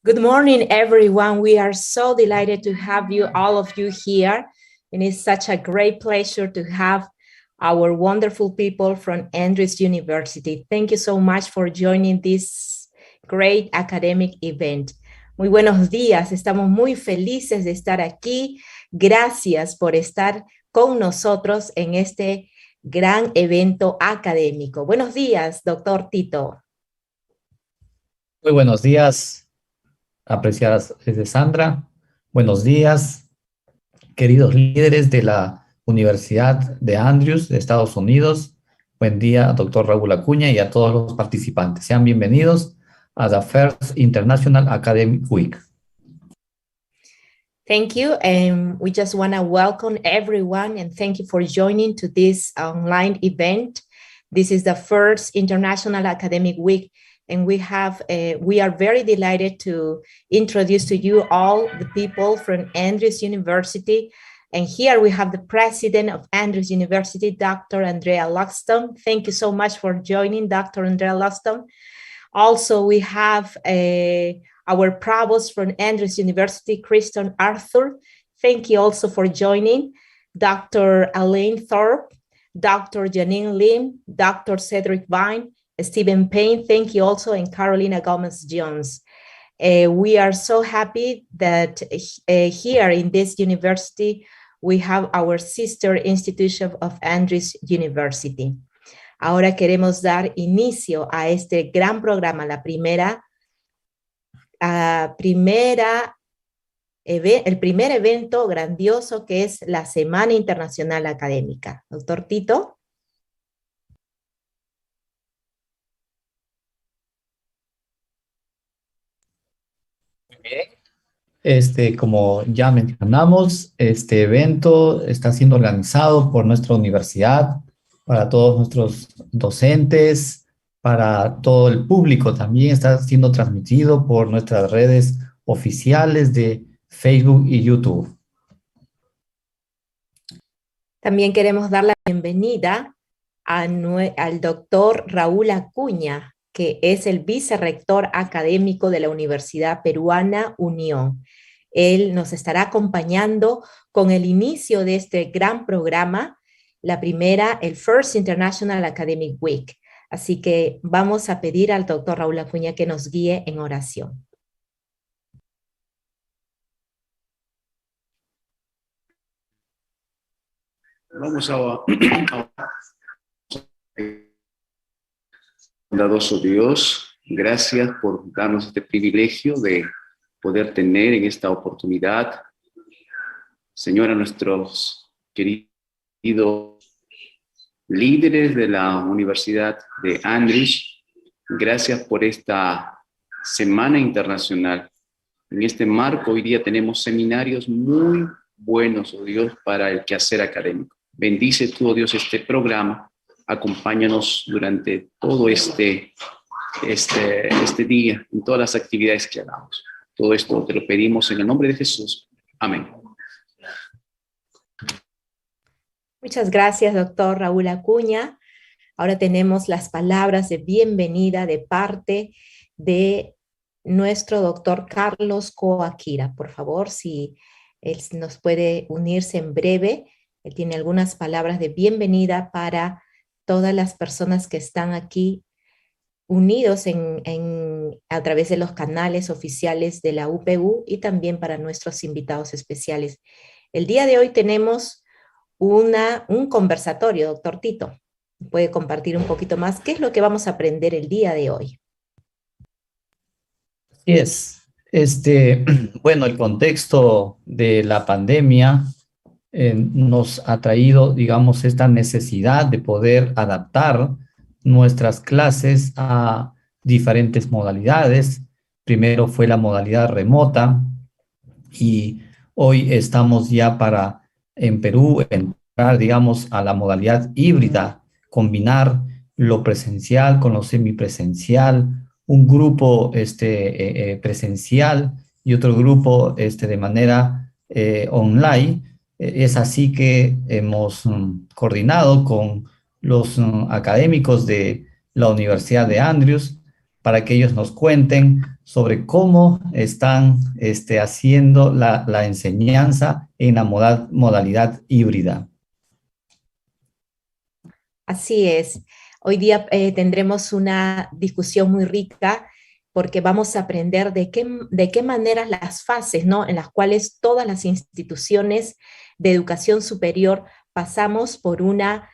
Good morning, everyone. We are so delighted to have you, all of you here. And it's such a great pleasure to have our wonderful people from Andrews University. Thank you so much for joining this great academic event. Muy buenos días, estamos muy felices de estar aquí. Gracias por estar con nosotros en este gran evento académico. Buenos días, doctor Tito. Muy buenos días, apreciadas desde Sandra. Buenos días, queridos líderes de la Universidad de Andrews de Estados Unidos. Buen día, doctor Raúl Acuña, y a todos los participantes. Sean bienvenidos a the First International Academic Week. Thank you, and we just want to welcome everyone and thank you for joining to this online event. This is the first International Academic Week, and we are very delighted to introduce to you all the people from Andrews University. And here we have the president of Andrews University, Dr. Andrea Luxton. Thank you so much for joining, Dr. Andrea Luxton. Also, we have our provost from Andrews University, Kristen Arthur. Thank you also for joining. Dr. Elaine Thorpe, Dr. Janine Lim, Dr. Cedric Vine, Stephen Payne, thank you also, and Carolina Gomez-Jones. We are so happy that here in this university, we have our sister institution of Andrews University. Ahora queremos dar inicio a este gran programa, el primer evento grandioso que es la Semana Internacional Académica. Doctor Tito. Como ya mencionamos, este evento está siendo organizado por nuestra universidad, para todos nuestros docentes, para todo el público. También está siendo transmitido por nuestras redes oficiales de Facebook y YouTube. También queremos dar la bienvenida al doctor Raúl Acuña, que es el vicerrector académico de la Universidad Peruana Unión. Él nos estará acompañando con el inicio de este gran programa, el First International Academic Week. Así que vamos a pedir al doctor Raúl Acuña que nos guíe en oración. Vamos a bondadoso Dios, gracias por darnos este privilegio de poder tener en esta oportunidad, Señor, a nuestros queridos líderes de la Universidad de Andrews. Gracias por esta Semana Internacional. En este marco, hoy día tenemos seminarios muy buenos, oh Dios, para el quehacer académico. Bendice tú, oh Dios, este programa. Acompáñanos durante todo este día, en todas las actividades que hagamos. Todo esto te lo pedimos en el nombre de Jesús. Amén. Muchas gracias, doctor Raúl Acuña. Ahora tenemos las palabras de bienvenida de parte de nuestro doctor Carlos Coaquira. Por favor, si él nos puede unirse en breve. Él tiene algunas palabras de bienvenida para todas las personas que están aquí unidos a través de los canales oficiales de la UPeU y también para nuestros invitados especiales. El día de hoy tenemos un conversatorio, doctor Tito. ¿Puede compartir un poquito más? ¿Qué es lo que vamos a aprender el día de hoy? Así es. Bueno, el contexto de la pandemia nos ha traído, digamos, esta necesidad de poder adaptar nuestras clases a diferentes modalidades. Primero fue la modalidad remota y hoy estamos ya en Perú, entrar, digamos, a la modalidad híbrida, combinar lo presencial con lo semipresencial, un grupo presencial y otro grupo de manera online. Es así que hemos coordinado con los académicos de la Universidad de Andrews para que ellos nos cuenten sobre cómo están haciendo la enseñanza en la modalidad híbrida. Así es. Hoy día tendremos una discusión muy rica porque vamos a aprender de qué manera las fases, ¿no?, en las cuales todas las instituciones de educación superior pasamos por una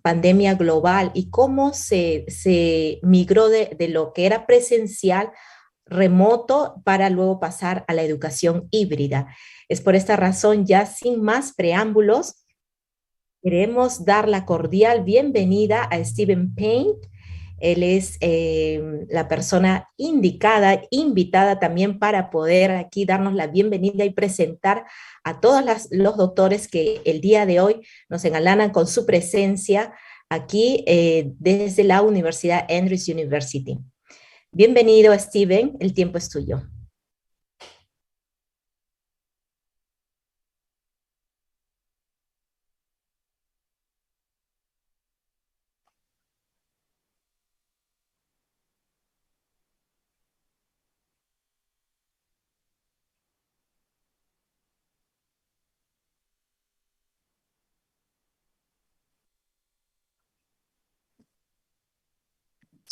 pandemia global y cómo se migró de lo que era presencial remoto para luego pasar a la educación híbrida. Es por esta razón, ya sin más preámbulos, queremos dar la cordial bienvenida a Stephen Payne. Él es la persona indicada, invitada también para poder aquí darnos la bienvenida y presentar a todos los doctores que el día de hoy nos engalanan con su presencia aquí desde la Universidad Andrews University. Bienvenido, Stephen, el tiempo es tuyo.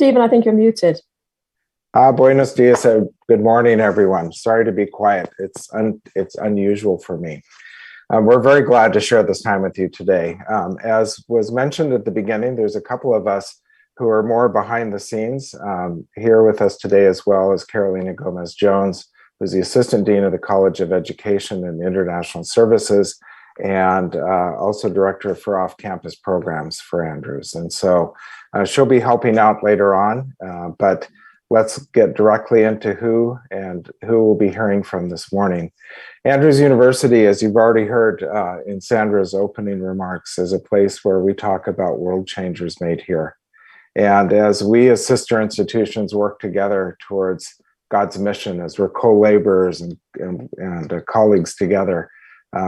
Stephen, I think you're muted. Buenos dias. Good morning, everyone. Sorry to be quiet. It's unusual for me. We're very glad to share this time with you today. As was mentioned at the beginning, there's a couple of us who are more behind the scenes here with us today, as well as Carolina Gomez-Jones, who's the Assistant Dean of the College of Education and International Services, and also Director for Off-Campus Programs for Andrews. And so she'll be helping out later on, but let's get directly into who we'll be hearing from this morning. Andrews University, as you've already heard in Sandra's opening remarks, is a place where we talk about world changers made here. And as we as sister institutions work together towards God's mission, as we're co-laborers and colleagues together,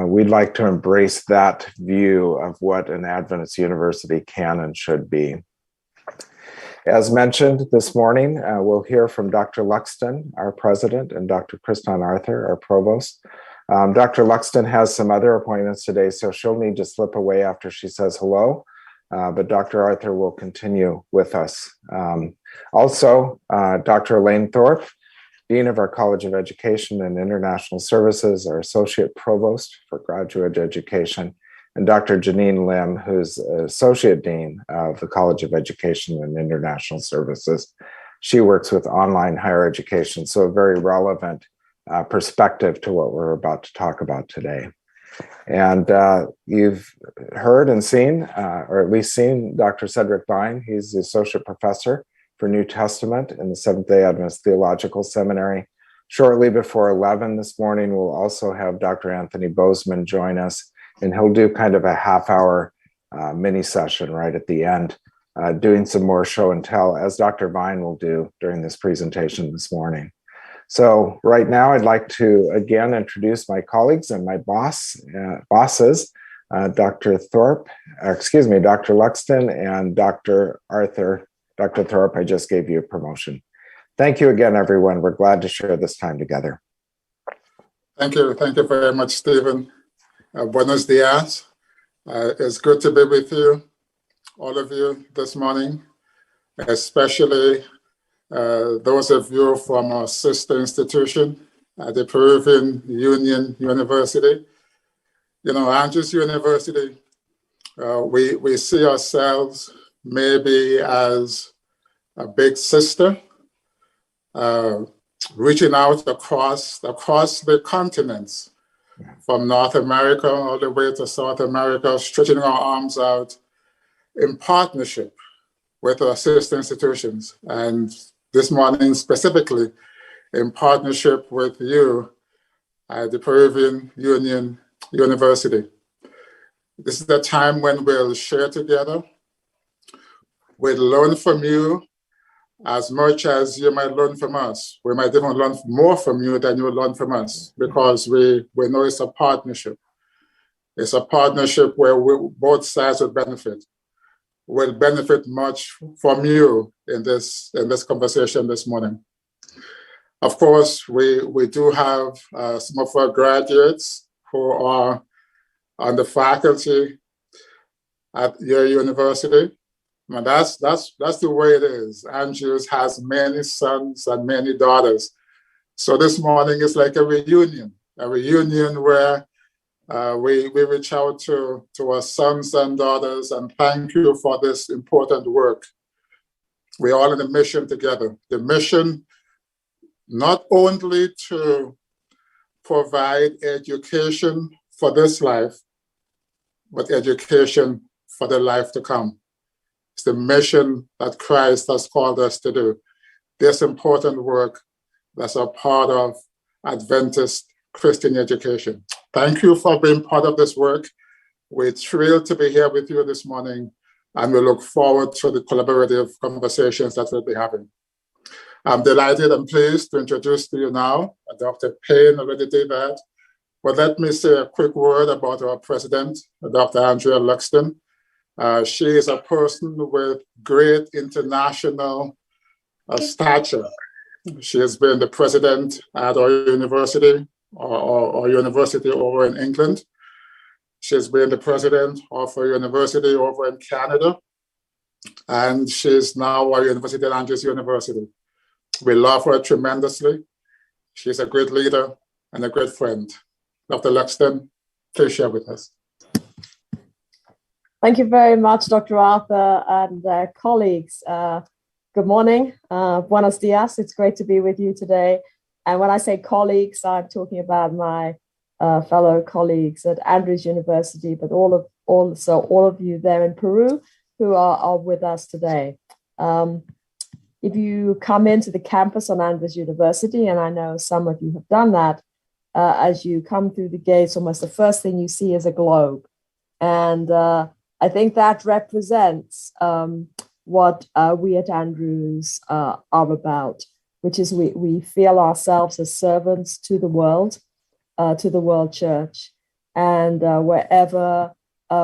we'd like to embrace that view of what an Adventist university can and should be. As mentioned this morning, we'll hear from Dr. Luxton, our president, and Dr. Kriston Arthur, our provost. Dr. Luxton has some other appointments today, so she'll need to slip away after she says hello, but Dr. Arthur will continue with us. Also, Dr. Elaine Thorpe, Dean of our College of Education and International Services, our Associate Provost for Graduate Education, and Dr. Janine Lim, who's Associate Dean of the College of Education and International Services. She works with online higher education, so a very relevant perspective to what we're about to talk about today. And you've heard and seen, or at least seen, Dr. Cedric Vine. He's the Associate Professor for New Testament in the Seventh-day Adventist Theological Seminary. Shortly before 11 this morning, we'll also have Dr. Anthony Bozeman join us, and he'll do kind of a half-hour mini session right at the end, doing some more show and tell, as Dr. Vine will do during this presentation this morning. So right now, I'd like to again introduce my colleagues and my bosses, Dr. Thorpe, Dr. Luxton, and Dr. Arthur. Dr. Thorpe, I just gave you a promotion. Thank you again, everyone. We're glad to share this time together. Thank you very much, Stephen. Buenos dias. It's good to be with you, all of you this morning, especially those of you from our sister institution, the Peruvian Union University. You know, Andrews University, we see ourselves maybe as a big sister, reaching out across the continents, from North America all the way to South America, stretching our arms out in partnership with our sister institutions. And this morning, specifically, in partnership with you at the Peruvian Union University. This is the time when we'll share together. We'll learn from you as much as you might learn from us. We might even learn more from you than you will learn from us, because we know it's a partnership. It's a partnership where both sides will benefit. We'll benefit much from you in this conversation this morning. Of course, we do have some of our graduates who are on the faculty at your university. And that's the way it is. Andrews has many sons and many daughters. So this morning is like a reunion where we reach out to our sons and daughters and thank you for this important work. We're all in a mission together. The mission not only to provide education for this life, but education for the life to come. It's the mission that Christ has called us to do. This important work that's a part of Adventist Christian education. Thank you for being part of this work. We're thrilled to be here with you this morning, and we look forward to the collaborative conversations that we'll be having. I'm delighted and pleased to introduce to you now, Dr. Payne already did that, but let me say a quick word about our president, Dr. Andrea Luxton. She is a person with great international stature. She has been the president at our university, or university over in England. She has been the president of a university over in Canada. and she's now a university at Andrews University. We love her tremendously. She's a great leader and a great friend. Dr. Luxton, please share with us. Thank you very much, Dr. Arthur and colleagues. Good morning, buenos dias. It's great to be with you today. And when I say colleagues, I'm talking about my fellow colleagues at Andrews University, but also all of you there in Peru who are with us today. If you come into the campus on Andrews University, and I know some of you have done that, as you come through the gates, almost the first thing you see is a globe. And I think that represents what we at Andrews are about, which is we feel ourselves as servants to the world church. And wherever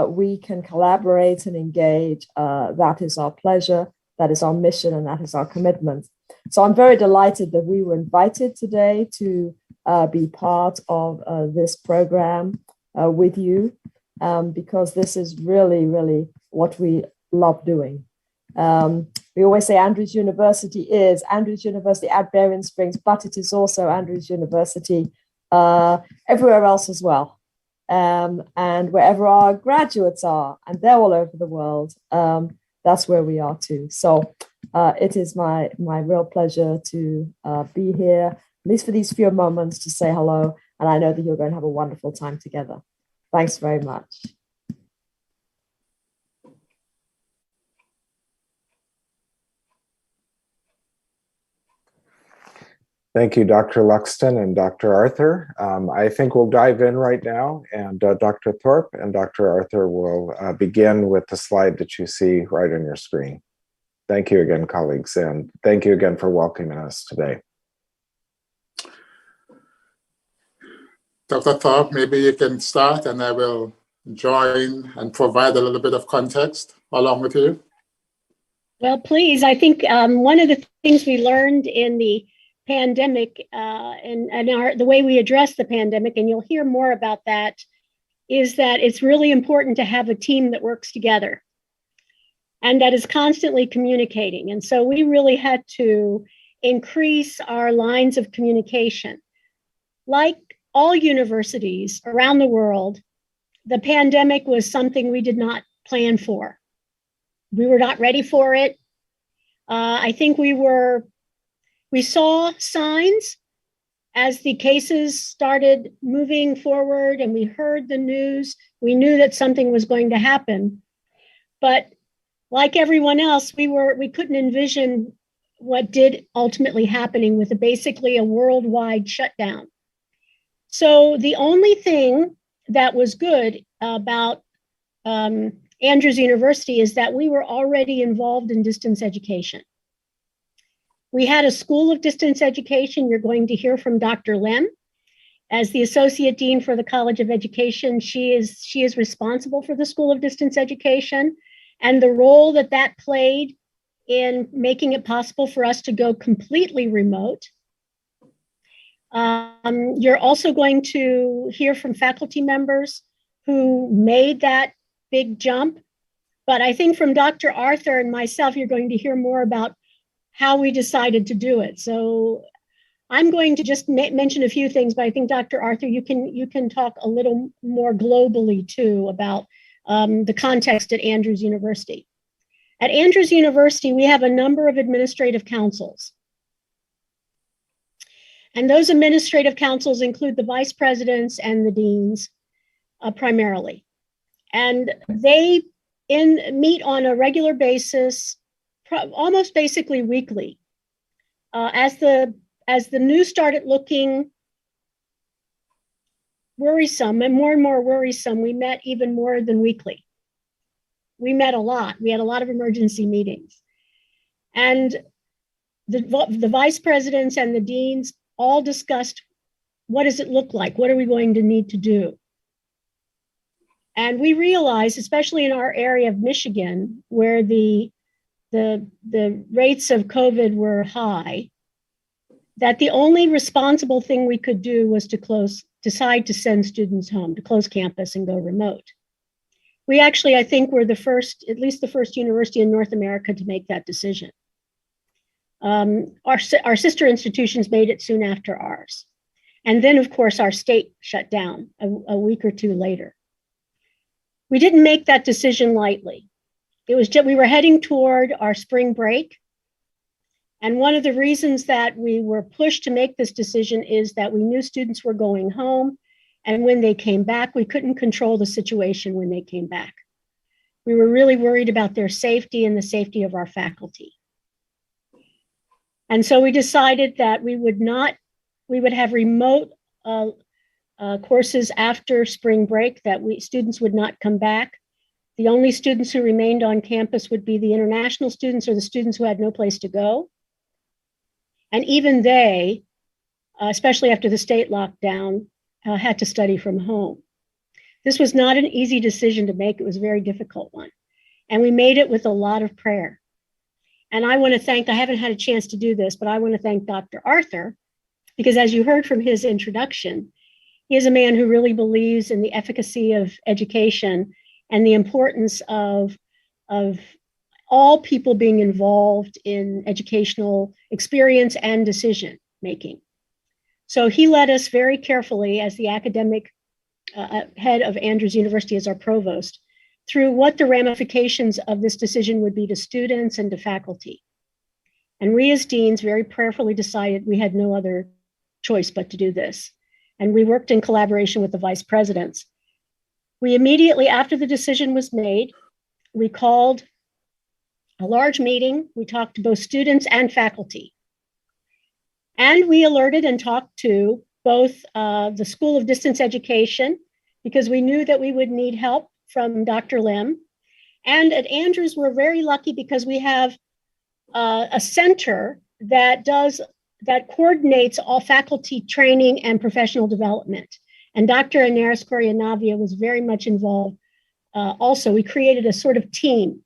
we can collaborate and engage, that is our pleasure, that is our mission, and that is our commitment. So I'm very delighted that we were invited today to be part of this program with you, because this is really, really what we love doing. We always say Andrews University is Andrews University at Berrien Springs, but it is also Andrews University everywhere else as well. And wherever our graduates are, and they're all over the world, that's where we are too. So it is my real pleasure to be here, at least for these few moments, to say hello. And I know that you're going to have a wonderful time together. Thanks very much. Thank you, Dr. Luxton and Dr. Arthur. I think we'll dive in right now, and Dr. Thorpe and Dr. Arthur will begin with the slide that you see right on your screen. Thank you again, colleagues, and thank you again for welcoming us today. Dr. Thorpe, maybe you can start, and I will join and provide a little bit of context along with you. Well, please. I think one of the things we learned in the pandemic and the way we address the pandemic, and you'll hear more about that, is that it's really important to have a team that works together and that is constantly communicating. And so we really had to increase our lines of communication. Like all universities around the world, the pandemic was something we did not plan for. We were not ready for it. I think we saw signs as the cases started moving forward and we heard the news. We knew that something was going to happen. But like everyone else, we couldn't envision what did ultimately happening with basically a worldwide shutdown. So the only thing that was good about Andrews University is that we were already involved in distance education. We had a school of distance education. You're going to hear from Dr. Lem. As the Associate Dean for the College of Education, she is responsible for the School of Distance Education and the role that played in making it possible for us to go completely remote. You're also going to hear from faculty members who made that big jump. But I think from Dr. Arthur and myself, you're going to hear more about how we decided to do it. So I'm going to just mention a few things, but I think Dr. Arthur, you can talk a little more globally too about the context at Andrews University. At Andrews University, we have a number of administrative councils. And those administrative councils include the vice presidents and the deans primarily. And they meet on a regular basis, almost basically weekly. As the news started looking worrisome and more worrisome, we met even more than weekly. We met a lot. We had a lot of emergency meetings. And the vice presidents and the deans all discussed, what does it look like? What are we going to need to do? And we realized, especially in our area of Michigan, where the rates of COVID were high, that the only responsible thing we could do was to decide to send students home, to close campus and go remote. We actually, I think, were the first, at least the first university in North America to make that decision. Our sister institutions made it soon after ours. And then, of course, our state shut down a week or two later. We didn't make that decision lightly. It was just, we were heading toward our spring break. And one of the reasons that we were pushed to make this decision is that we knew students were going home. And when they came back, we couldn't control the situation when they came back. We were really worried about their safety and the safety of our faculty. And so we decided that we would have remote courses after spring break, that students would not come back. The only students who remained on campus would be the international students or the students who had no place to go. And even they, especially after the state lockdown, had to study from home. This was not an easy decision to make. It was a very difficult one. And we made it with a lot of prayer. And I want to thank, I haven't had a chance to do this, but I want to thank Dr. Arthur, because as you heard from his introduction, he is a man who really believes in the efficacy of education and the importance of all people being involved in educational experience and decision making. So he led us very carefully as the academic head of Andrews University, as our provost, through what the ramifications of this decision would be to students and to faculty. And we as deans very prayerfully decided we had no other choice but to do this. And we worked in collaboration with the vice presidents. We immediately, after the decision was made, we called a large meeting. We talked to both students and faculty. And we alerted and talked to both the School of Distance Education, because we knew that we would need help from Dr. Lim. And at Andrews, we're very lucky because we have a center that coordinates all faculty training and professional development. And Dr. Inaris Corianavia was very much involved. Also, we created a sort of team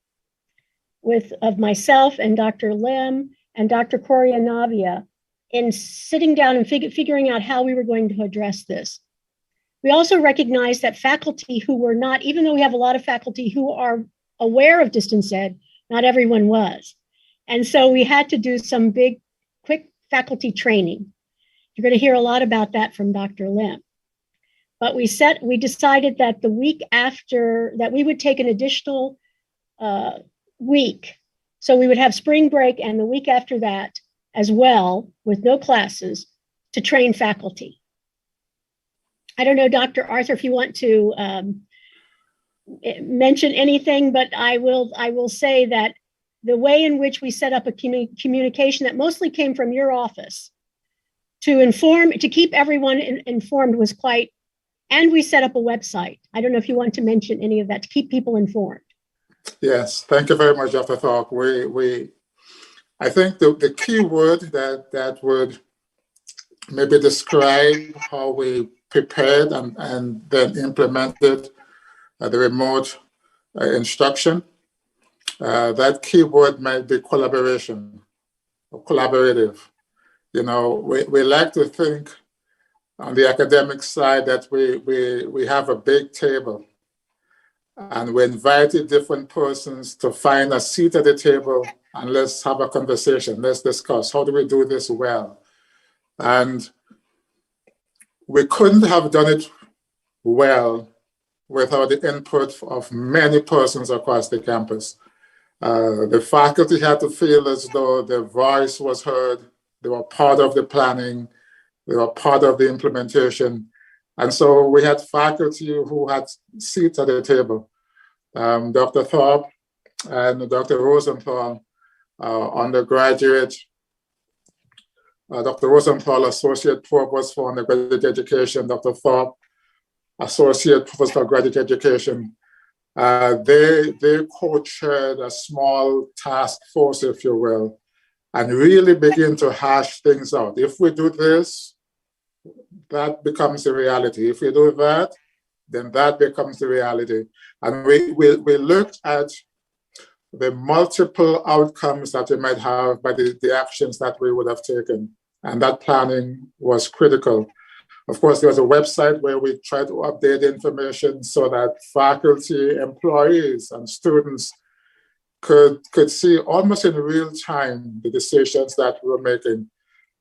of myself and Dr. Lim and Dr. Corianavia in sitting down and figuring out how we were going to address this. We also recognized that faculty who were not, even though we have a lot of faculty who are aware of distance ed, not everyone was. And so we had to do some big, quick faculty training. You're going to hear a lot about that from Dr. Lim. But we decided that the week after, that we would take an additional week. So we would have spring break and the week after that as well, with no classes, to train faculty. I don't know, Dr. Arthur, if you want to mention anything, but I will say that the way in which we set up a communication that mostly came from your office to keep everyone informed was quite, and we set up a website. I don't know if you want to mention any of that to keep people informed. Yes, thank you very much, Dr. Thorpe. I think the key word that would maybe describe how we prepared and then implemented the remote instruction, that key word might be collaboration or collaborative. You know, we like to think on the academic side that we have a big table and we invited different persons to find a seat at the table and let's have a conversation. Let's discuss, how do we do this well? And we couldn't have done it well without the input of many persons across the campus. The faculty had to feel as though their voice was heard. They were part of the planning. They were part of the implementation. And so we had faculty who had seats at the table. Dr. Thorpe and Dr. Rosenthal, undergraduate, Dr. Rosenthal, Associate Provost for Undergraduate Education, Dr. Thorpe, Associate Professor of Graduate Education. They co-chaired a small task force, if you will, and really begin to hash things out. If we do this, that becomes the reality. If we do that, then that becomes the reality. And we looked at the multiple outcomes that we might have by the actions that we would have taken. And that planning was critical. Of course, there was a website where we tried to update information so that faculty, employees, and students could see almost in real time the decisions that we were making.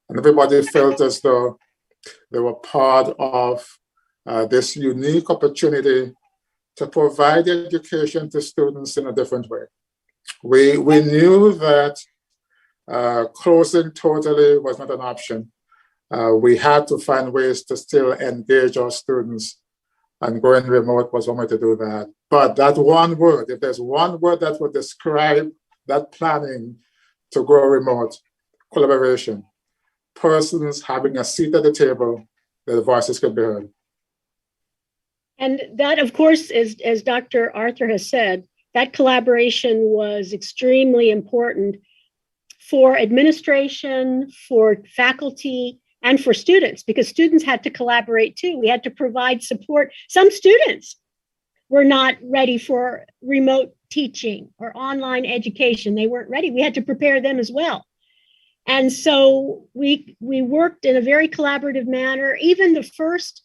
And everybody felt as though they were part of this unique opportunity to provide education to students in a different way. We knew that closing totally was not an option. We had to find ways to still engage our students, and going remote was one way to do that. But that one word, if there's one word that would describe that planning to go remote, collaboration. Persons having a seat at the table, their voices could be heard. And that, of course, as Dr. Arthur has said, that collaboration was extremely important for administration, for faculty, and for students, because students had to collaborate too. We had to provide support. Some students were not ready for remote teaching or online education. They weren't ready. We had to prepare them as well. And so we worked in a very collaborative manner. Even the first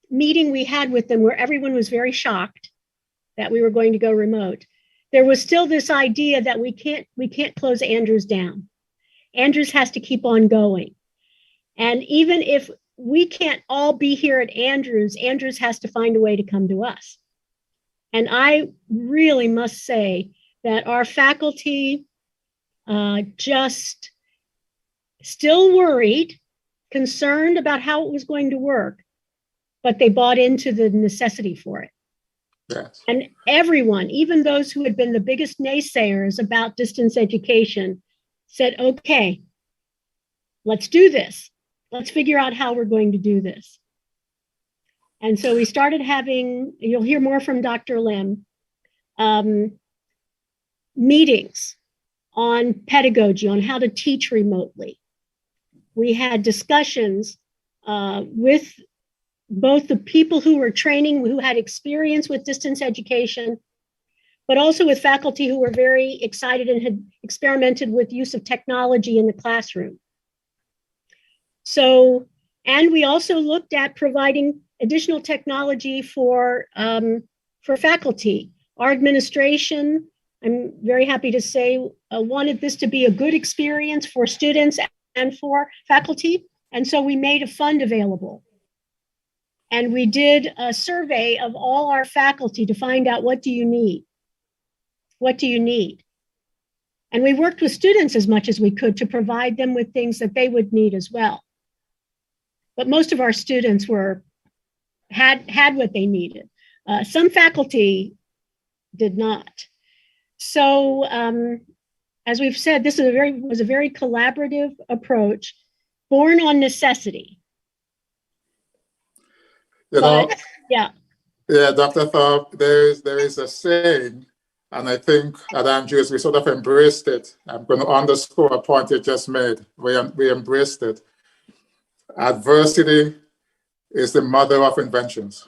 meeting we had with them, where everyone was very shocked that we were going to go remote, there was still this idea that we can't close Andrews down. Andrews has to keep on going. And even if we can't all be here at Andrews, Andrews has to find a way to come to us. And I really must say that our faculty just still worried, concerned about how it was going to work, but they bought into the necessity for it. Yes. And everyone, even those who had been the biggest naysayers about distance education, said, okay, let's do this. Let's figure out how we're going to do this. And so we started having, you'll hear more from Dr. Lim, meetings on pedagogy, on how to teach remotely. We had discussions with both the people who were training, who had experience with distance education, but also with faculty who were very excited and had experimented with use of technology in the classroom. So, and we also looked at providing additional technology for faculty. Our administration, I'm very happy to say, wanted this to be a good experience for students and for faculty. And so we made a fund available. And we did a survey of all our faculty to find out, what do you need? What do you need? And we worked with students as much as we could to provide them with things that they would need as well. But most of our students had what they needed. Some faculty did not. So as we've said, this was a very collaborative approach, born on necessity. Yeah, Dr. Thorpe, there is a saying, and I think at Andrews we sort of embraced it. I'm going to underscore a point you just made. We embraced it. Adversity is the mother of inventions.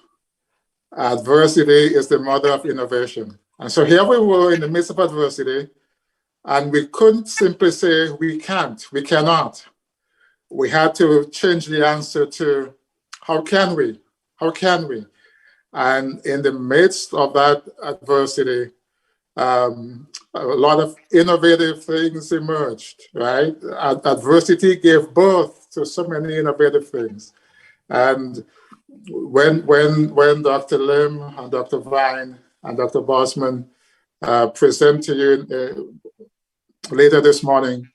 Adversity is the mother of innovation. And so here we were in the midst of adversity, and we couldn't simply say we can't, we cannot. We had to change the answer to how can we? How can we? And in the midst of that adversity, a lot of innovative things emerged, right? Adversity gave birth to so many innovative things. And when Dr. Lim and Dr. Vine and Dr. Bosman present to you later this morning,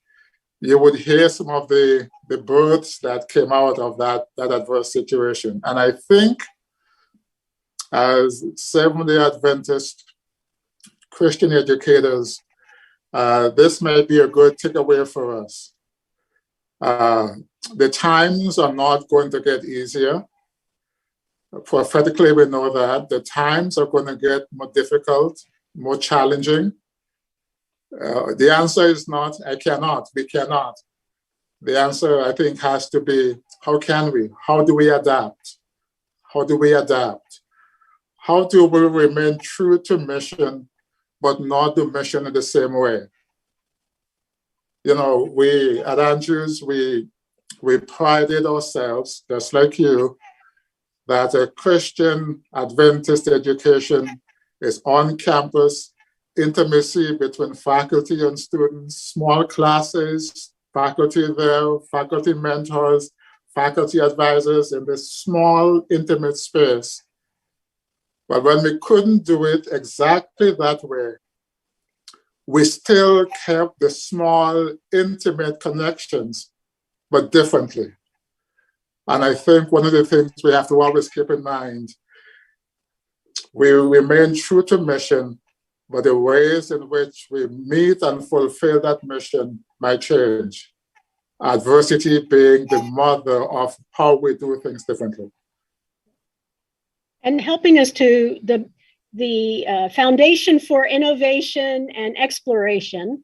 you would hear some of the births that came out of that adverse situation. And I think as Seventh-day Adventist Christian educators, this may be a good takeaway for us. The times are not going to get easier. Prophetically, we know that the times are going to get more difficult, more challenging. The answer is not, I cannot, we cannot. The answer, I think, has to be, how can we? How do we adapt? How do we adapt? How do we remain true to mission, but not do mission in the same way? You know, we at Andrews, we prided ourselves, just like you, that a Christian Adventist education is on campus, intimacy between faculty and students, small classes, faculty there, faculty mentors, faculty advisors in this small, intimate space. But when we couldn't do it exactly that way, we still kept the small, intimate connections, but differently. And I think one of the things we have to always keep in mind, we remain true to mission, but the ways in which we meet and fulfill that mission might change. Adversity being the mother of how we do things differently. And helping us to the foundation for innovation and exploration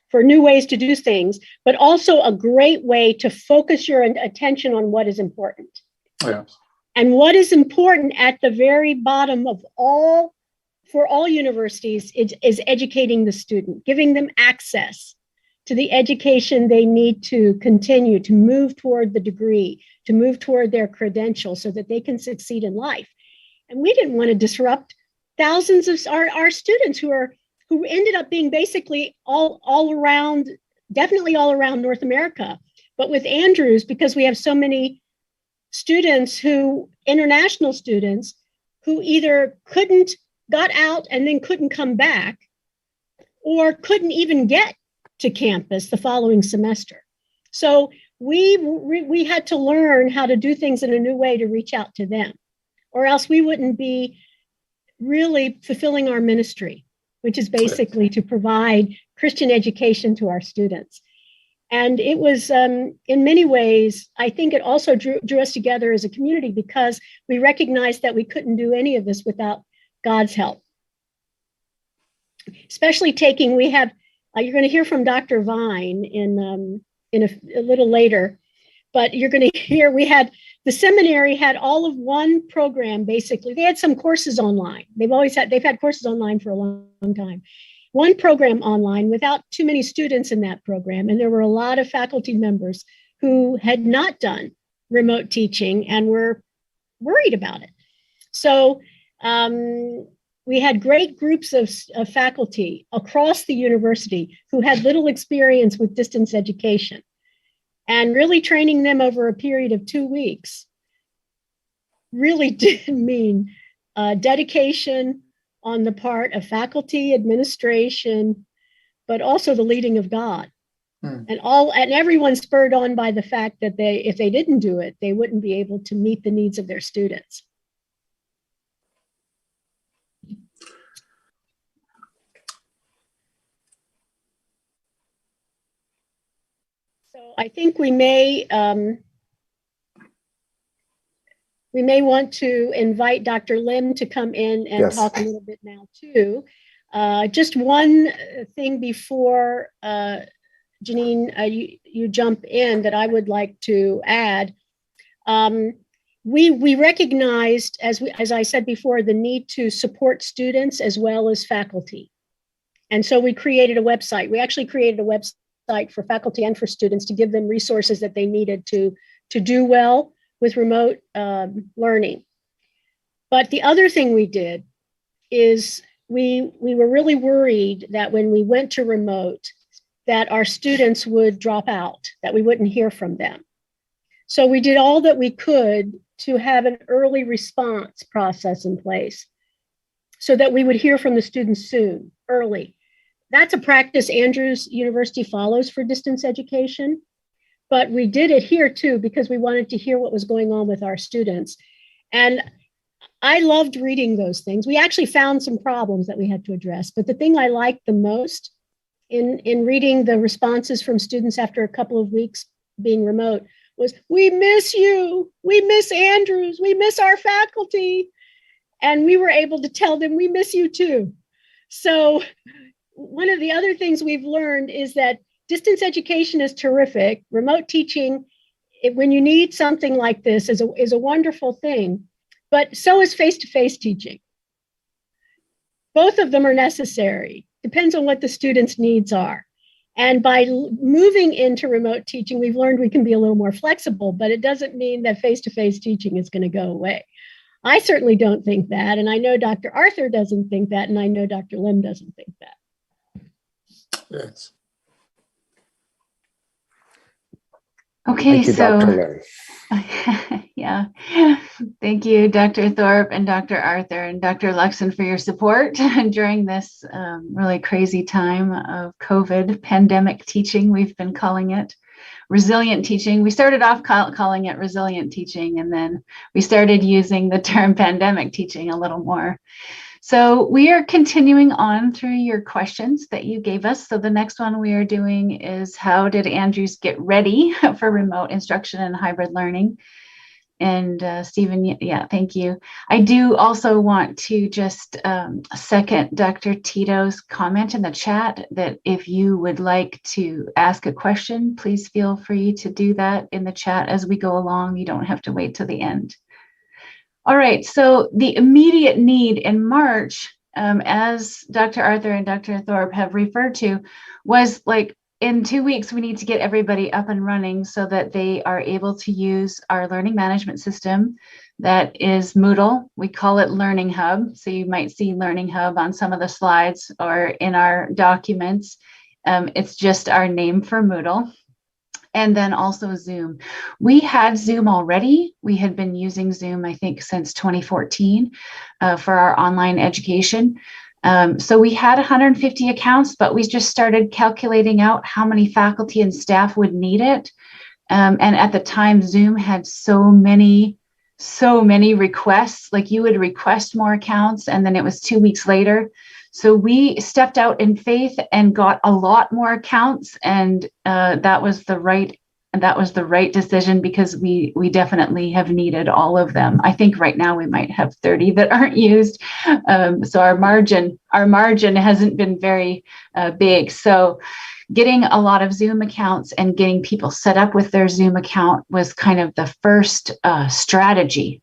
for new ways to do things, but also a great way to focus your attention on what is important. Yes. And what is important at the very bottom of all, for all universities, is educating the student, giving them access to the education they need to continue to move toward the degree, to move toward their credentials so that they can succeed in life. And we didn't want to disrupt thousands of our students who ended up being basically all around, definitely all around North America. But with Andrews, because we have so many students international students who either got out and then couldn't come back, or couldn't even get to campus the following semester. So we had to learn how to do things in a new way to reach out to them, or else we wouldn't be really fulfilling our ministry, which is basically to provide Christian education to our students. And it was, in many ways, I think it also drew us together as a community, because we recognized that we couldn't do any of this without God's help. Especially you're going to hear from Dr. Vine in a little later, but you're going to hear, the seminary had all of one program, basically. They had some courses online. They've had courses online for a long time. One program online without too many students in that program. And there were a lot of faculty members who had not done remote teaching and were worried about it. So we had great groups of faculty across the university who had little experience with distance education, and really training them over a period of 2 weeks really did mean dedication on the part of faculty, administration, but also the leading of God. And everyone spurred on by the fact that if they didn't do it, they wouldn't be able to meet the needs of their students. So I think we may want to invite Dr. Lim to come in and talk a little bit now too. Just one thing before Janine, you jump in, that I would like to add. We recognized, as I said before, the need to support students as well as faculty. And so we created a website. We actually created a website for faculty and for students to give them resources that they needed to do well with remote learning. But the other thing we did is we were really worried that when we went to remote, that our students would drop out, that we wouldn't hear from them. So we did all that we could to have an early response process in place so that we would hear from the students soon, early. That's a practice Andrews University follows for distance education, but we did it here too because we wanted to hear what was going on with our students. And I loved reading those things. We actually found some problems that we had to address, but the thing I liked the most in reading the responses from students after a couple of weeks being remote was, "We miss you, we miss Andrews, we miss our faculty." And we were able to tell them, "We miss you too." So one of the other things we've learned is that distance education is terrific. Remote teaching, when you need something like this, is a wonderful thing, but so is face-to-face teaching. Both of them are necessary. Depends on what the students' needs are. And by moving into remote teaching, we've learned we can be a little more flexible, but it doesn't mean that face-to-face teaching is going to go away. I certainly don't think that. And I know Dr. Arthur doesn't think that. And I know Dr. Lim doesn't think that. Yes. Thank Okay, you, so Dr. Lim. yeah, thank you, Dr. Thorpe and Dr. Arthur and Dr. Luxon for your support during this really crazy time of COVID pandemic teaching. We've been calling it resilient teaching. We started off calling it resilient teaching, and then we started using the term pandemic teaching a little more. So we are continuing on through your questions that you gave us. So the next one we are doing is, how did Andrews get ready for remote instruction and hybrid learning? And Stephen, yeah, thank you. I do also want to just second Dr. Tito's comment in the chat that if you would like to ask a question, please feel free to do that in the chat as we go along. You don't have to wait till the end. All right, so the immediate need in March, as Dr. Arthur and Dr. Thorpe have referred to, was like, in 2 weeks, we need to get everybody up and running so that they are able to use our learning management system that is Moodle. We call it Learning Hub. So you might see Learning Hub on some of the slides or in our documents. It's just our name for Moodle. And then also Zoom. We had Zoom already. We had been using Zoom, I think, since 2014 for our online education. So we had 150 accounts, but we just started calculating out how many faculty and staff would need it. And at the time, Zoom had so many requests. Like, you would request more accounts, and then it was 2 weeks later. So we stepped out in faith and got a lot more accounts, and that was the right decision, because we definitely have needed all of them. I think right now we might have 30 that aren't used. So our margin hasn't been very big. So getting a lot of Zoom accounts and getting people set up with their Zoom account was kind of the first strategy.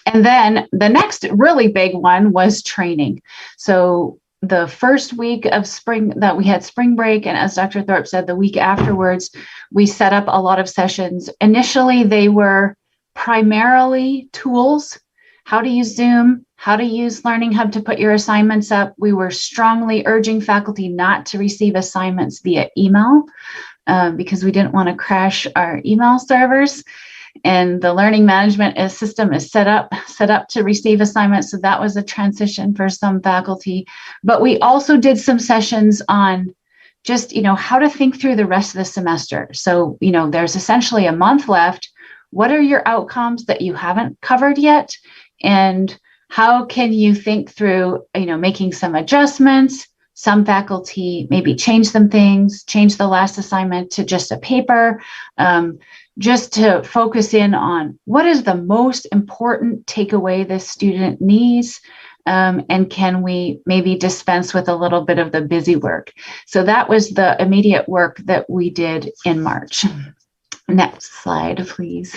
And then the next really big one was training. So the first week of spring that we had spring break, and as Dr. Thorpe said, the week afterwards, we set up a lot of sessions. Initially, they were primarily tools, how to use Zoom, how to use Learning Hub to put your assignments up. We were strongly urging faculty not to receive assignments via email because we didn't want to crash our email servers. And the learning management system is set up to receive assignments. So that was a transition for some faculty. But we also did some sessions on just, how to think through the rest of the semester. So, there's essentially a month left. What are your outcomes that you haven't covered yet? And how can you think through, making some adjustments? Some faculty maybe change some things, change the last assignment to just a paper, just to focus in on what is the most important takeaway this student needs, and can we maybe dispense with a little bit of the busy work. So that was the immediate work that we did in March. Next slide, please.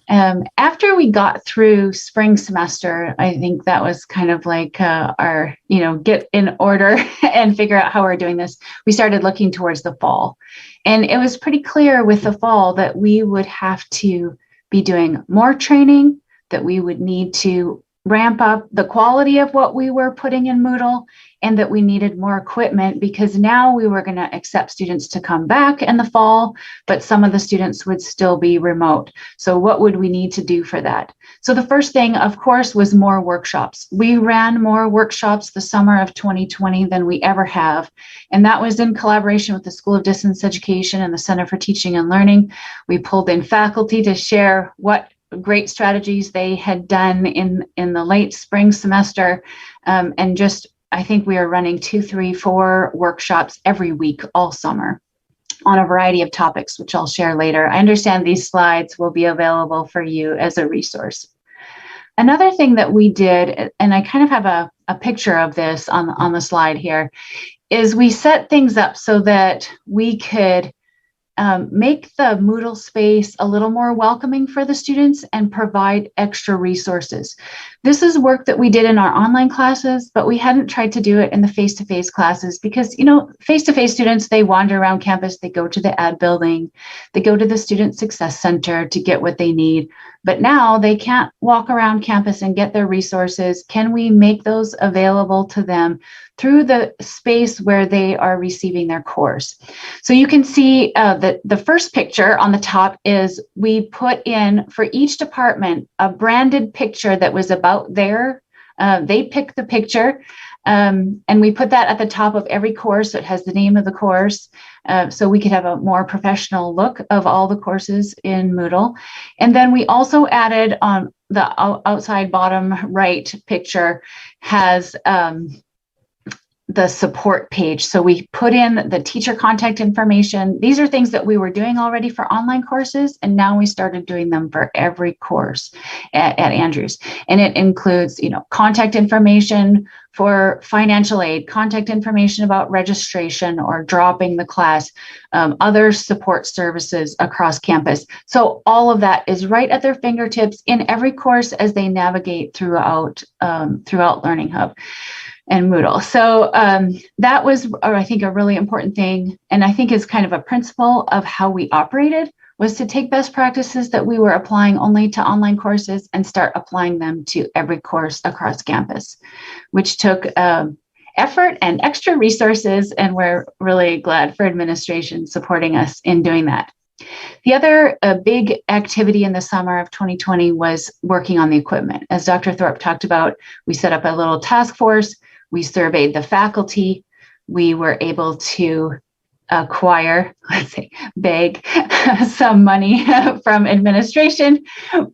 After we got through spring semester, I think that was kind of like our, get in order and figure out how we're doing this. We started looking towards the fall. And it was pretty clear with the fall that we would have to be doing more training, that we would need to ramp up the quality of what we were putting in Moodle, and that we needed more equipment, because now we were going to accept students to come back in the fall, but some of the students would still be remote. So what would we need to do for that? So the first thing, of course, was more workshops. We ran more workshops the summer of 2020 than we ever have. And that was in collaboration with the School of Distance Education and the Center for Teaching and Learning. We pulled in faculty to share what great strategies they had done in the late spring semester, and just, I think we are running 2, 3, 4 workshops every week all summer on a variety of topics, which I'll share later. I understand these slides will be available for you as a resource. Another thing that we did, and I kind of have a picture of this on the slide here, is we set things up so that we could make the Moodle space a little more welcoming for the students and provide extra resources. This is work that we did in our online classes, but we hadn't tried to do it in the face-to-face classes because, face-to-face students, they wander around campus, they go to the ad building, they go to the Student Success Center to get what they need. but now they can't walk around campus and get their resources. Can we make those available to them through the space where they are receiving their course? So you can see that the first picture on the top is we put in for each department a branded picture that was about their, they picked the picture. And we put that at the top of every course. So it has the name of the course. So we could have a more professional look of all the courses in Moodle. And then we also added on the outside bottom right picture has the support page. So we put in the teacher contact information. These are things that we were doing already for online courses, and now we started doing them for every course at Andrews. And it includes, contact information for financial aid, contact information about registration or dropping the class, other support services across campus. So all of that is right at their fingertips in every course as they navigate throughout Learning Hub and Moodle. So that was, I think, a really important thing. And I think is kind of a principle of how we operated, was to take best practices that we were applying only to online courses and start applying them to every course across campus, which took effort and extra resources. And we're really glad for administration supporting us in doing that. The other big activity in the summer of 2020 was working on the equipment. As Dr. Thorpe talked about, we set up a little task force. We surveyed the faculty. We were able to acquire, beg some money from administration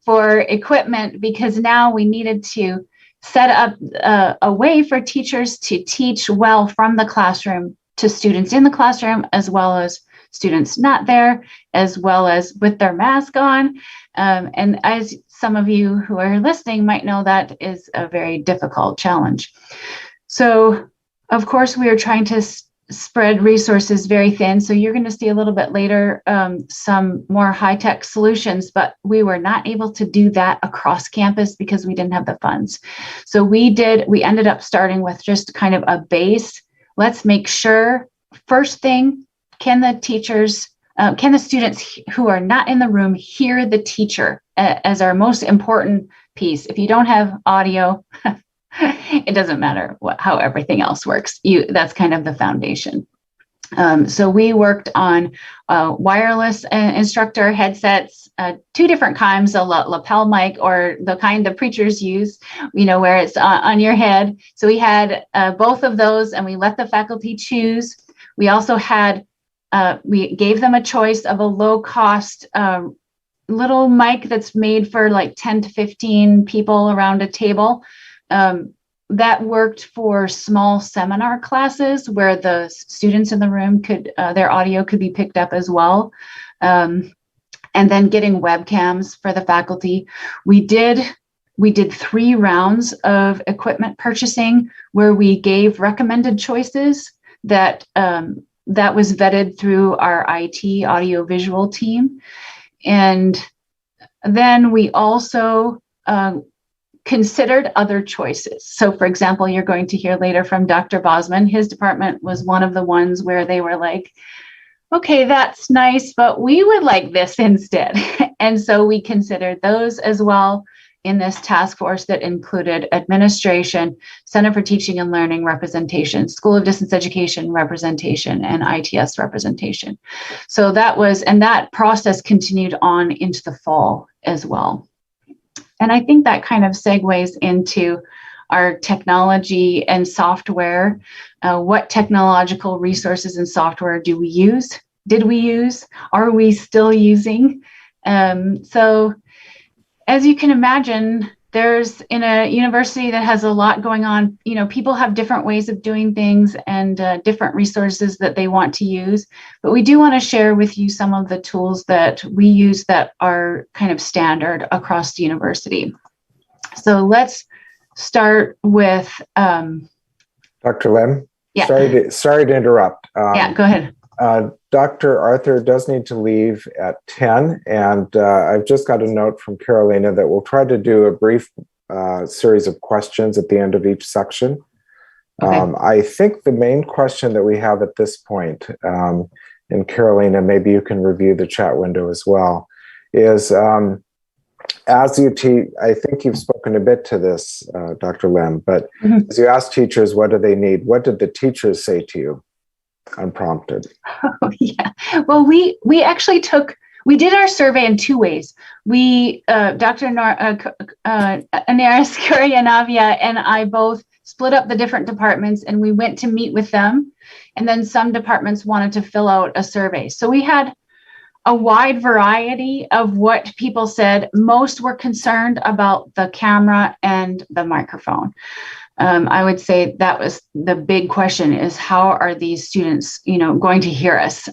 for equipment, because now we needed to set up a way for teachers to teach well from the classroom to students in the classroom, as well as students not there, as well as with their mask on. And as some of you who are listening might know, that is a very difficult challenge. So, of course, we are trying to spread resources very thin. So you're going to see a little bit later some more high-tech solutions, but we were not able to do that across campus because we didn't have the funds. So we ended up starting with just kind of a base. Let's make sure, first thing, can the students who are not in the room hear the teacher as our most important piece? If you don't have audio, it doesn't matter how everything else works. That's kind of the foundation. So we worked on wireless instructor headsets, two different kinds, a lapel mic or the kind the preachers use, where it's on your head. So we had both of those, and we let the faculty choose. We also had, we gave them a choice of a low cost little mic that's made for like 10 to 15 people around a table. That worked for small seminar classes where the students in the room could, their audio could be picked up as well. And then getting webcams for the faculty. We did 3 rounds of equipment purchasing where we gave recommended choices that was vetted through our IT audiovisual team. And then we also considered other choices. So for example, you're going to hear later from Dr. Bosman. His department was one of the ones where they were like, okay, that's nice, but we would like this instead. And so we considered those as well in this task force that included administration, Center for Teaching and Learning representation, School of Distance Education representation, and ITS representation. So that process continued on into the fall as well. And I think that kind of segues into our technology and software. What technological resources and software do we use? Did we use? Are we still using? So as you can imagine, there's in a university that has a lot going on, people have different ways of doing things and different resources that they want to use. But we do want to share with you some of the tools that we use that are kind of standard across the university. So let's start with Dr. Lim. Yeah. Sorry to interrupt. Yeah, go ahead. Dr. Arthur does need to leave at 10, and I've just got a note from Carolina that we'll try to do a brief series of questions at the end of each section. Okay. I think the main question that we have at this point, and Carolina, maybe you can review the chat window as well, is as you teach, I think you've spoken a bit to this, Dr. Lim, but as you ask teachers, what do they need? What did the teachers say to you unprompted? Oh, yeah. Well, we actually we did our survey in two ways. We, Dr. Anaris Kuryanavia and I both split up the different departments, and we went to meet with them. And then some departments wanted to fill out a survey. So we had a wide variety of what people said. Most were concerned about the camera and the microphone. I would say that was the big question, is how are these students, going to hear us?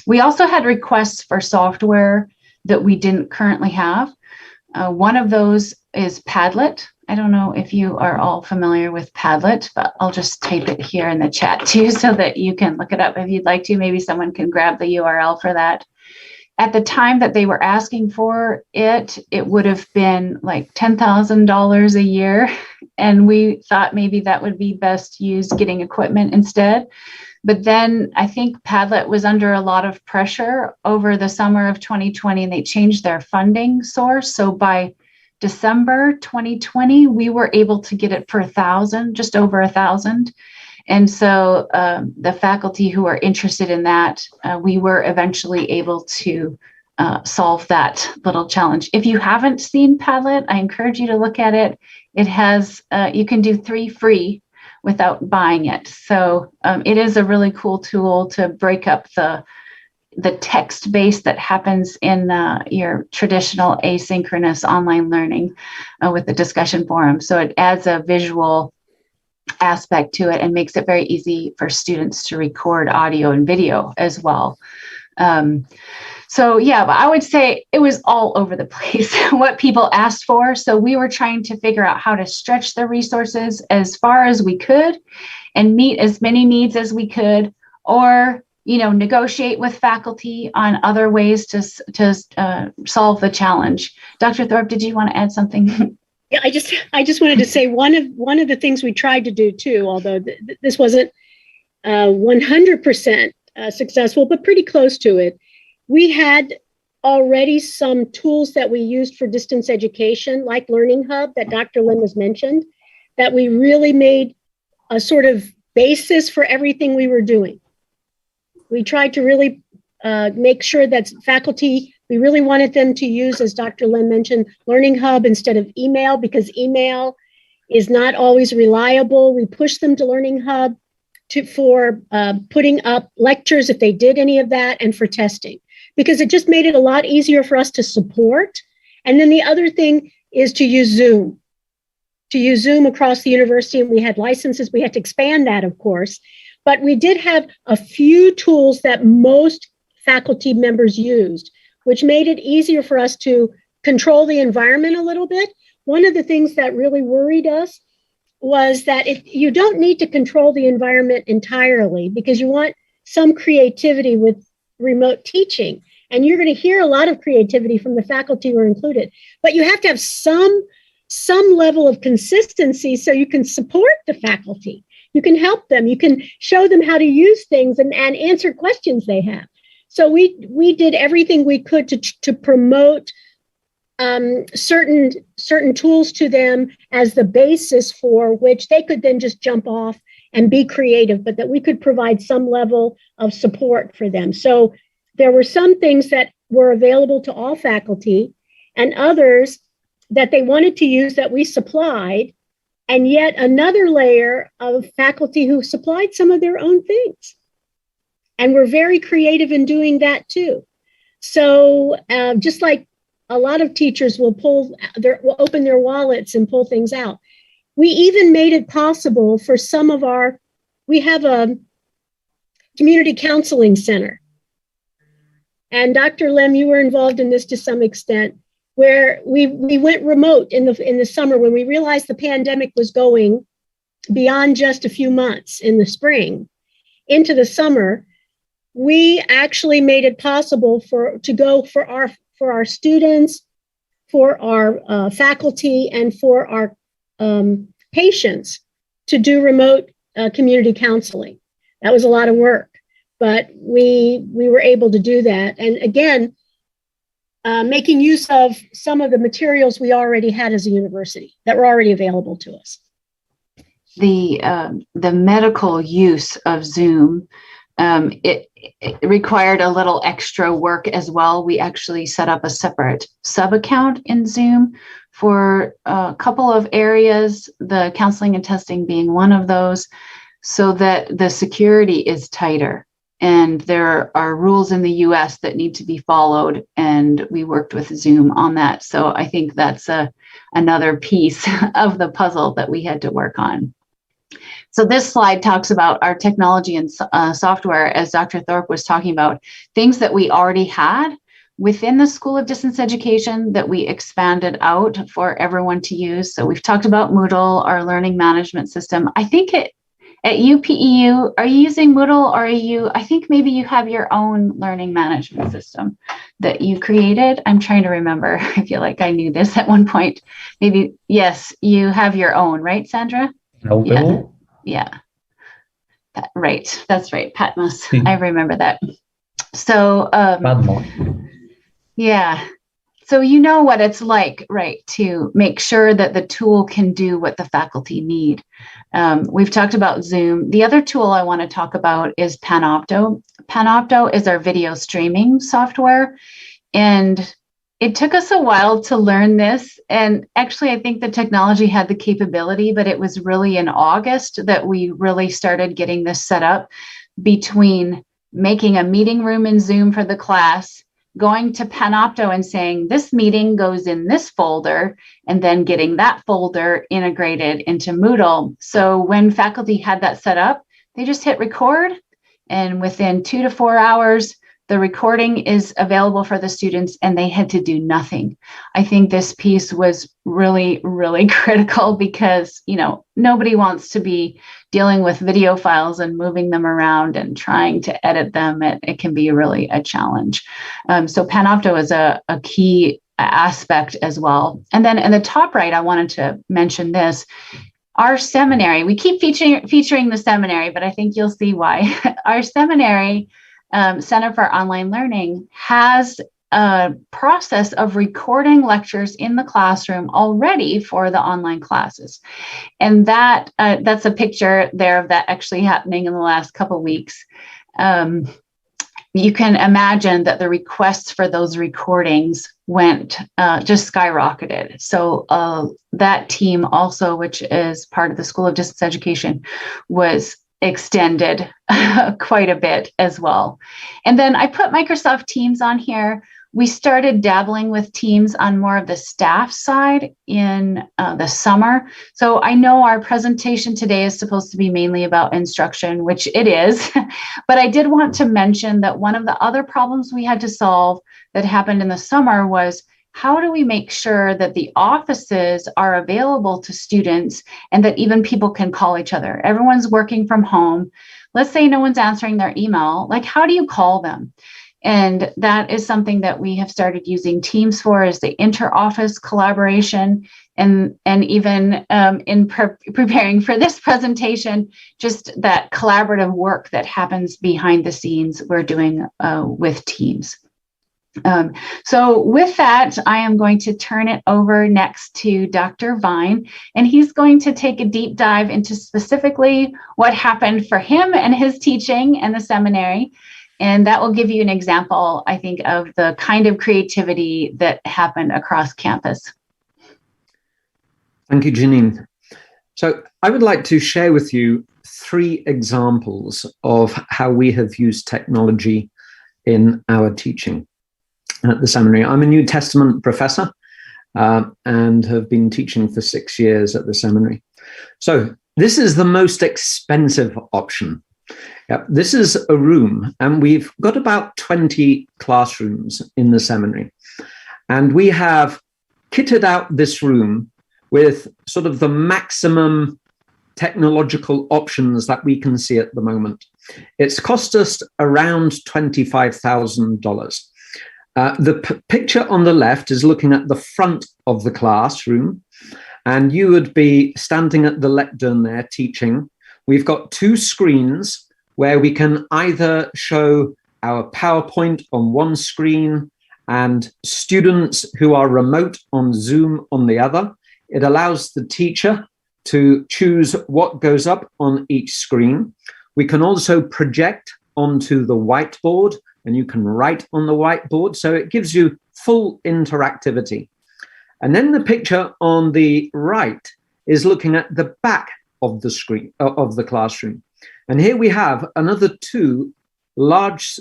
We also had requests for software that we didn't currently have. One of those is Padlet. I don't know if you are all familiar with Padlet, but I'll just type it here in the chat too, so that you can look it up if you'd like to. Maybe someone can grab the URL for that. At the time that they were asking for it, it would have been like $10,000 a year. And we thought maybe that would be best used getting equipment instead. But then I think Padlet was under a lot of pressure over the summer of 2020, and they changed their funding source. So by December 2020, we were able to get it for $1,000, just over $1,000. And so the faculty who are interested in that, we were eventually able to solve that little challenge. If you haven't seen Padlet, I encourage you to look at it. It has, you can do 3 free without buying it. So it is a really cool tool to break up the text base that happens in your traditional asynchronous online learning with the discussion forum. So it adds a visual aspect to it and makes it very easy for students to record audio and video as well. So yeah, but I would say it was all over the place what people asked for. So we were trying to figure out how to stretch the resources as far as we could and meet as many needs as we could, or negotiate with faculty on other ways to solve the challenge. Dr. Thorpe, did you want to add something? Yeah, I just wanted to say one of the things we tried to do too, although this wasn't 100% successful, but pretty close to it. We had already some tools that we used for distance education, like Learning Hub that Dr. Lim has mentioned, that we really made a sort of basis for everything we were doing. We tried to really make sure that faculty, we really wanted them to use, as Dr. Lim mentioned, Learning Hub instead of email, because email is not always reliable. We pushed them to Learning Hub for putting up lectures if they did any of that, and for testing, because it just made it a lot easier for us to support. And then the other thing is to use Zoom across the university. And we had licenses. We had to expand that, of course. But we did have a few tools that most faculty members used, which made it easier for us to control the environment a little bit. One of the things that really worried us was that if you don't need to control the environment entirely, because you want some creativity with remote teaching, and you're going to hear a lot of creativity from the faculty who are included, but you have to have some level of consistency so you can support the faculty. You can help them. You can show them how to use things and answer questions they have. So we did everything we could to promote certain tools to them as the basis for which they could then just jump off and be creative, but that we could provide some level of support for them. So there were some things that were available to all faculty and others that they wanted to use that we supplied, and yet another layer of faculty who supplied some of their own things. And we're very creative in doing that too. So just like a lot of teachers will open their wallets and pull things out, we even made it possible for some of we have a community counseling center. And Dr. Lim, you were involved in this to some extent, where we went remote in the summer when we realized the pandemic was going beyond just a few months in the spring into the summer. We actually made it possible for our students, for our faculty, and for our patients to do remote community counseling. That was a lot of work, but we were able to do that. And again, making use of some of the materials we already had as a university that were already available to us. The medical use of Zoom, it required a little extra work as well. We actually set up a separate sub-account in Zoom for a couple of areas, the counseling and testing being one of those, so that the security is tighter. And there are rules in the US that need to be followed, and we worked with Zoom on that. So I think that's another piece of the puzzle that we had to work on. So this slide talks about our technology and software, as Dr. Thorpe was talking about, things that we already had within the School of Distance Education that we expanded out for everyone to use. So we've talked about Moodle, our learning management system. I think at UPeU, are you using Moodle, or I think maybe you have your own learning management system that you created? I'm trying to remember. I feel like I knew this at one point. Maybe, yes, you have your own, right, Sandra? UPeU. Yeah. Right. That's right. Patmos. I remember that. So, yeah. So you know what it's like, right, to make sure that the tool can do what the faculty need. We've talked about Zoom. The other tool I want to talk about is Panopto. Panopto is our video streaming software, and it took us a while to learn this. And actually, I think the technology had the capability, but it was really in August that we really started getting this set up, between making a meeting room in Zoom for the class, going to Panopto and saying, this meeting goes in this folder, and then getting that folder integrated into Moodle. So when faculty had that set up, they just hit record, and within 2 to 4 hours, the recording is available for the students, and they had to do nothing. I think this piece was really, really critical, because, you know, nobody wants to be dealing with video files and moving them around and trying to edit them. It can be really a challenge. So Panopto is a key aspect as well. And then in the top right, I wanted to mention this. Our seminary, we keep featuring the seminary, but I think you'll see why. Our seminary, Center for Online Learning, has a process of recording lectures in the classroom already for the online classes. And that's a picture there of that actually happening in the last couple of weeks. You can imagine that the requests for those recordings went just skyrocketed. So that team also, which is part of the School of Distance Education, was extended quite a bit as well. And then I put Microsoft Teams on here. We started dabbling with Teams on more of the staff side in the summer. So I know our presentation today is supposed to be mainly about instruction, which it is, but I did want to mention that one of the other problems we had to solve that happened in the summer was, how do we make sure that the offices are available to students and that even people can call each other? Everyone's working from home. Let's say no one's answering their email. Like, how do you call them? And that is something that we have started using Teams for, is the inter-office collaboration. And even in preparing for this presentation, just that collaborative work that happens behind the scenes we're doing with Teams. So with that, I am going to turn it over next to Dr. Vine, and he's going to take a deep dive into specifically what happened for him and his teaching in the seminary. And that will give you an example, I think, of the kind of creativity that happened across campus. Thank you, Janine. So I would like to share with you 3 examples of how we have used technology in our teaching at the seminary. I'm a New Testament professor and have been teaching for 6 years at the seminary. So this is the most expensive option. This is a room, and we've got about 20 classrooms in the seminary. And we have kitted out this room with sort of the maximum technological options that we can see at the moment. It's cost us around $25,000. The picture on the left is looking at the front of the classroom, and you would be standing at the lectern there teaching. We've got 2 screens where we can either show our PowerPoint on one screen, and students who are remote on Zoom on the other. It allows the teacher to choose what goes up on each screen. We can also project onto the whiteboard, and you can write on the whiteboard. So it gives you full interactivity. And then the picture on the right is looking at the back of the screen of the classroom. And here we have another two large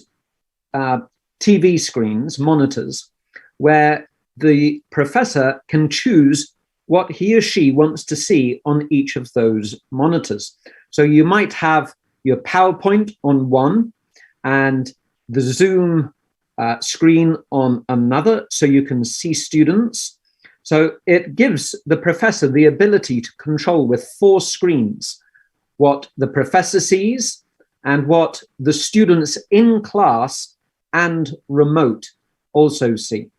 TV screens, monitors, where the professor can choose what he or she wants to see on each of those monitors. So you might have your PowerPoint on one and the Zoom screen on another, so you can see students. So it gives the professor the ability to control with 4 screens what the professor sees and what the students in class and remote also see.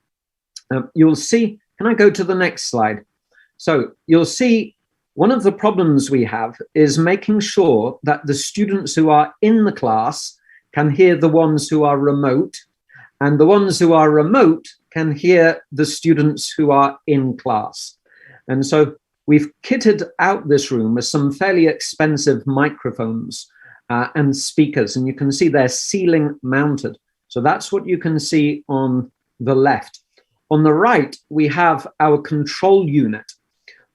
You'll see, can I go to the next slide? So you'll see one of the problems we have is making sure that the students who are in the class can hear the ones who are remote, and the ones who are remote can hear the students who are in class. And so we've kitted out this room with some fairly expensive microphones and speakers, and you can see they're ceiling mounted. So that's what you can see on the left. On the right, we have our control unit,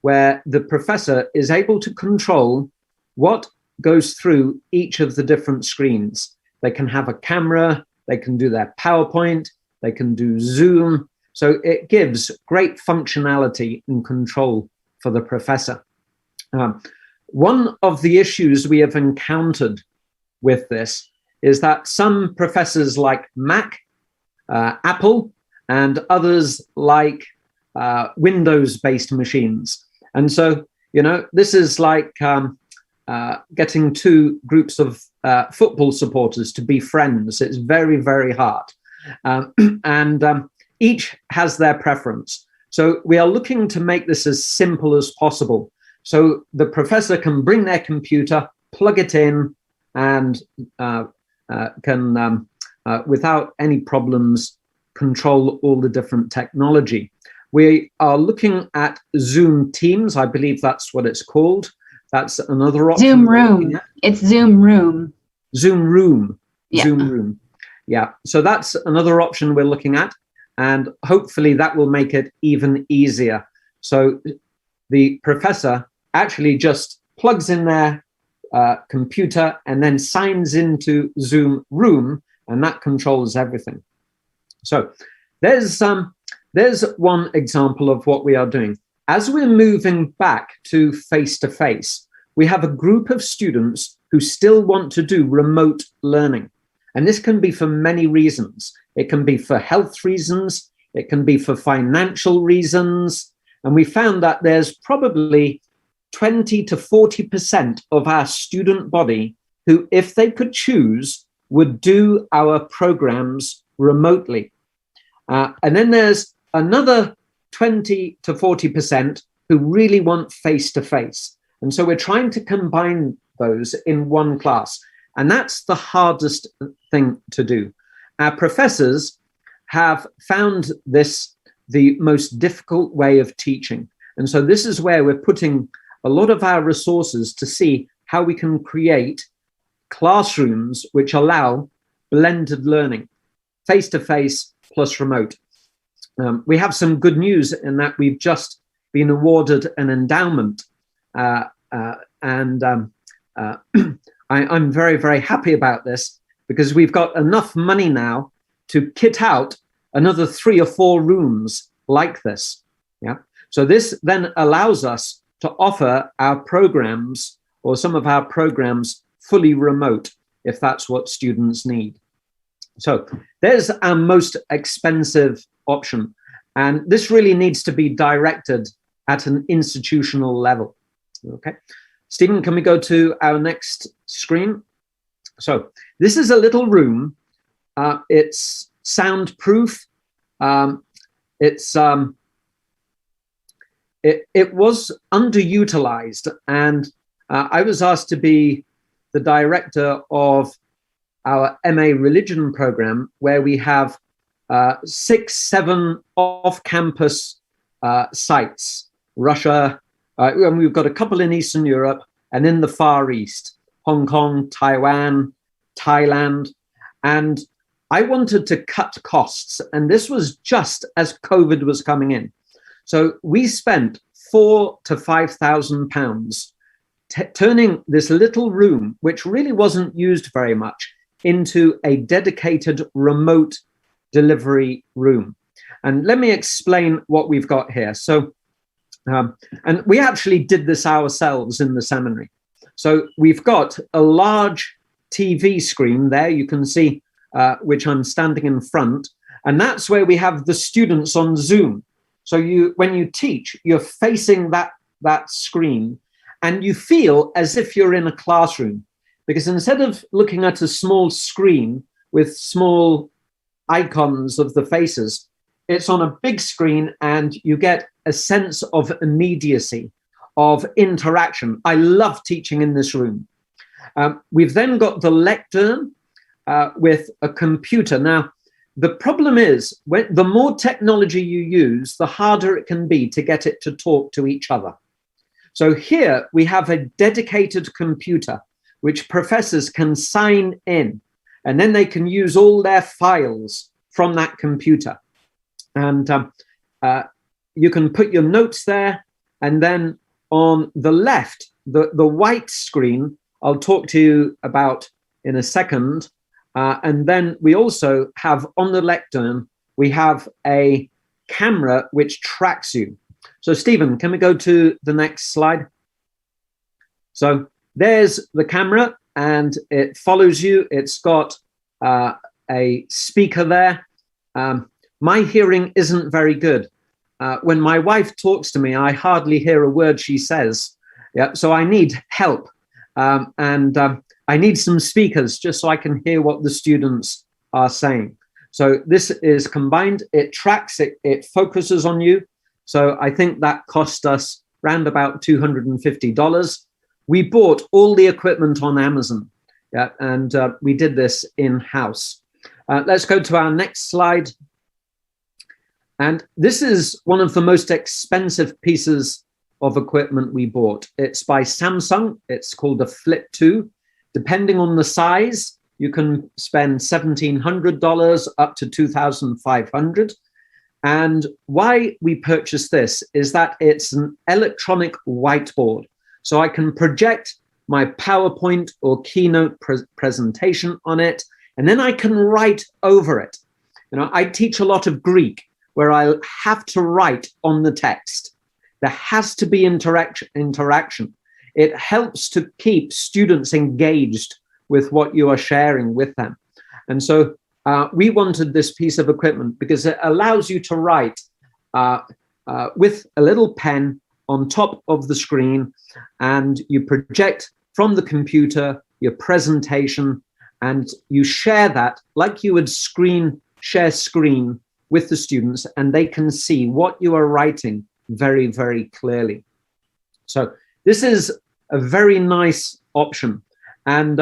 where the professor is able to control what goes through each of the different screens. They can have a camera, they can do their PowerPoint, they can do Zoom. So it gives great functionality and control for the professor. One of the issues we have encountered with this is that some professors like Mac, Apple, and others like Windows-based machines. And so, you know, this is like getting 2 groups of football supporters to be friends. It's very, very hard. Each has their preference. So we are looking to make this as simple as possible. So the professor can bring their computer, plug it in, and can, without any problems, control all the different technology. We are looking at Zoom Teams. I believe that's what it's called. That's another option. Zoom Room. It's Zoom Room. Zoom Room. Yeah. Zoom Room. Yeah. So that's another option we're looking at. And hopefully that will make it even easier. So the professor actually just plugs in their computer and then signs into Zoom Room, and that controls everything. So there's one example of what we are doing. As we're moving back to face-to-face, we have a group of students who still want to do remote learning. And this can be for many reasons. It can be for health reasons. It can be for financial reasons. And we found that there's probably 20 to 40% of our student body who, if they could choose, would do our programs remotely. And then there's another 20 to 40% who really want face-to-face. And so we're trying to combine those in one class. And that's the hardest thing to do. Our professors have found this the most difficult way of teaching. And so this is where we're putting a lot of our resources to see how we can create classrooms which allow blended learning, face-to-face plus remote. We have some good news in that we've just been awarded an endowment. I'm very, very happy about this because we've got enough money now to kit out another 3 or 4 rooms like this. Yeah. So this then allows us to offer our programs or some of our programs fully remote if that's what students need. So there's our most expensive option. And this really needs to be directed at an institutional level. Okay. Stephen, can we go to our next screen? So this is a little room. It's soundproof. It was underutilized, and I was asked to be the director of our MA religion program, where we have 6, 7 off-campus sites. Russia, and we've got a couple in Eastern Europe and in the Far East, Hong Kong, Taiwan, Thailand. And I wanted to cut costs, and this was just as COVID was coming in. So we spent £4,000 to £5,000 turning this little room, which really wasn't used very much, into a dedicated remote delivery room. And let me explain what we've got here. So, and we actually did this ourselves in the seminary. So we've got a large TV screen there, you can see, which I'm standing in front, and that's where we have the students on Zoom. So when you teach, you're facing that screen, and you feel as if you're in a classroom, because instead of looking at a small screen with small icons of the faces, it's on a big screen, and you get a sense of immediacy, of interaction. I love teaching in this room. We've then got the lectern with a computer. Now, the problem is, the more technology you use, the harder it can be to get it to talk to each other. So here we have a dedicated computer which professors can sign in, and then they can use all their files from that computer. And you can put your notes there, and then on the left, the white screen, I'll talk to you about in a second. And then we also have on the lectern, we have a camera which tracks you. So Stephen, can we go to the next slide? So there's the camera, and it follows you. It's got a speaker there. My hearing isn't very good. When my wife talks to me, I hardly hear a word she says. Yeah, so I need help. I need some speakers just so I can hear what the students are saying. So this is combined. It tracks, it focuses on you. So I think that cost us around about $250. We bought all the equipment on Amazon, yeah, and we did this in-house. Let's go to our next slide. And this is one of the most expensive pieces of equipment we bought. It's by Samsung. It's called a Flip 2. Depending on the size, you can spend $1,700 up to $2,500. And why we purchased this is that it's an electronic whiteboard. So I can project my PowerPoint or keynote presentation on it, and then I can write over it. You know, I teach a lot of Greek where I have to write on the text. There has to be interaction. It helps to keep students engaged with what you are sharing with them. And so we wanted this piece of equipment because it allows you to write with a little pen on top of the screen, and you project from the computer your presentation, and you share that like you would share screen with the students, and they can see what you are writing very, very clearly. So this is a very nice option. And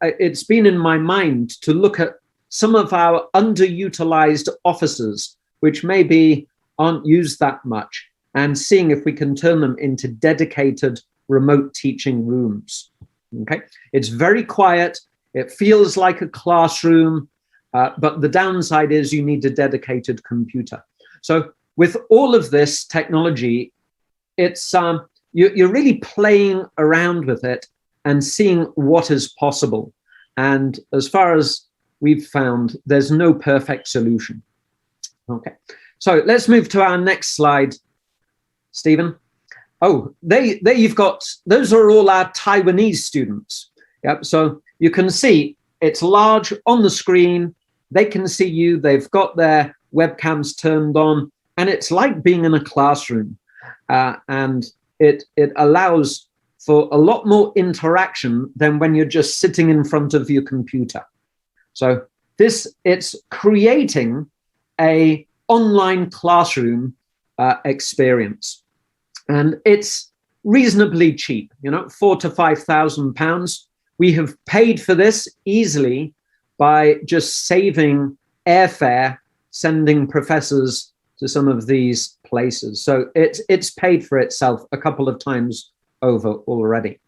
it's been in my mind to look at some of our underutilized offices, which maybe aren't used that much, and seeing if we can turn them into dedicated remote teaching rooms. Okay, it's very quiet. It feels like a classroom, but the downside is you need a dedicated computer. So with all of this technology, it's you're really playing around with it and seeing what is possible. And as far as we've found, there's no perfect solution. Okay, so let's move to our next slide, Stephen. Oh, there you've got, those are all our Taiwanese students. Yep, so you can see it's large on the screen. They can see you, they've got their webcams turned on, and it's like being in a classroom. And it allows for a lot more interaction than when you're just sitting in front of your computer. So it's creating a online classroom experience. And it's reasonably cheap, you know, £4,000 to £5,000. We have paid for this easily by just saving airfare sending professors to some of these places. So it's paid for itself a couple of times over already.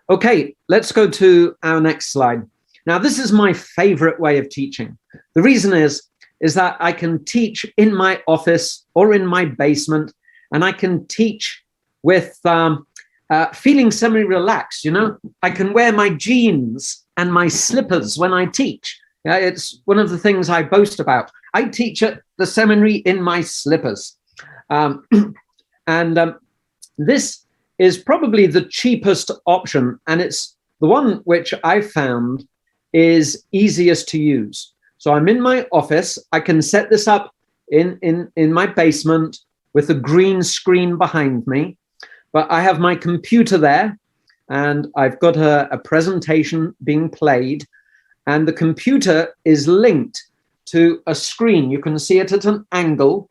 Okay, let's go to our next slide. Now, this is my favorite way of teaching. The reason is that I can teach in my office or in my basement, and I can teach with feeling semi-relaxed, you know. I can wear my jeans and my slippers when I teach. Yeah, it's one of the things I boast about. I teach at the seminary in my slippers. This is probably the cheapest option, and it's the one which I found is easiest to use. So I'm in my office. I can set this up in my basement with a green screen behind me, but I have my computer there, and I've got a presentation being played, and the computer is linked to a screen. You can see it at an angle.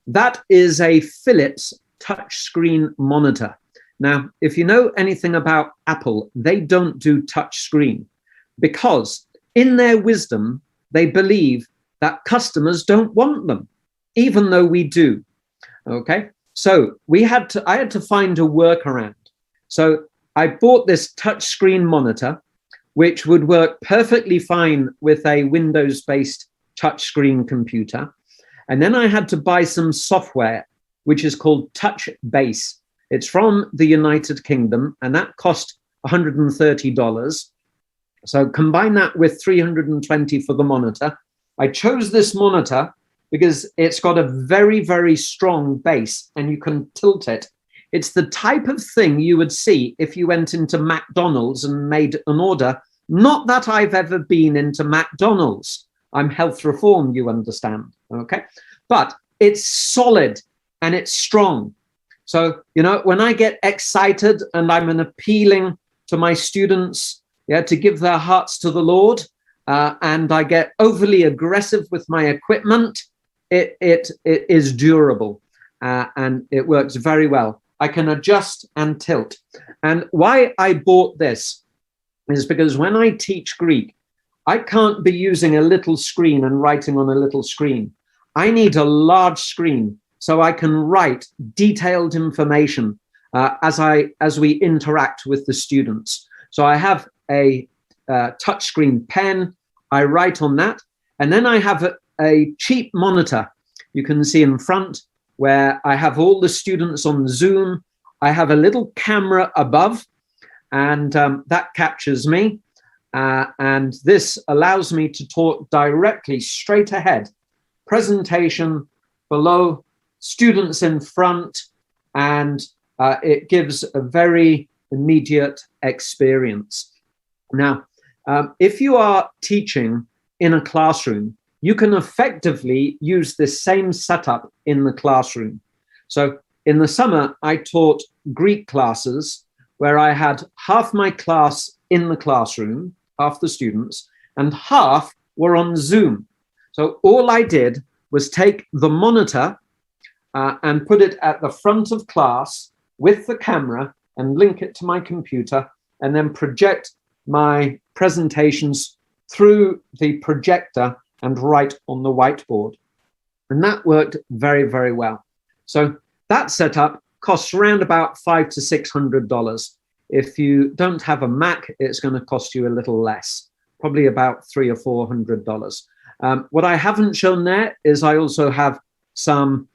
That is a Philips touchscreen monitor. Now, if you know anything about Apple, they don't do touchscreen because in their wisdom, they believe that customers don't want them, even though we do. Okay, so I had to find a workaround. So I bought this touchscreen monitor, which would work perfectly fine with a Windows-based touchscreen computer. And then I had to buy some software, which is called TouchBase. It's from the United Kingdom, and that cost $130. So combine that with $320 for the monitor. I chose this monitor because it's got a very, very strong base, and you can tilt it. It's the type of thing you would see if you went into McDonald's and made an order. Not that I've ever been into McDonald's. I'm health reform, you understand, okay? But it's solid and it's strong. So, you know, when I get excited and I'm appealing to my students, yeah, to give their hearts to the Lord, and I get overly aggressive with my equipment, it is durable and it works very well. I can adjust and tilt. And why I bought this is because when I teach Greek, I can't be using a little screen and writing on a little screen. I need a large screen so I can write detailed information as we interact with the students. So I have a touchscreen pen. I write on that. And then I have a cheap monitor you can see in front where I have all the students on Zoom. I have a little camera above, and that captures me. And this allows me to talk directly straight ahead. Presentation below, students in front, and it gives a very immediate experience. Now, if you are teaching in a classroom, you can effectively use this same setup in the classroom. So in the summer, I taught Greek classes where I had half my class in the classroom, half the students, and half were on Zoom. So all I did was take the monitor and put it at the front of class with the camera and link it to my computer and then project my presentations through the projector and write on the whiteboard. And that worked very, very well. So that setup costs around about $500 to $600. If you don't have a Mac, it's going to cost you a little less, probably about $300 or $400. What I haven't shown there is I also have some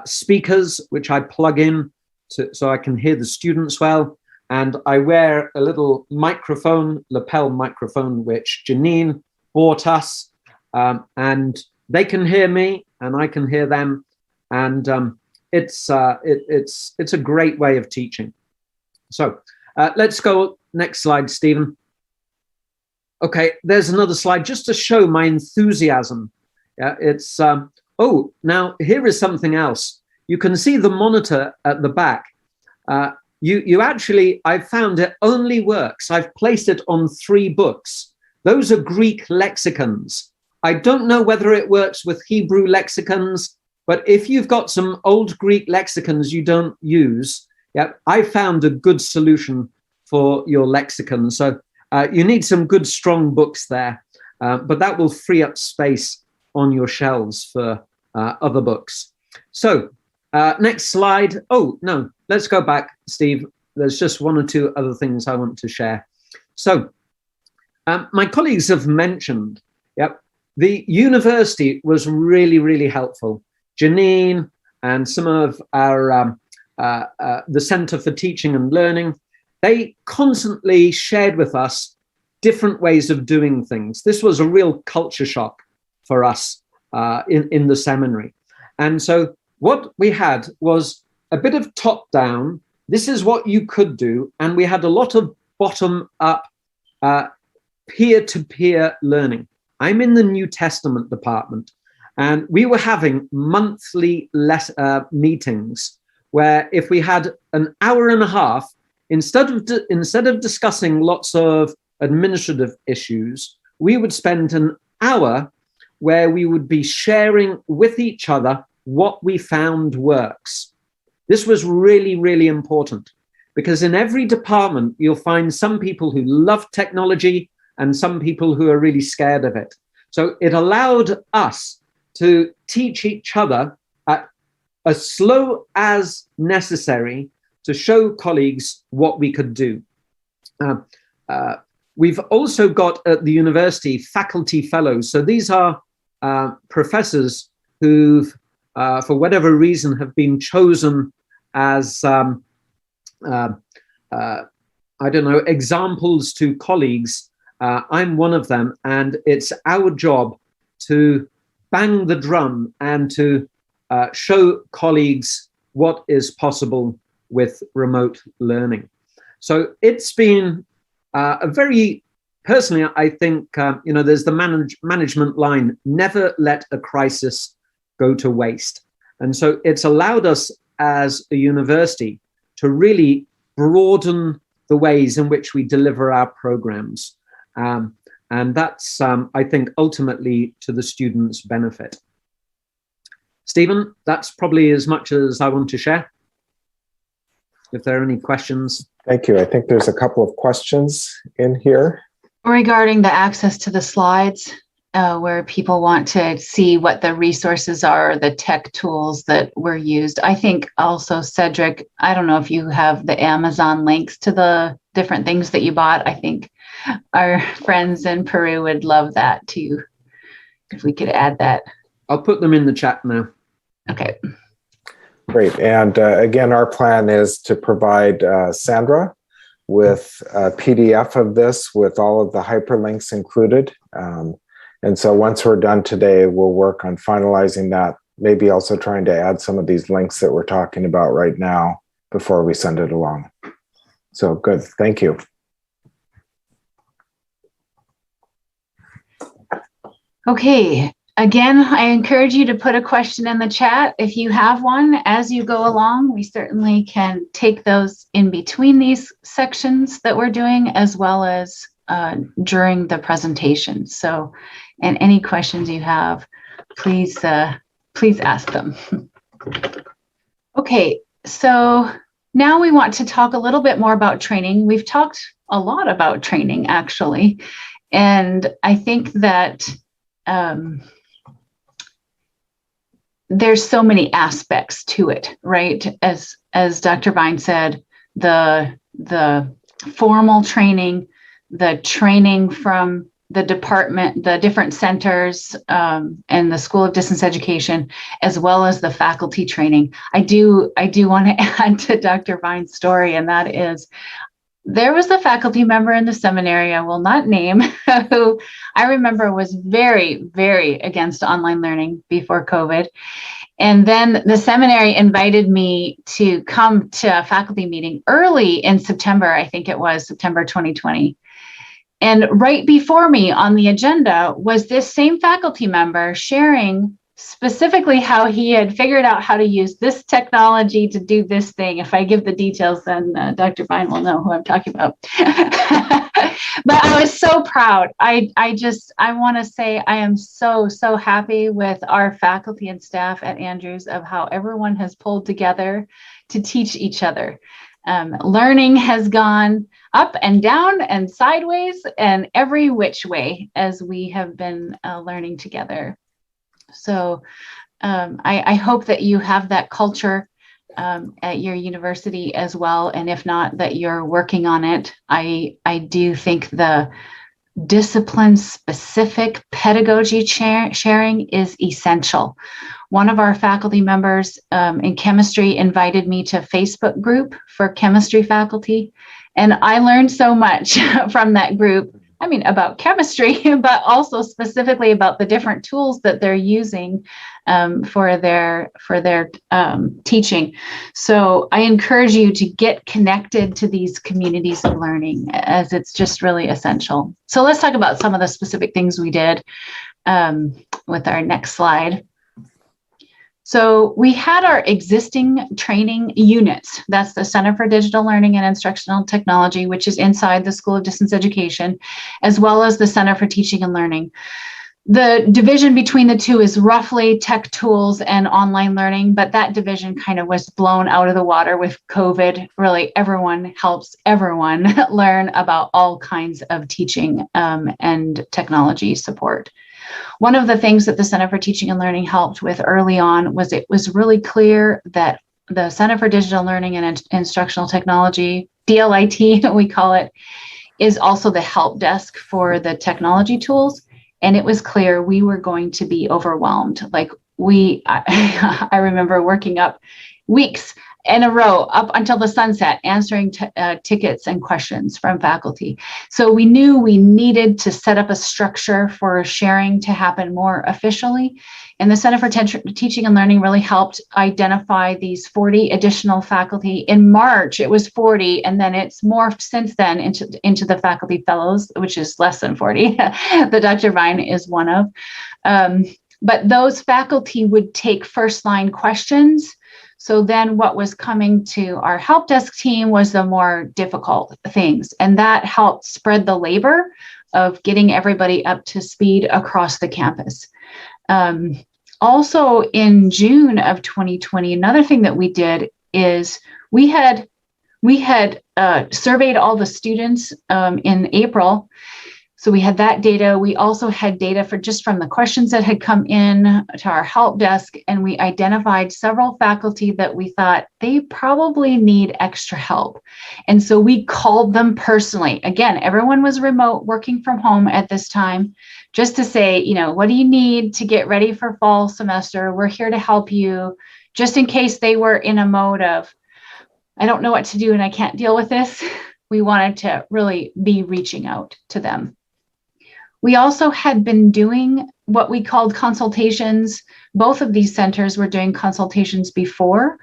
speakers which I plug in so I can hear the students well. And I wear a little microphone, lapel microphone, which Janine bought us. And they can hear me and I can hear them. And it's a great way of teaching. So let's go next slide, Stephen. Okay, there's another slide just to show my enthusiasm. Yeah, it's, oh, now here is something else. You can see the monitor at the back. You actually, I've found it only works. I've placed it on 3 books. Those are Greek lexicons. I don't know whether it works with Hebrew lexicons, but if you've got some old Greek lexicons you don't use, yeah, I found a good solution for your lexicon. So you need some good, strong books there, but that will free up space on your shelves for other books. So next slide. Oh, no, let's go back, Steve. There's just one or two other things I want to share. So my colleagues have mentioned, the university was really, really helpful. Janine and some of our, the Center for Teaching and Learning, they constantly shared with us different ways of doing things. This was a real culture shock for us in the seminary. And so what we had was a bit of top down, this is what you could do. And we had a lot of bottom up peer-to-peer learning. I'm in the New Testament department, and we were having monthly meetings where if we had an hour and a half, instead of discussing lots of administrative issues, we would spend an hour where we would be sharing with each other what we found works. This was really, really important because in every department, you'll find some people who love technology and some people who are really scared of it. So it allowed us to teach each other at as slow as necessary to show colleagues what we could do. We've also got at the university faculty fellows. So these are professors who've, for whatever reason, have been chosen as, I don't know, examples to colleagues. I'm one of them, and it's our job to bang the drum and to show colleagues what is possible with remote learning. So it's been a very, personally, I think, there's the management line, never let a crisis go to waste. And so it's allowed us as a university to really broaden the ways in which we deliver our programs. And that's, I think, ultimately to the students' benefit. Stephen, that's probably as much as I want to share. If there are any questions. Thank you. I think there's a couple of questions in here. Regarding the access to the slides, where people want to see what the resources are, the tech tools that were used. I think also, Cedric, I don't know if you have the Amazon links to the different things that you bought. I think our friends in Peru would love that too, if we could add that. I'll put them in the chat now. Okay. Great. And again, our plan is to provide Sandra with a PDF of this with all of the hyperlinks included. And so once we're done today, we'll work on finalizing that, maybe also trying to add some of these links that we're talking about right now before we send it along. So good. Thank you. Okay. Again, I encourage you to put a question in the chat if you have one as you go along. We certainly can take those in between these sections that we're doing, as well as during the presentation. So, and any questions you have, please ask them. Okay, so now we want to talk a little bit more about training. We've talked a lot about training, actually, and I think that there's so many aspects to it, right? As Dr. Vine said, the formal training, the training from the department, the different centers, and the School of Distance Education, as well as the faculty training. I do want to add to Dr. Vine's story, and that is, there was a faculty member in the seminary, I will not name, who I remember was very, very against online learning before COVID. And then the seminary invited me to come to a faculty meeting early in September, I think it was September 2020. And right before me on the agenda was this same faculty member sharing specifically how he had figured out how to use this technology to do this thing. If I give the details, then Dr. Vine will know who I'm talking about. But I was so proud. I want to say I am so happy with our faculty and staff at Andrews of how everyone has pulled together to teach each other. Learning has gone up and down and sideways and every which way as we have been learning together. So I hope that you have that culture at your university as well. And if not, that you're working on it. I do think the discipline-specific pedagogy sharing is essential. One of our faculty members in chemistry invited me to a Facebook group for chemistry faculty, and I learned so much from that group. I mean, about chemistry, but also specifically about the different tools that they're using for their teaching. So I encourage you to get connected to these communities of learning, as it's just really essential. So let's talk about some of the specific things we did with our next slide. So we had our existing training units. That's the Center for Digital Learning and Instructional Technology, which is inside the School of Distance Education, as well as the Center for Teaching and Learning. The division between the two is roughly tech tools and online learning, but that division kind of was blown out of the water with COVID. Really, everyone helps everyone learn about all kinds of teaching and technology support. One of the things that the Center for Teaching and Learning helped with early on was it was really clear that the Center for Digital Learning and Instructional Technology, DLIT, we call it, is also the help desk for the technology tools. And it was clear we were going to be overwhelmed. Like I remember working up weeks in a row up until the sunset, answering tickets and questions from faculty. So we knew we needed to set up a structure for sharing to happen more efficiently. And the Center for Teaching and Learning really helped identify these 40 additional faculty. In March, it was 40, and then it's morphed since then into the faculty fellows, which is less than 40, that Dr. Vine is one of. But those faculty would take first line questions. So then what was coming to our help desk team was the more difficult things. And that helped spread the labor of getting everybody up to speed across the campus. Also in June of 2020, another thing that we did is we had surveyed all the students in April. So we had that data. We also had data from the questions that had come in to our help desk, and we identified several faculty that we thought they probably need extra help. And so we called them personally. Again, everyone was remote, working from home at this time, just to say, what do you need to get ready for fall semester? We're here to help you, just in case they were in a mode of, I don't know what to do and I can't deal with this. We wanted to really be reaching out to them. We also had been doing what we called consultations. Both of these centers were doing consultations before,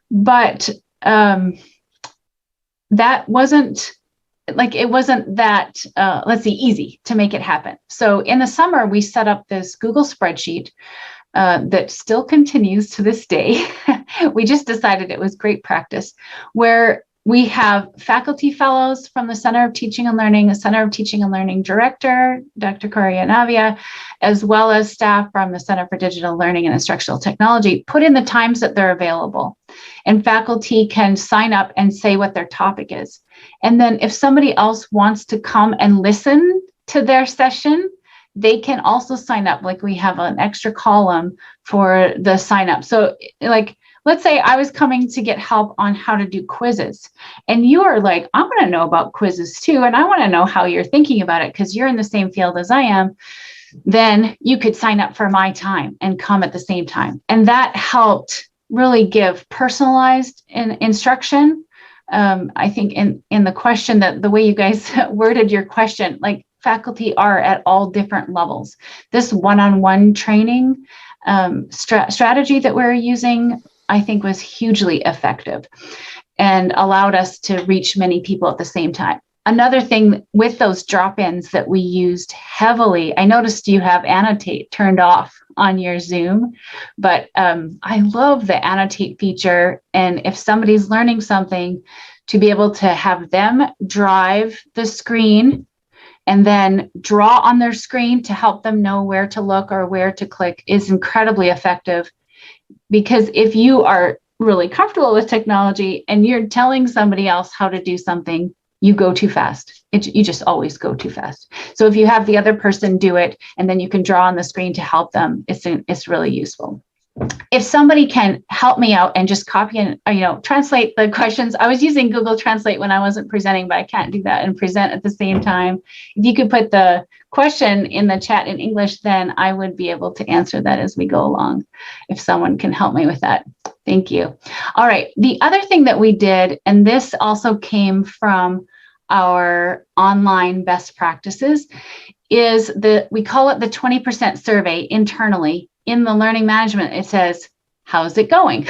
but that wasn't that easy to make it happen. So in the summer, we set up this Google spreadsheet that still continues to this day. We just decided it was great practice, where we have faculty fellows from the Center of Teaching and Learning, a Center of Teaching and Learning director, Dr. Correa Navia, as well as staff from the Center for Digital Learning and Instructional Technology, put in the times that they're available. And faculty can sign up and say what their topic is. And then if somebody else wants to come and listen to their session, they can also sign up. Like we have an extra column for the sign up. So let's say I was coming to get help on how to do quizzes, and you are like, I want to know about quizzes too, and I want to know how you're thinking about it because you're in the same field as I am. Then you could sign up for my time and come at the same time. And that helped really give personalized instruction. I think in the question, that the way you guys worded your question, like faculty are at all different levels. This one-on-one training strategy that we're using, I think, was hugely effective and allowed us to reach many people at the same time. Another thing with those drop-ins that we used heavily, I noticed you have annotate turned off on your Zoom, but I love the annotate feature. And if somebody's learning something, to be able to have them drive the screen and then draw on their screen to help them know where to look or where to click is incredibly effective. Because if you are really comfortable with technology and you're telling somebody else how to do something, you go too fast. You just always go too fast. So if you have the other person do it, and then you can draw on the screen to help them, it's really useful. If somebody can help me out and just copy and, translate the questions. I was using Google Translate when I wasn't presenting, but I can't do that and present at the same time. If you could put the question in the chat in English, then I would be able to answer that as we go along, if someone can help me with that. Thank you. All right. The other thing that we did, and this also came from our online best practices, is we call it the 20% survey internally. In the learning management, it says, how's it going?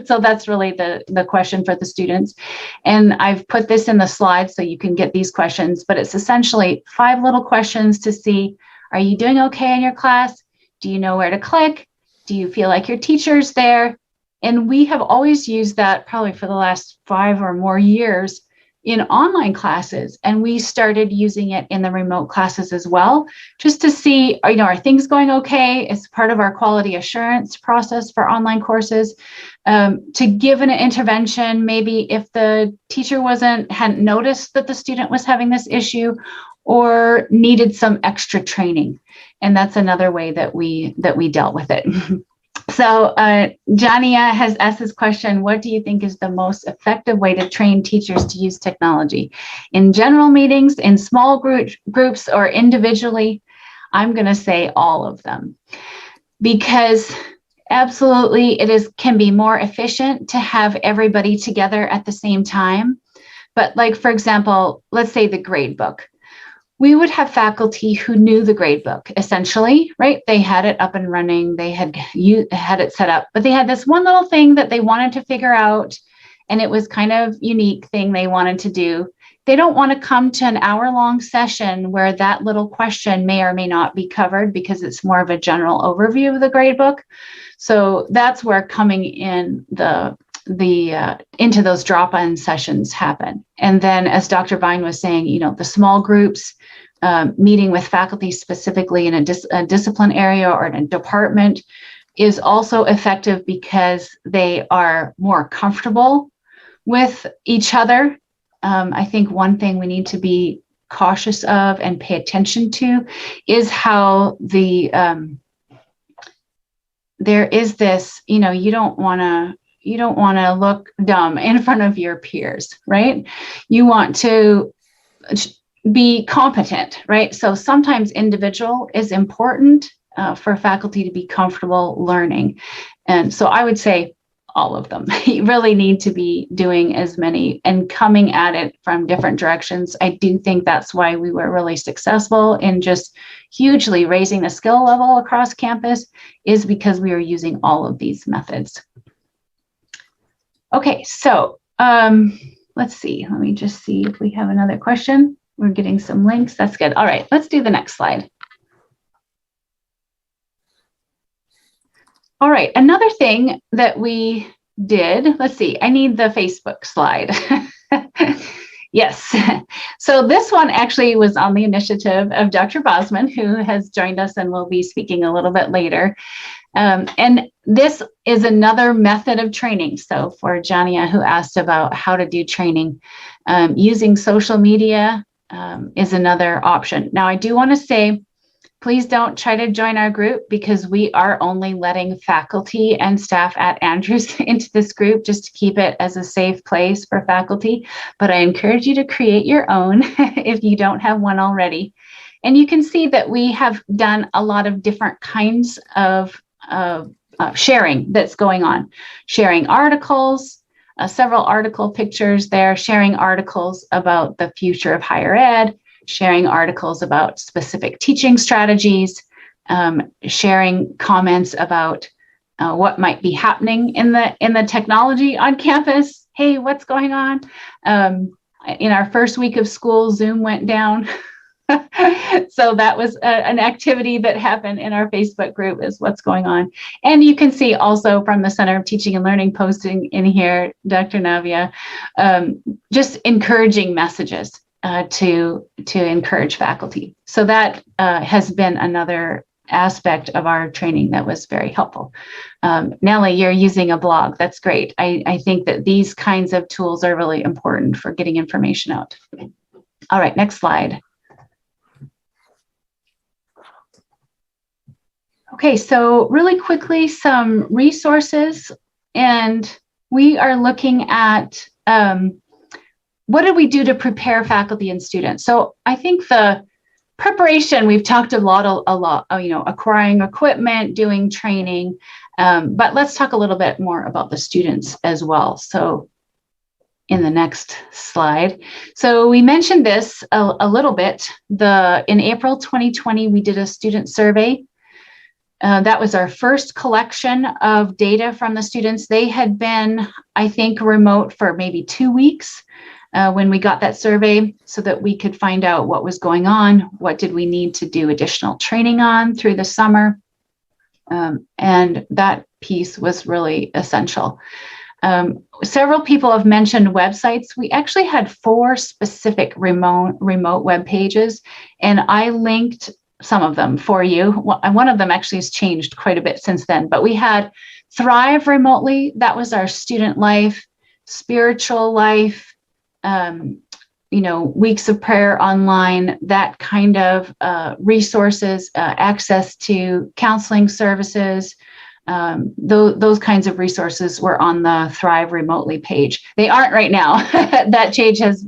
So that's really the question for the students. And I've put this in the slides so you can get these questions, but it's essentially 5 little questions to see, are you doing okay in your class? Do you know where to click? Do you feel like your teacher's there? And we have always used that probably for the last 5 or more years in online classes. And we started using it in the remote classes as well, just to see, are things going okay? It's part of our quality assurance process for online courses, to give an intervention, maybe if the teacher hadn't noticed that the student was having this issue or needed some extra training. And that's another way that we dealt with it. So Jania has asked this question, what do you think is the most effective way to train teachers to use technology? In general meetings, in small groups, or individually? I'm going to say all of them, because absolutely can be more efficient to have everybody together at the same time. But like, for example, let's say the grade book. We would have faculty who knew the grade book, essentially, right? They had it up and running, they had it set up, but they had this one little thing that they wanted to figure out, and it was kind of unique thing they wanted to do. They don't want to come to an hour-long session where that little question may or may not be covered, because it's more of a general overview of the grade book. So that's where coming in into those drop-in sessions happen. And then, as Dr. Vine was saying, the small groups, meeting with faculty specifically in a discipline area or in a department is also effective, because they are more comfortable with each other. I think one thing we need to be cautious of and pay attention to is how there is this, you don't want to look dumb in front of your peers, right? You want to be competent, right? So sometimes individual is important for faculty to be comfortable learning. And so I would say all of them. You really need to be doing as many and coming at it from different directions. I do think that's why we were really successful in just hugely raising the skill level across campus, is because we were using all of these methods. Okay, so let's see. Let me just see if we have another question. We're getting some links. That's good. All right, let's do the next slide. All right, another thing that we did, let's see, I need the Facebook slide. Yes, so this one actually was on the initiative of Dr. Bosman, who has joined us and will be speaking a little bit later. And this is another method of training. So for Jania, who asked about how to do training, using social media is another option. Now, I do want to say, please don't try to join our group, because we are only letting faculty and staff at Andrews into this group, just to keep it as a safe place for faculty. But I encourage you to create your own if you don't have one already. And you can see that we have done a lot of different kinds of sharing that's going on. Sharing articles, several article pictures there, sharing articles about the future of higher ed, sharing articles about specific teaching strategies, sharing comments about what might be happening in the technology on campus. Hey, what's going on? In our first week of school, Zoom went down. So that was an activity that happened in our Facebook group, is what's going on. And you can see also from the Center of Teaching and Learning posting in here, Dr. Navia, just encouraging messages to encourage faculty. So that has been another aspect of our training that was very helpful. Nellie, you're using a blog. That's great. I think that these kinds of tools are really important for getting information out. All right, next slide. Okay, so really quickly, some resources, and we are looking at what did we do to prepare faculty and students? So I think the preparation, we've talked a lot, you know, acquiring equipment, doing training, but let's talk a little bit more about the students as well. So in the next slide. So we mentioned this a little bit. In April 2020, we did a student survey. That was our first collection of data from the students. They had been, I think, remote for maybe 2 weeks. When we got that survey, so that we could find out what was going on, what did we need to do additional training on through the summer. And that piece was really essential. Several people have mentioned websites. We actually had 4 specific remote web pages, and I linked some of them for you. One of them actually has changed quite a bit since then, but we had Thrive Remotely. That was our student life, spiritual life, you know, weeks of prayer online, that kind of resources, access to counseling services, those kinds of resources were on the Thrive Remotely page. They aren't right now. that page has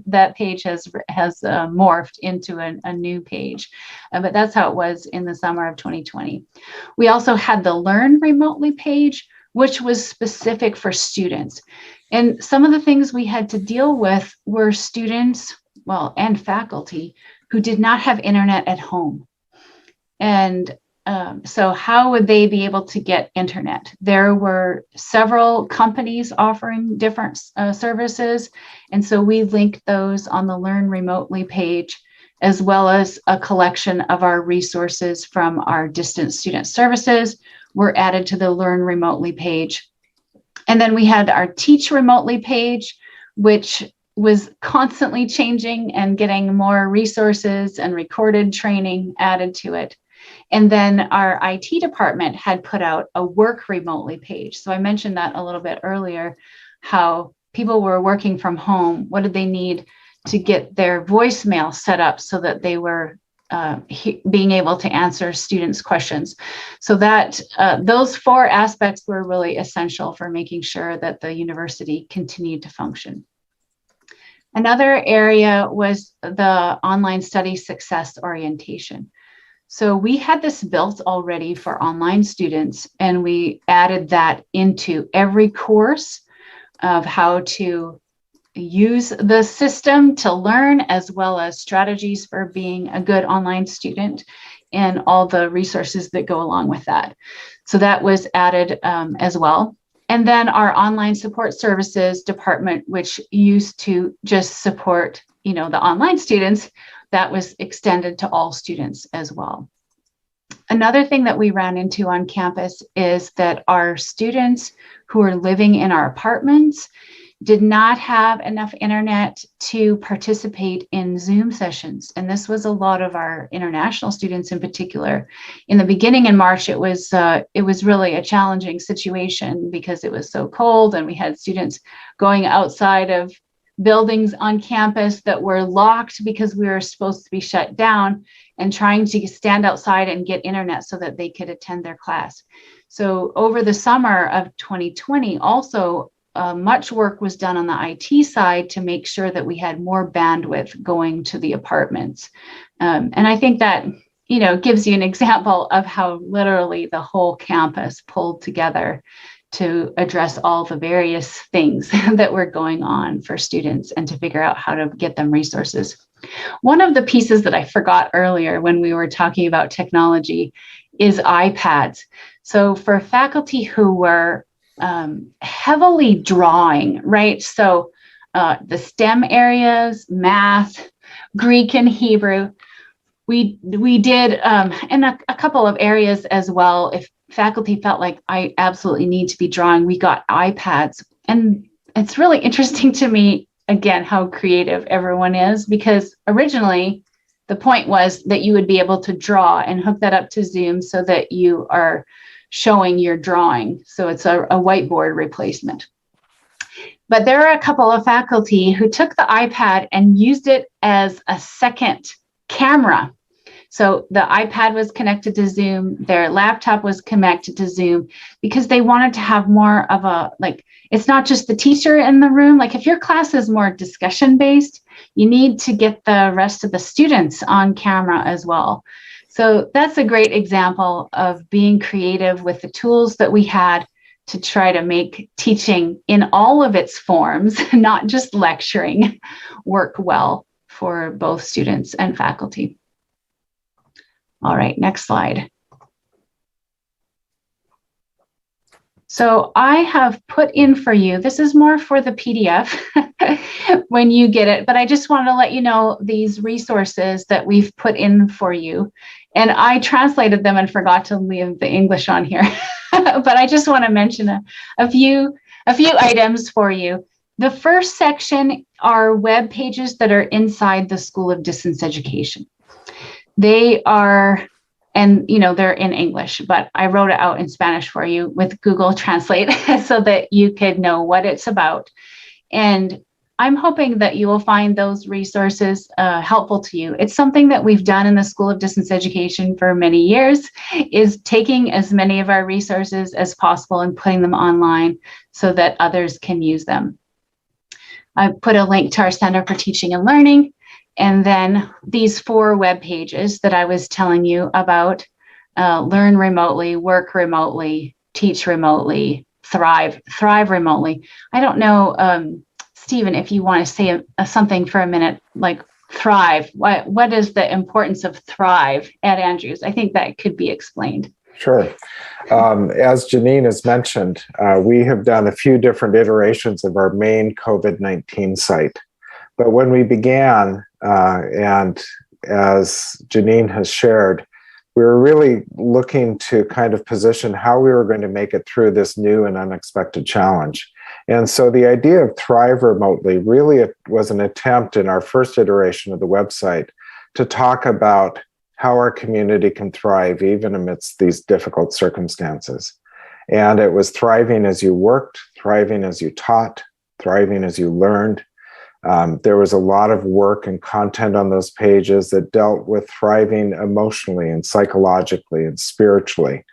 morphed into a new page, but that's how it was in the summer of 2020. We also had the Learn Remotely page, which was specific for students. And some of the things we had to deal with were students, well, and faculty who did not have internet at home. And so how would they be able to get internet? There were several companies offering different services. And so we linked those on the Learn Remotely page, as well as a collection of our resources from our distance student services were added to the Learn Remotely page. And then we had our Teach Remotely page, which was constantly changing and getting more resources and recorded training added to it. And then our IT department had put out a Work Remotely page. So I mentioned that a little bit earlier, how people were working from home. What did they need to get their voicemail set up so that they were being able to answer students' questions? So that those 4 aspects were really essential for making sure that the university continued to function. Another area was the online study success orientation. So we had this built already for online students, and we added that into every course of how to use the system to learn, as well as strategies for being a good online student and all the resources that go along with that. So that was added as well. And then our online support services department, which used to just support, you know, the online students, that was extended to all students as well. Another thing that we ran into on campus is that our students who are living in our apartments did not have enough internet to participate in Zoom sessions. And this was a lot of our international students in particular. In the beginning in March, it was really a challenging situation because it was so cold, and we had students going outside of buildings on campus that were locked because we were supposed to be shut down, and trying to stand outside and get internet so that they could attend their class. So over the summer of 2020, also, much work was done on the IT side to make sure that we had more bandwidth going to the apartments. And I think that, you know, gives you an example of how literally the whole campus pulled together to address all the various things that were going on for students and to figure out how to get them resources. One of the pieces that I forgot earlier when we were talking about technology is iPads. So for faculty who were heavily drawing, right? So the STEM areas, math, Greek and Hebrew, we did in a couple of areas as well. If faculty felt like I absolutely need to be drawing, we got iPads. And it's really interesting to me, again, how creative everyone is, because originally the point was that you would be able to draw and hook that up to Zoom so that you are showing your drawing. So it's a whiteboard replacement. But there are a couple of faculty who took the iPad and used it as a second camera. So the iPad was connected to Zoom, their laptop was connected to Zoom, because they wanted to have more of a, like, it's not just the teacher in the room. Like if your class is more discussion based, you need to get the rest of the students on camera as well. So that's a great example of being creative with the tools that we had to try to make teaching in all of its forms, not just lecturing, work well for both students and faculty. All right, next slide. So I have put in for you, this is more for the PDF when you get it, but I just wanted to let you know these resources that we've put in for you. And I translated them and forgot to leave the English on here, but I just want to mention a few items for you. The first section are web pages that are inside the School of Distance Education. They are, and they're in English, but I wrote it out in Spanish for you with Google Translate so that you could know what it's about. And I'm hoping that you will find those resources helpful to you. It's something that we've done in the School of Distance Education for many years, is taking as many of our resources as possible and putting them online so that others can use them. I put a link to our Center for Teaching and Learning, and then these 4 web pages that I was telling you about: learn remotely, work remotely, teach remotely, thrive remotely. I don't know, Stephen, if you want to say something for a minute, like thrive. What is the importance of thrive at Andrews? I think that could be explained. Sure. As Janine has mentioned, we have done a few different iterations of our main COVID-19 site. But when we began, and as Janine has shared, we were really looking to kind of position how we were going to make it through this new and unexpected challenge. And so the idea of Thrive Remotely really was an attempt in our first iteration of the website to talk about how our community can thrive even amidst these difficult circumstances. And it was thriving as you worked, thriving as you taught, thriving as you learned. There was a lot of work and content on those pages that dealt with thriving emotionally and psychologically and spiritually.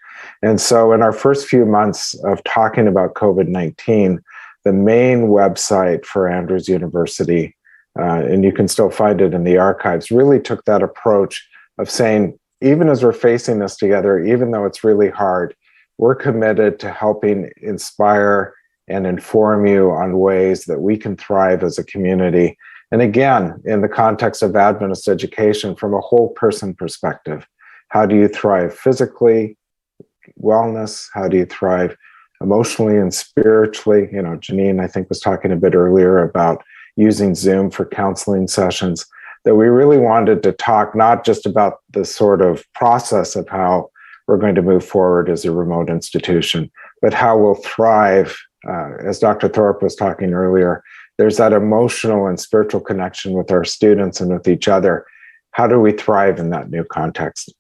And so in our first few months of talking about COVID-19, the main website for Andrews University, and you can still find it in the archives, really took that approach of saying, even as we're facing this together, even though it's really hard, we're committed to helping inspire and inform you on ways that we can thrive as a community. And again, in the context of Adventist education, from a whole person perspective, how do you thrive physically, wellness? How do you thrive emotionally and spiritually? Janine, I think, was talking a bit earlier about using Zoom for counseling sessions, that we really wanted to talk not just about the sort of process of how we're going to move forward as a remote institution, but how we'll thrive. As Dr. Thorpe was talking earlier, there's that emotional and spiritual connection with our students and with each other. How do we thrive in that new context?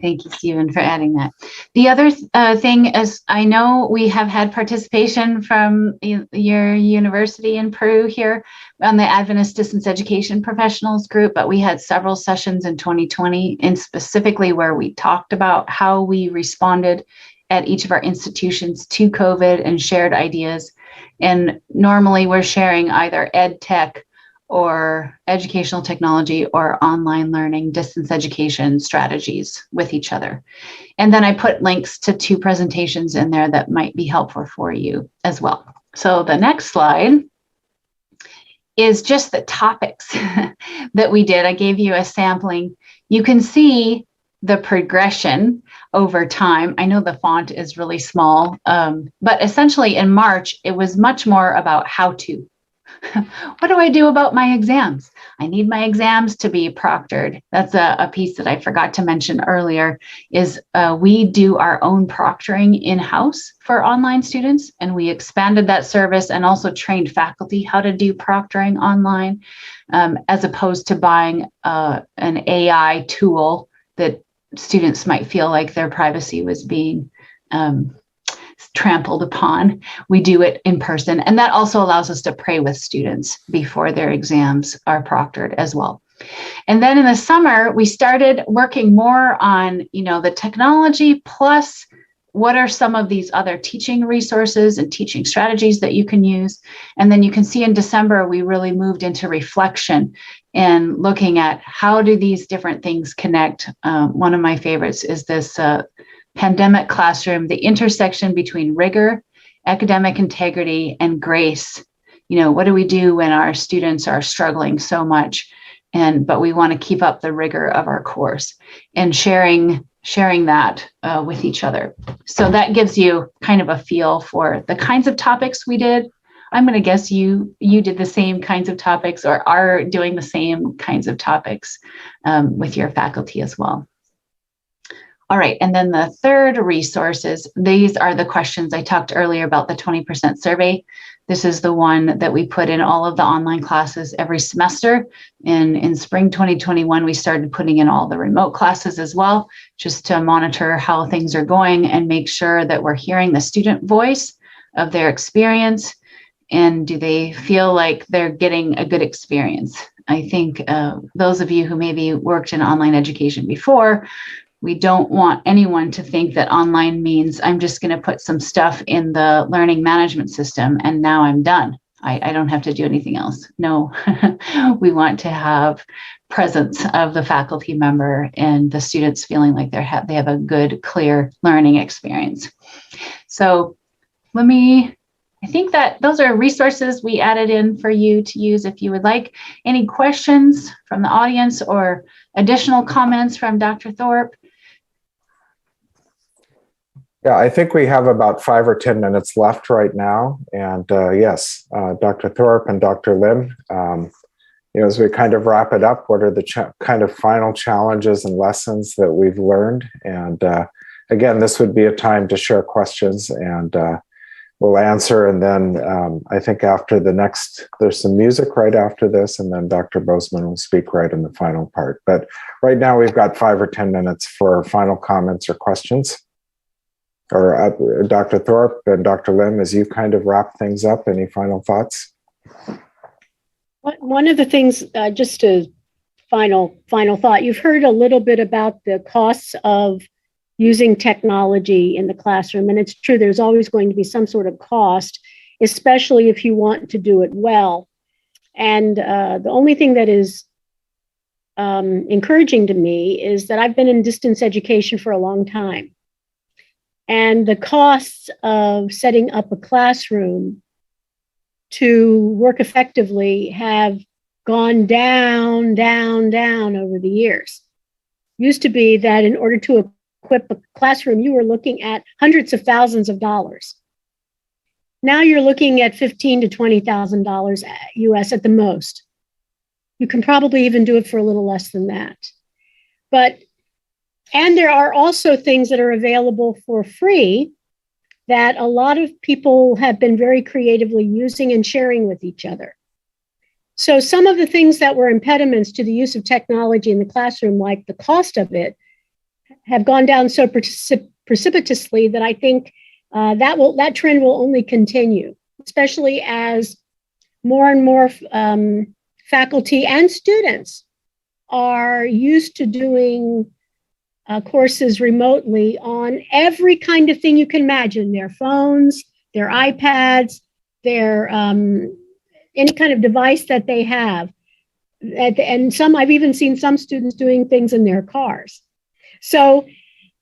Thank you, Stephen, for adding that. The other thing is, I know we have had participation from your university in Peru here on the Adventist Distance Education Professionals group, but we had several sessions in 2020, and specifically where we talked about how we responded at each of our institutions to COVID and shared ideas. And normally we're sharing either ed tech or educational technology or online learning, distance education strategies with each other. And then I put links to 2 presentations in there that might be helpful for you as well. So the next slide is just the topics that we did. I gave you a sampling. You can see the progression over time. I know the font is really small, but essentially in March, it was much more about how to. What do I do about my exams? I need my exams to be proctored. That's a piece that I forgot to mention earlier, is we do our own proctoring in-house for online students, and we expanded that service and also trained faculty how to do proctoring online, as opposed to buying an AI tool that students might feel like their privacy was being trampled upon. We do it in person, and that also allows us to pray with students before their exams are proctored as well. And then in the summer, we started working more on, the technology, plus what are some of these other teaching resources and teaching strategies that you can use. And then you can see in December, we really moved into reflection and looking at how do these different things connect. One of my favorites is this pandemic classroom, the intersection between rigor, academic integrity, and grace. What do we do when our students are struggling so much, but we want to keep up the rigor of our course, and sharing that with each other. So that gives you kind of a feel for the kinds of topics we did. I'm going to guess you did the same kinds of topics, or are doing the same kinds of topics with your faculty as well. All right, and then the third resources, these are the questions I talked earlier about, the 20% survey. This is the one that we put in all of the online classes every semester. In spring 2021, we started putting in all the remote classes as well, just to monitor how things are going and make sure that we're hearing the student voice of their experience, and do they feel like they're getting a good experience. I think those of you who maybe worked in online education before, we don't want anyone to think that online means I'm just going to put some stuff in the learning management system and now I'm done. I don't have to do anything else. No, we want to have presence of the faculty member and the students feeling like they have a good, clear learning experience. So I think that those are resources we added in for you to use if you would like. Any questions from the audience or additional comments from Dr. Thorpe? Yeah, I think we have about 5 or 10 minutes left right now. And yes, Dr. Thorpe and Dr. Lim, as we kind of wrap it up, what are the kind of final challenges and lessons that we've learned? And again, this would be a time to share questions, and we'll answer. And then I think after there's some music right after this, and then Dr. Bozeman will speak right in the final part. But right now we've got 5 or 10 minutes for final comments or questions. Or Dr. Thorpe and Dr. Lim, as you kind of wrap things up, any final thoughts? One of the things, just a final thought, you've heard a little bit about the costs of using technology in the classroom, and it's true, there's always going to be some sort of cost, especially if you want to do it well. And the only thing that is encouraging to me is that I've been in distance education for a long time. And the costs of setting up a classroom to work effectively have gone down over the years. Used to be that in order to equip a classroom, you were looking at hundreds of thousands of dollars. Now you're looking at $15,000 to $20,000 US at the most. You can probably even do it for a little less than that. And there are also things that are available for free that a lot of people have been very creatively using and sharing with each other. So some of the things that were impediments to the use of technology in the classroom, like the cost of it, have gone down so precipitously that I think that trend will only continue, especially as more and more faculty and students are used to doing courses remotely on every kind of thing you can imagine, their phones, their iPads, their any kind of device that they have. And I've even seen some students doing things in their cars. So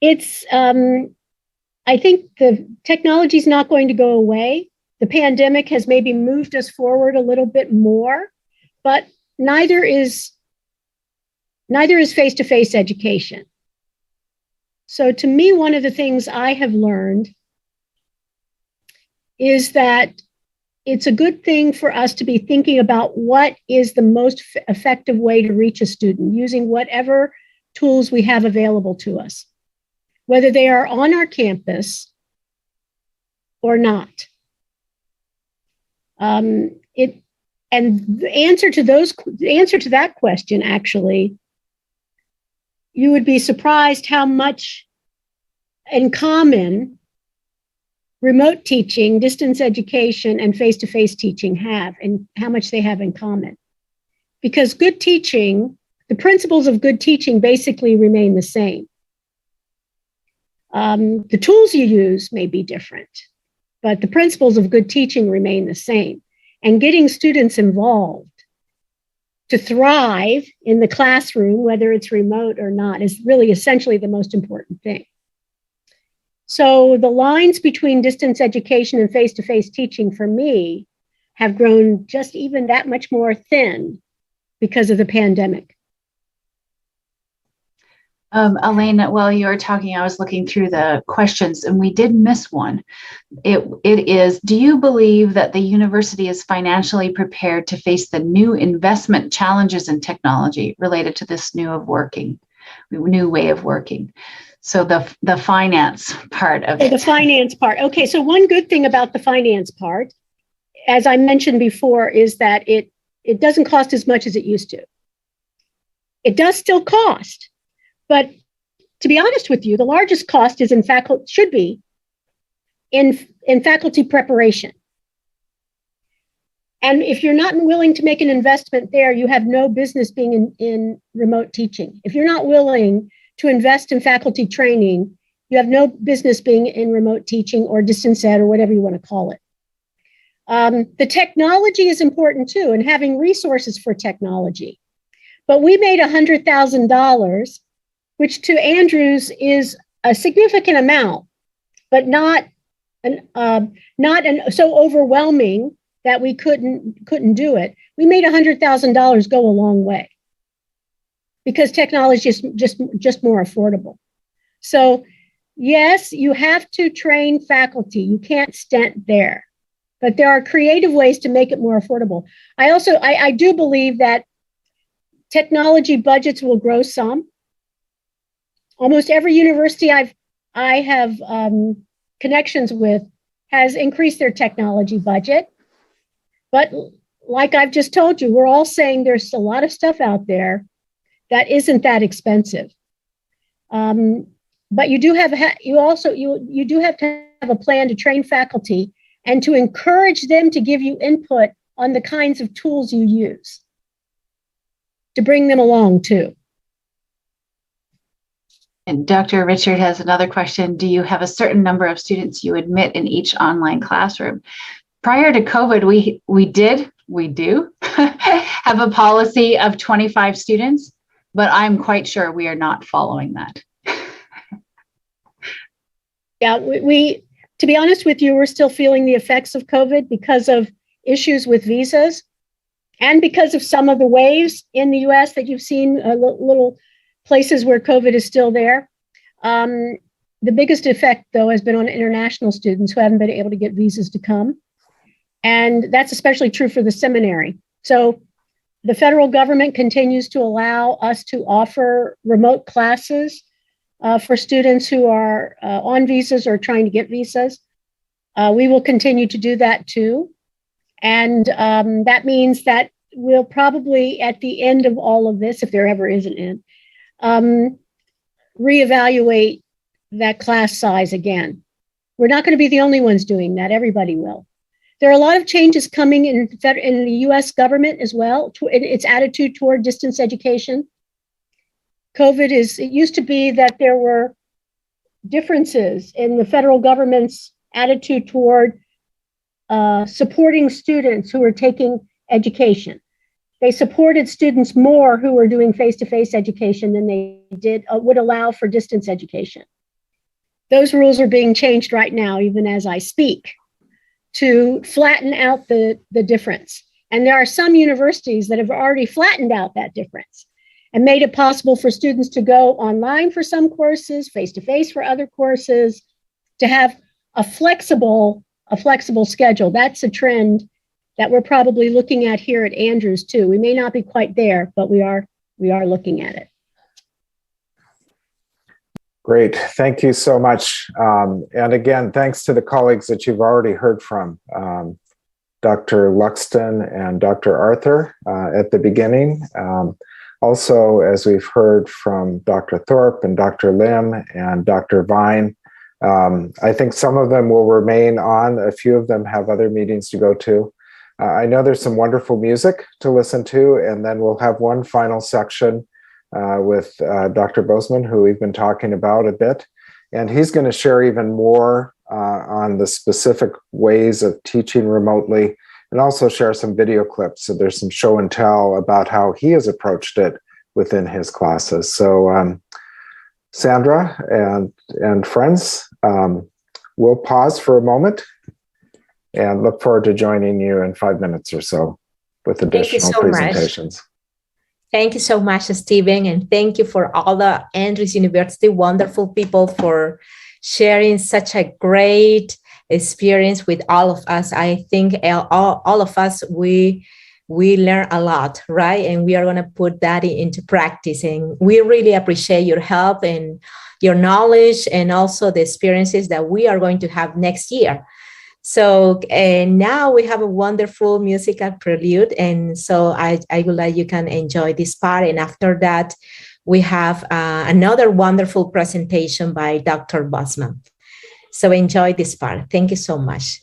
it's, I think the technology is not going to go away. The pandemic has maybe moved us forward a little bit more, but neither is face-to-face education. So to me, one of the things I have learned is that it's a good thing for us to be thinking about what is the most effective way to reach a student using whatever tools we have available to us, whether they are on our campus or not. And the answer to that question, actually, you would be surprised how much in common remote teaching, distance education, and face-to-face teaching have, and how much they have in common. Because good teaching, the principles of good teaching basically remain the same. The tools you use may be different, but the principles of good teaching remain the same. And getting students involved to thrive in the classroom, whether it's remote or not, is really essentially the most important thing. So the lines between distance education and face-to-face teaching for me have grown just even that much more thin because of the pandemic. Elaine, while you were talking, I was looking through the questions and we did miss one. It is, do you believe that the university is financially prepared to face the new investment challenges in technology related to this new way of working? So the finance part of it. The finance part. Okay, so one good thing about the finance part, as I mentioned before, is that it doesn't cost as much as it used to. It does still cost. But to be honest with you, the largest cost is should be in faculty preparation. And if you're not willing to make an investment there, you have no business being in remote teaching. If you're not willing to invest in faculty training, you have no business being in remote teaching or distance ed or whatever you want to call it. The technology is important too, and having resources for technology. But we made $100,000, which to Andrews is a significant amount, but not so overwhelming that we couldn't do it. We made $100,000 go a long way because technology is just more affordable. So yes, you have to train faculty. You can't stent there, but there are creative ways to make it more affordable. I do believe that technology budgets will grow some. Almost every university I have connections with has increased their technology budget. But like I've just told you, we're all saying there's a lot of stuff out there that isn't that expensive. But you do have to have a plan to train faculty and to encourage them to give you input on the kinds of tools you use to bring them along too. And Dr. Richard has another question. Do you have a certain number of students you admit in each online classroom? Prior to COVID, we do have a policy of 25 students, but I'm quite sure we are not following that. Yeah, we to be honest with you, we're still feeling the effects of COVID because of issues with visas and because of some of the waves in the US that you've seen, little places where COVID is still there. The biggest effect, though, has been on international students who haven't been able to get visas to come. And that's especially true for the seminary. So the federal government continues to allow us to offer remote classes for students who are on visas or trying to get visas. We will continue to do that too. And that means that we'll probably, at the end of all of this, if there ever is an end, reevaluate that class size again. We're not going to be the only ones doing that. Everybody will. There are a lot of changes coming in the US government as well, its attitude toward distance education. It used to be that there were differences in the federal government's attitude toward supporting students who were taking education. They supported students more who were doing face-to-face education than they would allow for distance education. Those rules are being changed right now, even as I speak, to flatten out the difference. And there are some universities that have already flattened out that difference and made it possible for students to go online for some courses, face-to-face for other courses, to have a flexible schedule. That's a trend that we're probably looking at here at Andrews too. We may not be quite there, but we are looking at it. Great, thank you so much. And again, thanks to the colleagues that you've already heard from, Dr. Luxton and Dr. Arthur at the beginning. Also, as we've heard from Dr. Thorpe and Dr. Lim and Dr. Vine, I think some of them will remain on. A few of them have other meetings to go to. I know there's some wonderful music to listen to, and then we'll have one final section with Dr. Bozeman, who we've been talking about a bit. And he's going to share even more on the specific ways of teaching remotely, and also share some video clips. So there's some show and tell about how he has approached it within his classes. So Sandra and friends, we'll pause for a moment and look forward to joining you in 5 minutes or so with additional presentations. Thank you so much, Stephen, and thank you for all the Andrews University wonderful people for sharing such a great experience with all of us. I think all of us, we learn a lot, right? And we are going to put that into practice. And we really appreciate your help and your knowledge, and also the experiences that we are going to have next year. So, and now we have a wonderful musical prelude. And so I would like you can enjoy this part. And after that, we have another wonderful presentation by Dr. Bozeman. So enjoy this part. Thank you so much.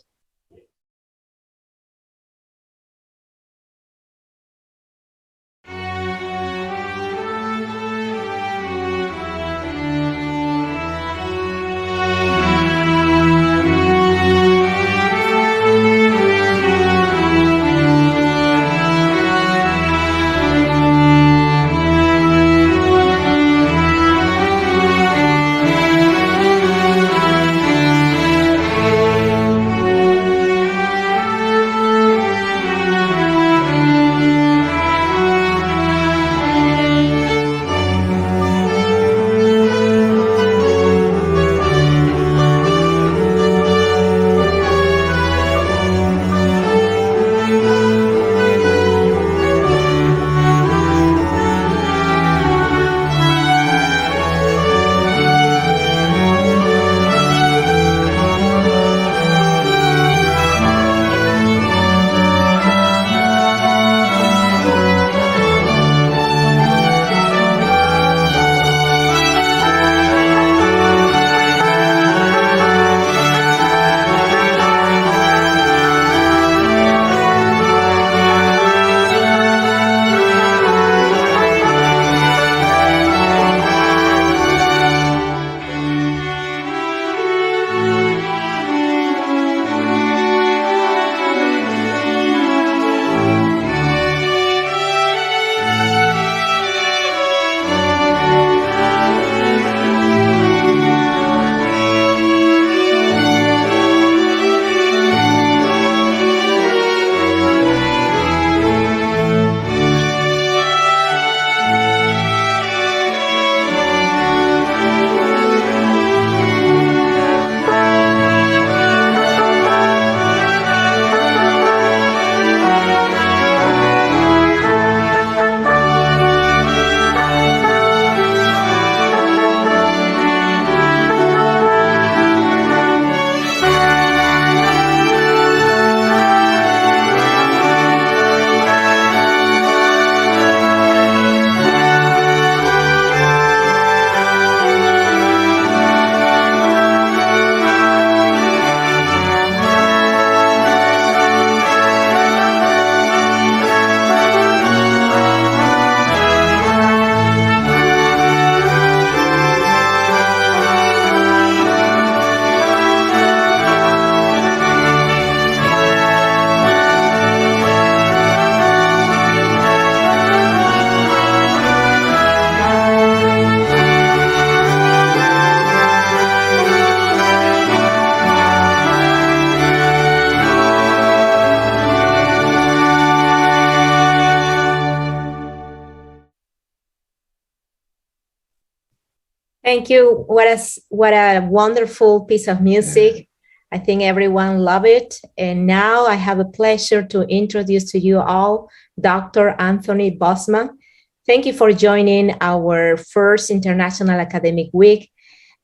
Thank you. What a wonderful piece of music. I think everyone loved it. And now I have a pleasure to introduce to you all Dr. Anthony Bosman. Thank you for joining our first International Academic Week.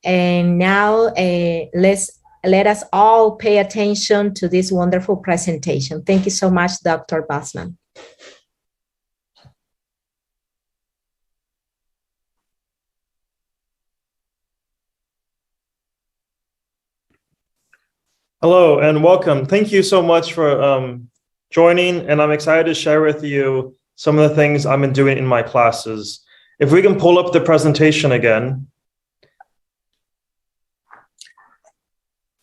And now let us all pay attention to this wonderful presentation. Thank you so much, Dr. Bosman. Hello and welcome. Thank you so much for joining, and I'm excited to share with you some of the things I've been doing in my classes. If we can pull up the presentation again.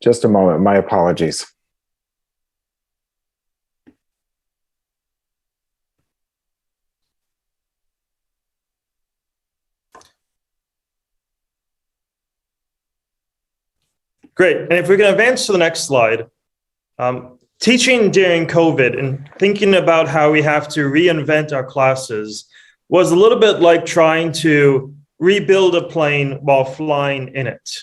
Just a moment, my apologies. Great, and if we can advance to the next slide. Teaching during COVID and thinking about how we have to reinvent our classes was a little bit like trying to rebuild a plane while flying in it.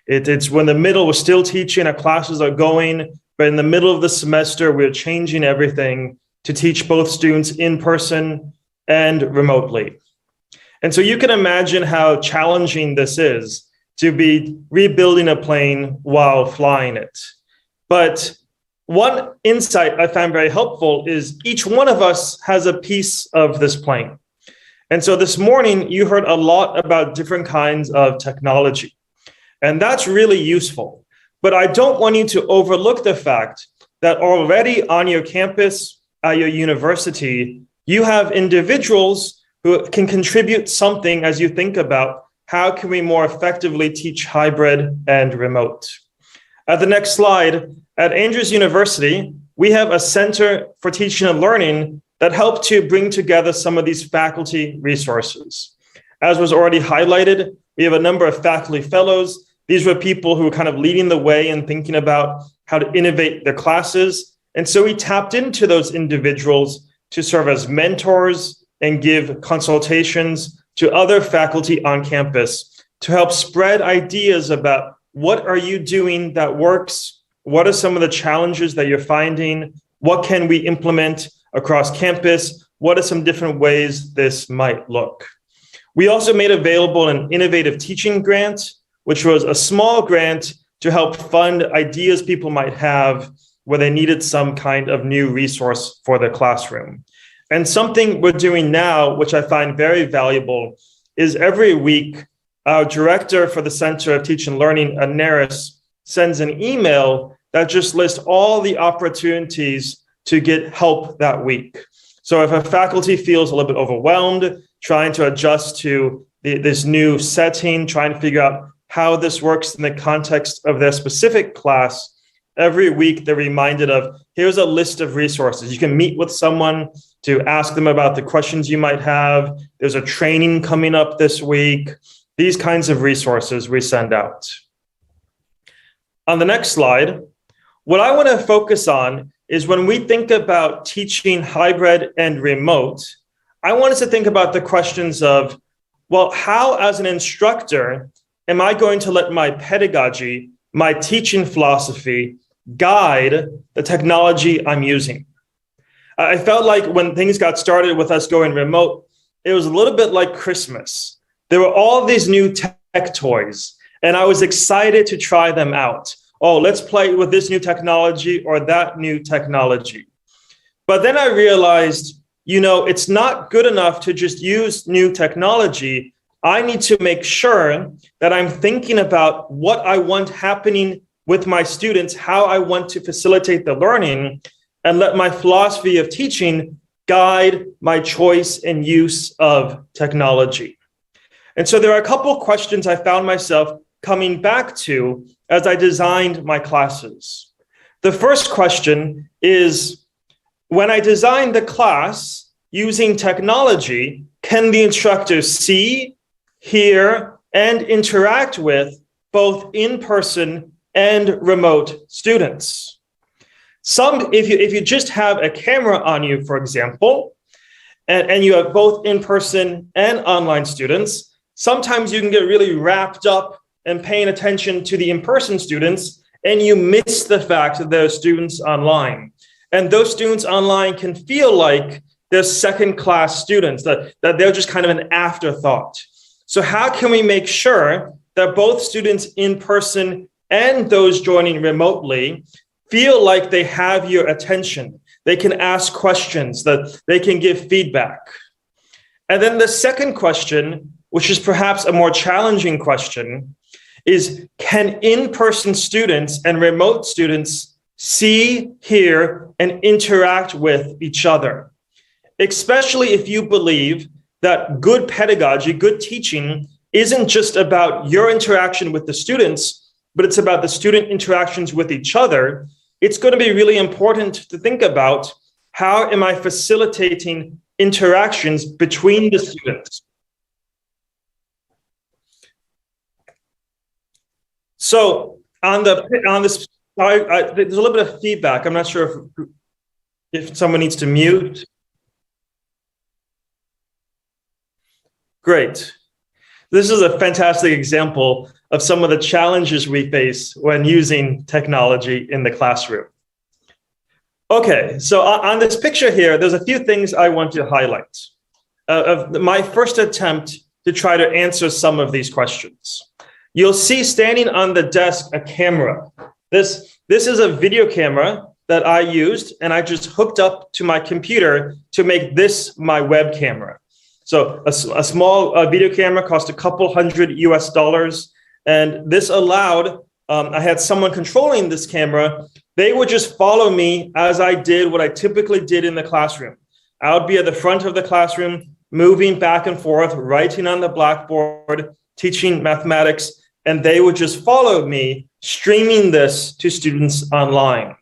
It's when the middle, we're still teaching, our classes are going, but in the middle of the semester, we're changing everything to teach both students in person and remotely. And so you can imagine how challenging this is to be rebuilding a plane while flying it. But one insight I found very helpful is each one of us has a piece of this plane. And so this morning, you heard a lot about different kinds of technology. And that's really useful. But I don't want you to overlook the fact that already on your campus, at your university, you have individuals who can contribute something as you think about how can we more effectively teach hybrid and remote. At the next slide, at Andrews University, we have a Center for Teaching and Learning that helped to bring together some of these faculty resources. As was already highlighted, we have a number of faculty fellows. These were people who were kind of leading the way and thinking about how to innovate their classes. And so we tapped into those individuals to serve as mentors and give consultations to other faculty on campus to help spread ideas about what are you doing that works? What are some of the challenges that you're finding? What can we implement across campus? What are some different ways this might look? We also made available an innovative teaching grant, which was a small grant to help fund ideas people might have where they needed some kind of new resource for their classroom. And something we're doing now, which I find very valuable, is every week, our director for the Center of Teaching and Learning, Anaris, sends an email that just lists all the opportunities to get help that week. So if a faculty feels a little bit overwhelmed, trying to adjust to this new setting, trying to figure out how this works in the context of their specific class, every week they're reminded of, here's a list of resources. You can meet with someone to ask them about the questions you might have. There's a training coming up this week. These kinds of resources we send out. On the next slide, what I want to focus on is when we think about teaching hybrid and remote, I want us to think about the questions of, well, how as an instructor am I going to let my pedagogy, my teaching philosophy, guide the technology I'm using? I felt like when things got started with us going remote, it was a little bit like Christmas. There were all these new tech toys, and I was excited to try them out. Oh, let's play with this new technology or that new technology. But then I realized, it's not good enough to just use new technology. I need to make sure that I'm thinking about what I want happening with my students, how I want to facilitate the learning, and let my philosophy of teaching guide my choice and use of technology. And so there are a couple of questions I found myself coming back to as I designed my classes. The first question is, when I designed the class using technology, can the instructor see, hear, and interact with both in-person and remote students? If you just have a camera on you, for example, and you have both in-person and online students, sometimes you can get really wrapped up and paying attention to the in-person students and you miss the fact that there are students online. And those students online can feel like they're second-class students, that they're just kind of an afterthought. So how can we make sure that both students in person and those joining remotely feel like they have your attention? They can ask questions, that they can give feedback. And then the second question, which is perhaps a more challenging question, is can in-person students and remote students see, hear, and interact with each other? Especially if you believe that good pedagogy, good teaching, isn't just about your interaction with the students, but it's about the student interactions with each other. It's going to be really important to think about, how am I facilitating interactions between the students? So on this, there's a little bit of feedback. I'm not sure if someone needs to mute. Great. This is a fantastic example of some of the challenges we face when using technology in the classroom. Okay, so on this picture here, there's a few things I want to highlight of my first attempt to try to answer some of these questions. You'll see standing on the desk a camera. This is a video camera that I used, and I just hooked up to my computer to make this my web camera. So a small video camera cost a couple $100 US, and this allowed, I had someone controlling this camera. They would just follow me as I did what I typically did in the classroom. I would be at the front of the classroom, moving back and forth, writing on the blackboard, teaching mathematics, and they would just follow me, streaming this to students online.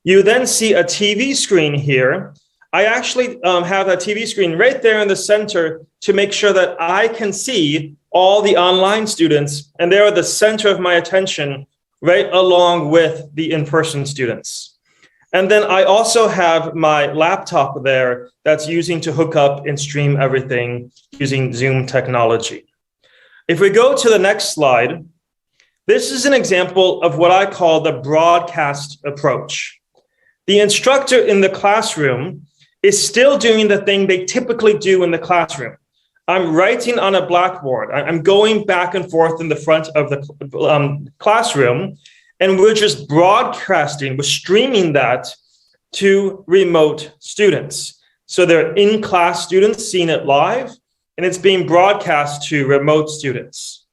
You then see a TV screen here. I actually have a TV screen right there in the center to make sure that I can see all the online students, and they're at the center of my attention, right along with the in-person students. And then I also have my laptop there that's using to hook up and stream everything using Zoom technology. If we go to the next slide, this is an example of what I call the broadcast approach. The instructor in the classroom is still doing the thing they typically do in the classroom. I'm writing on a blackboard. I'm going back and forth in the front of the classroom, and we're just broadcasting, we're streaming that to remote students. So they're in-class students seeing it live, and it's being broadcast to remote students.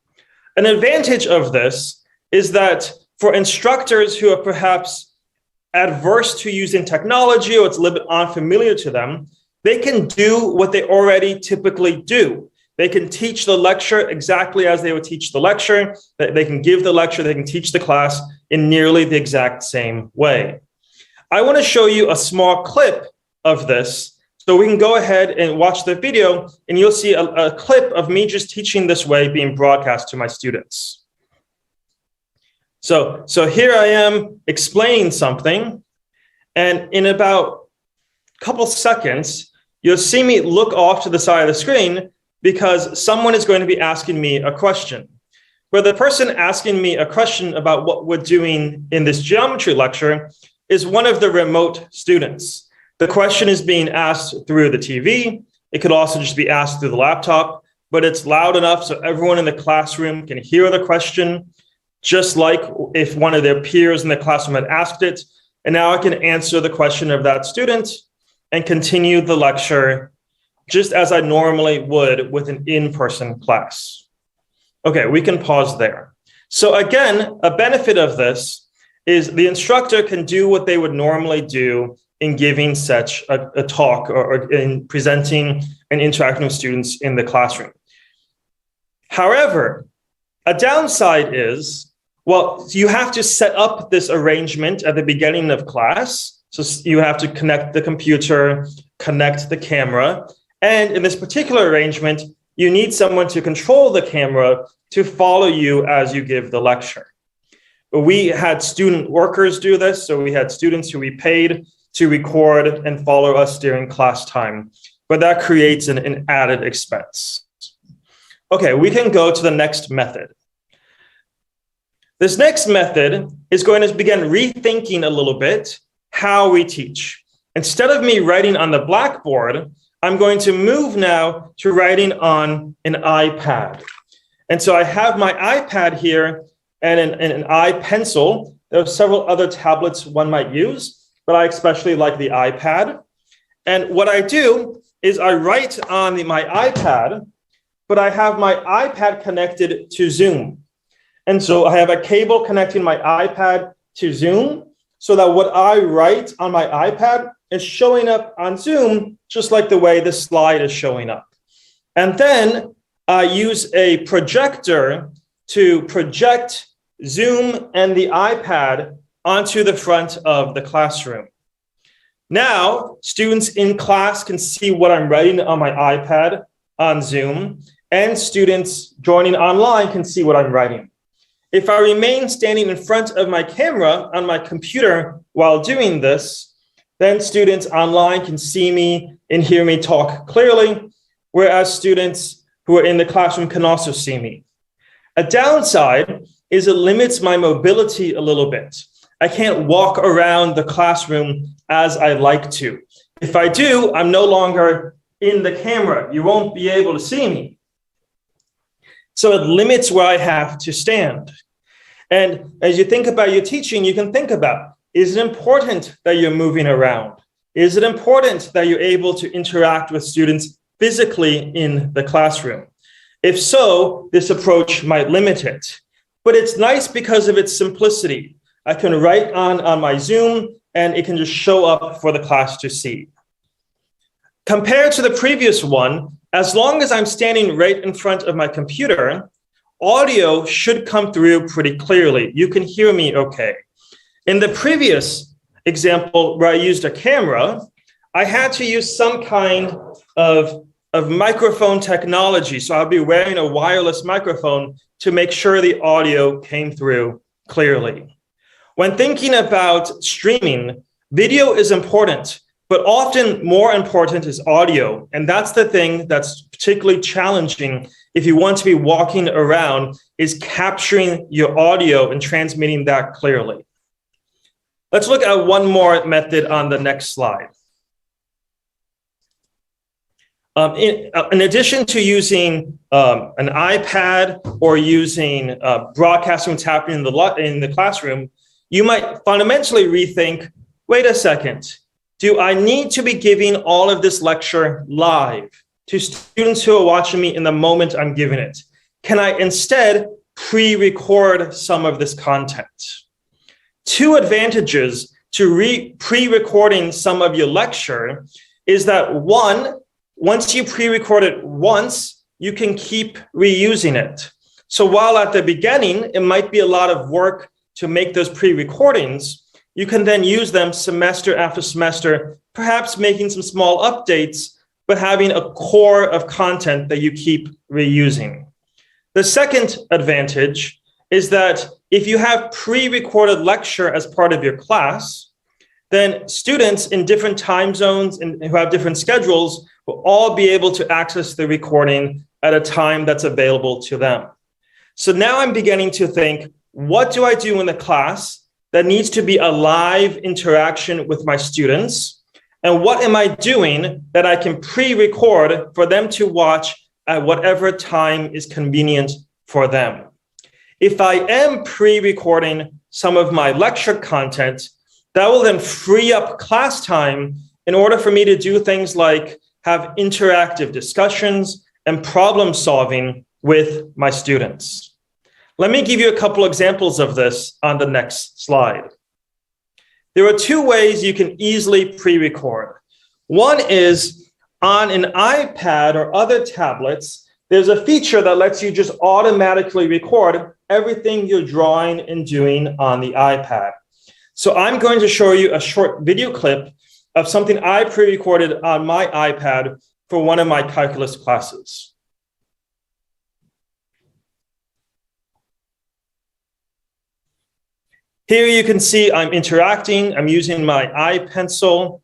An advantage of this is that for instructors who are perhaps adverse to using technology, or it's a little bit unfamiliar to them, they can do what they already typically do. They can teach the lecture exactly as they would teach the lecture. They can give the lecture, they can teach the class in nearly the exact same way. I want to show you a small clip of this. So we can go ahead and watch the video, and you'll see a clip of me just teaching this way being broadcast to my students. So here I am explaining something, and in about a couple seconds, you'll see me look off to the side of the screen because someone is going to be asking me a question. But the person asking me a question about what we're doing in this geometry lecture is one of the remote students. The question is being asked through the TV. It could also just be asked through the laptop, but it's loud enough so everyone in the classroom can hear the question, just like if one of their peers in the classroom had asked it. And now I can answer the question of that student and continue the lecture just as I normally would with an in-person class. Okay, we can pause there. So again, a benefit of this is the instructor can do what they would normally do in giving such a talk or in presenting and interacting with students in the classroom. However, a downside is, well, you have to set up this arrangement at the beginning of class. So you have to connect the computer, connect the camera. And in this particular arrangement, you need someone to control the camera to follow you as you give the lecture. We had student workers do this. So we had students who we paid to record and follow us during class time, but that creates an added expense. Okay, we can go to the next method. This next method is going to begin rethinking a little bit how we teach. Instead of me writing on the blackboard, I'm going to move now to writing on an iPad. And so I have my iPad here and an iPencil. There are several other tablets one might use, but I especially like the iPad. And what I do is I write on my iPad, but I have my iPad connected to Zoom. And so I have a cable connecting my iPad to Zoom so that what I write on my iPad is showing up on Zoom, just like the way this slide is showing up. And then I use a projector to project Zoom and the iPad onto the front of the classroom. Now, students in class can see what I'm writing on my iPad on Zoom, and students joining online can see what I'm writing. If I remain standing in front of my camera on my computer while doing this, then students online can see me and hear me talk clearly, whereas students who are in the classroom can also see me. A downside is it limits my mobility a little bit. I can't walk around the classroom as I like to. If I do, I'm no longer in the camera. You won't be able to see me. So it limits where I have to stand. And as you think about your teaching, you can think about, is it important that you're moving around? Is it important that you're able to interact with students physically in the classroom? If so, this approach might limit it. But it's nice because of its simplicity. I can write on my Zoom and it can just show up for the class to see. Compared to the previous one, as long as I'm standing right in front of my computer, audio should come through pretty clearly. You can hear me okay. In the previous example where I used a camera, I had to use some kind of microphone technology. So I'll be wearing a wireless microphone to make sure the audio came through clearly. When thinking about streaming, video is important, but often more important is audio. And that's the thing that's particularly challenging if you want to be walking around, is capturing your audio and transmitting that clearly. Let's look at one more method on the next slide. In addition to using an iPad or using broadcasting what's happening in the classroom, you might fundamentally rethink, wait a second, do I need to be giving all of this lecture live to students who are watching me in the moment I'm giving it? Can I instead pre-record some of this content? Two advantages to pre-recording some of your lecture is that one, once you pre-record it once, you can keep reusing it. So while at the beginning, it might be a lot of work to make those pre-recordings, you can then use them semester after semester, perhaps making some small updates, but having a core of content that you keep reusing. The second advantage is that if you have pre-recorded lecture as part of your class, then students in different time zones and who have different schedules will all be able to access the recording at a time that's available to them. So now I'm beginning to think, what do I do in the class that needs to be a live interaction with my students? And what am I doing that I can pre-record for them to watch at whatever time is convenient for them? If I am pre-recording some of my lecture content, that will then free up class time in order for me to do things like have interactive discussions and problem solving with my students. Let me give you a couple examples of this on the next slide. There are two ways you can easily pre-record. One is on an iPad or other tablets, there's a feature that lets you just automatically record everything you're drawing and doing on the iPad. So I'm going to show you a short video clip of something I pre-recorded on my iPad for one of my calculus classes. Here you can see I'm interacting. I'm using my iPencil.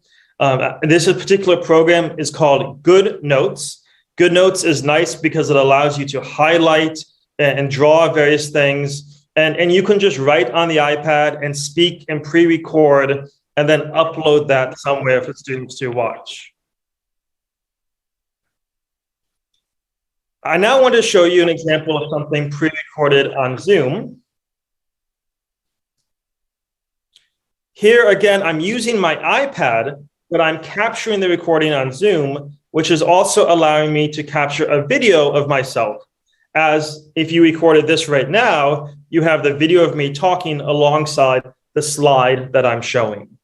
This particular program is called Good Notes. Good Notes is nice because it allows you to highlight and draw various things. And you can just write on the iPad and speak and pre-record and then upload that somewhere for students to watch. I now want to show you an example of something pre-recorded on Zoom. Here again, I'm using my iPad, but I'm capturing the recording on Zoom, which is also allowing me to capture a video of myself. As if you recorded this right now, you have the video of me talking alongside the slide that I'm showing.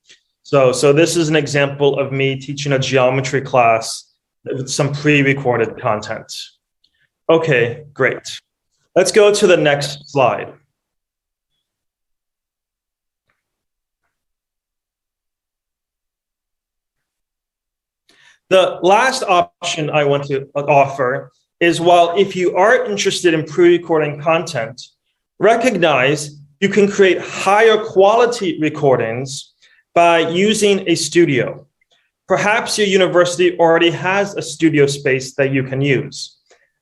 So this is an example of me teaching a geometry class with some pre-recorded content. Okay, great. Let's go to the next slide. The last option I want to offer is, while if you are interested in pre-recording content, recognize you can create higher quality recordings by using a studio. Perhaps your university already has a studio space that you can use.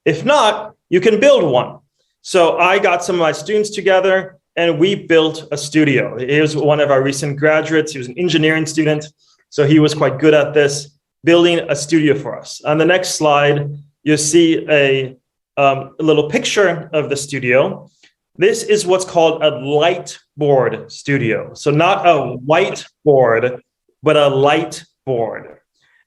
If not, you can build one. So I got some of my students together and we built a studio. Here's one of our recent graduates. He was an engineering student, so he was quite good at this, building a studio for us. On the next slide, you'll see a little picture of the studio. This is what's called a light board studio. So not a whiteboard, but a light board.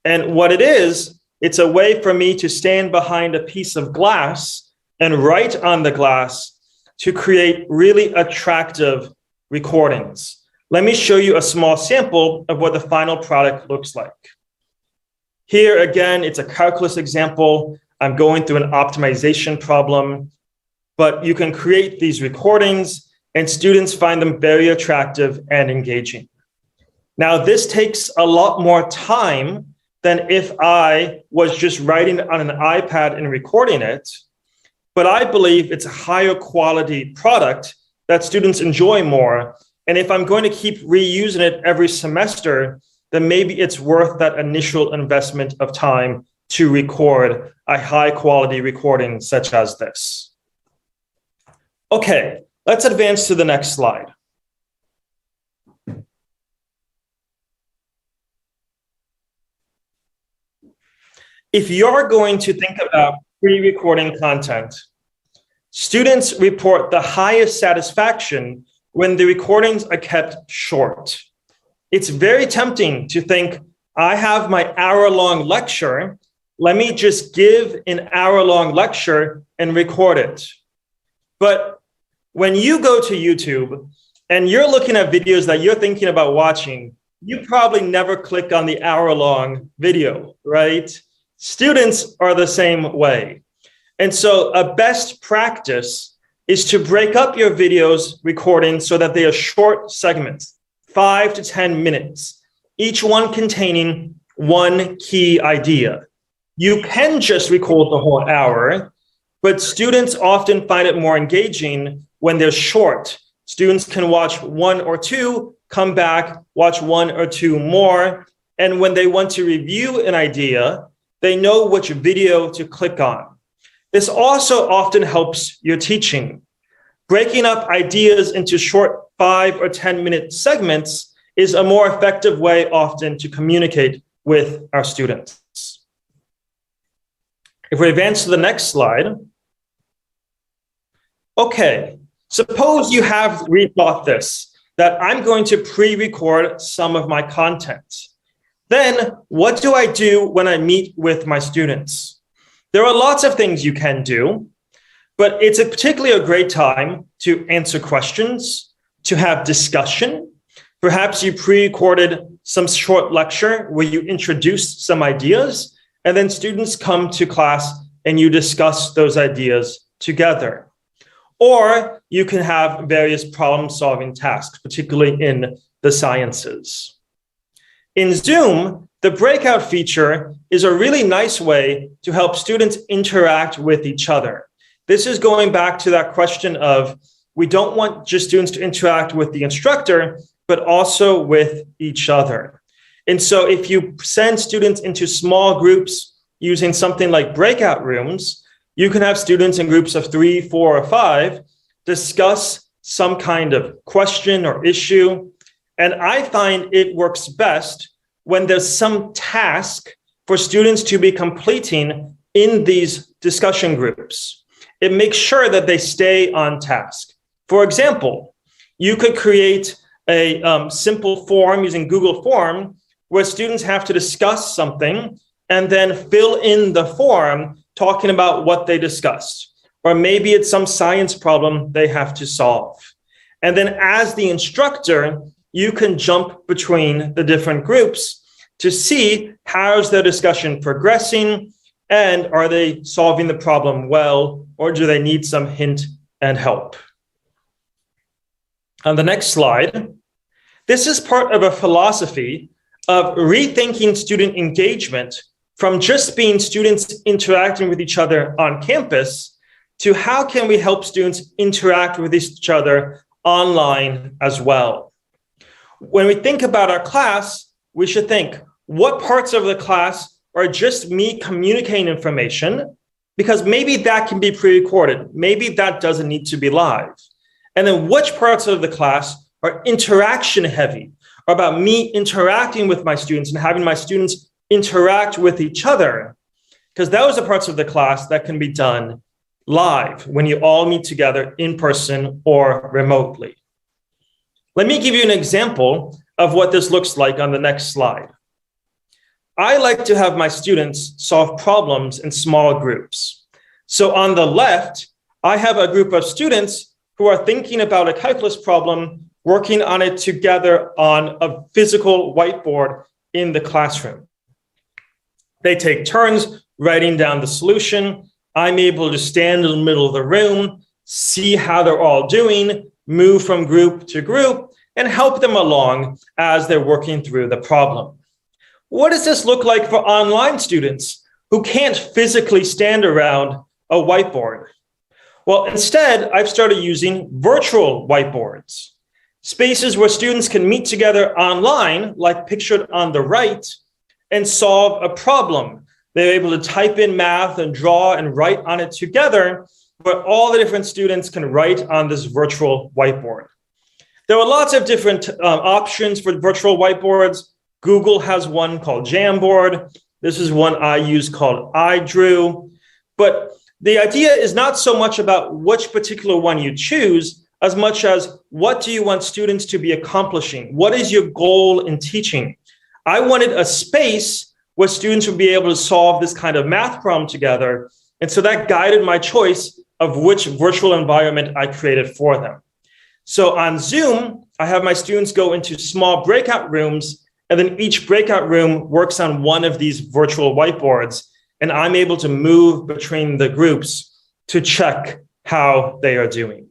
And what it is, it's a way for me to stand behind a piece of glass and write on the glass to create really attractive recordings. Let me show you a small sample of what the final product looks like. Here again, it's a calculus example. I'm going through an optimization problem, but you can create these recordings and students find them very attractive and engaging. Now, this takes a lot more time than if I was just writing on an iPad and recording it, but I believe it's a higher quality product that students enjoy more. And if I'm going to keep reusing it every semester, then maybe it's worth that initial investment of time to record a high quality recording such as this. Okay, let's advance to the next slide. If you're going to think about pre-recording content, students report the highest satisfaction when the recordings are kept short. It's very tempting to think, I have my hour-long lecture, let me just give an hour-long lecture and record it. But when you go to YouTube and you're looking at videos that you're thinking about watching, you probably never click on the hour-long video, right? Students are the same way. And so a best practice is to break up your videos recording so that they are short segments, 5 to 10 minutes, each one containing one key idea. You can just record the whole hour, but students often find it more engaging when they're short. Students can watch 1 or 2, come back, watch 1 or 2 more. And when they want to review an idea, they know which video to click on. This also often helps your teaching. Breaking up ideas into short 5 or 10 minute segments is a more effective way often to communicate with our students. If we advance to the next slide. Okay, suppose you have rethought this, that I'm going to pre-record some of my content. Then what do I do when I meet with my students? There are lots of things you can do, but it's particularly a great time to answer questions, to have discussion. Perhaps you pre-recorded some short lecture where you introduced some ideas, and then students come to class and you discuss those ideas together. Or you can have various problem-solving tasks, particularly in the sciences. In Zoom, the breakout feature is a really nice way to help students interact with each other. This is going back to that question of, we don't want just students to interact with the instructor, but also with each other. And so if you send students into small groups using something like breakout rooms, you can have students in groups of 3, 4, or 5 discuss some kind of question or issue. And I find it works best when there's some task for students to be completing in these discussion groups. It makes sure that they stay on task. For example, you could create a simple form using Google Form where students have to discuss something and then fill in the form talking about what they discussed. Or maybe it's some science problem they have to solve. And then as the instructor, you can jump between the different groups to see how's their discussion progressing and are they solving the problem well, or do they need some hint and help? On the next slide, this is part of a philosophy of rethinking student engagement from just being students interacting with each other on campus to how can we help students interact with each other online as well. When we think about our class, we should think, what parts of the class are just me communicating information? Because maybe that can be pre-recorded. Maybe that doesn't need to be live. And then which parts of the class are interaction heavy, or about me interacting with my students and having my students interact with each other? Because those are parts of the class that can be done live when you all meet together in person or remotely. Let me give you an example of what this looks like on the next slide. I like to have my students solve problems in small groups. So on the left, I have a group of students who are thinking about a calculus problem, working on it together on a physical whiteboard in the classroom. They take turns writing down the solution. I'm able to stand in the middle of the room, see how they're all doing, move from group to group, and help them along as they're working through the problem. What does this look like for online students who can't physically stand around a whiteboard? Well, instead, I've started using virtual whiteboards, spaces where students can meet together online, like pictured on the right, and solve a problem. They're able to type in math and draw and write on it together, where all the different students can write on this virtual whiteboard. There are lots of different options for virtual whiteboards. Google has one called Jamboard. This is one I use called iDrew. But the idea is not so much about which particular one you choose, as much as what do you want students to be accomplishing? What is your goal in teaching? I wanted a space where students would be able to solve this kind of math problem together. And so that guided my choice of which virtual environment I created for them. So on Zoom, I have my students go into small breakout rooms, and then each breakout room works on one of these virtual whiteboards, and I'm able to move between the groups to check how they are doing.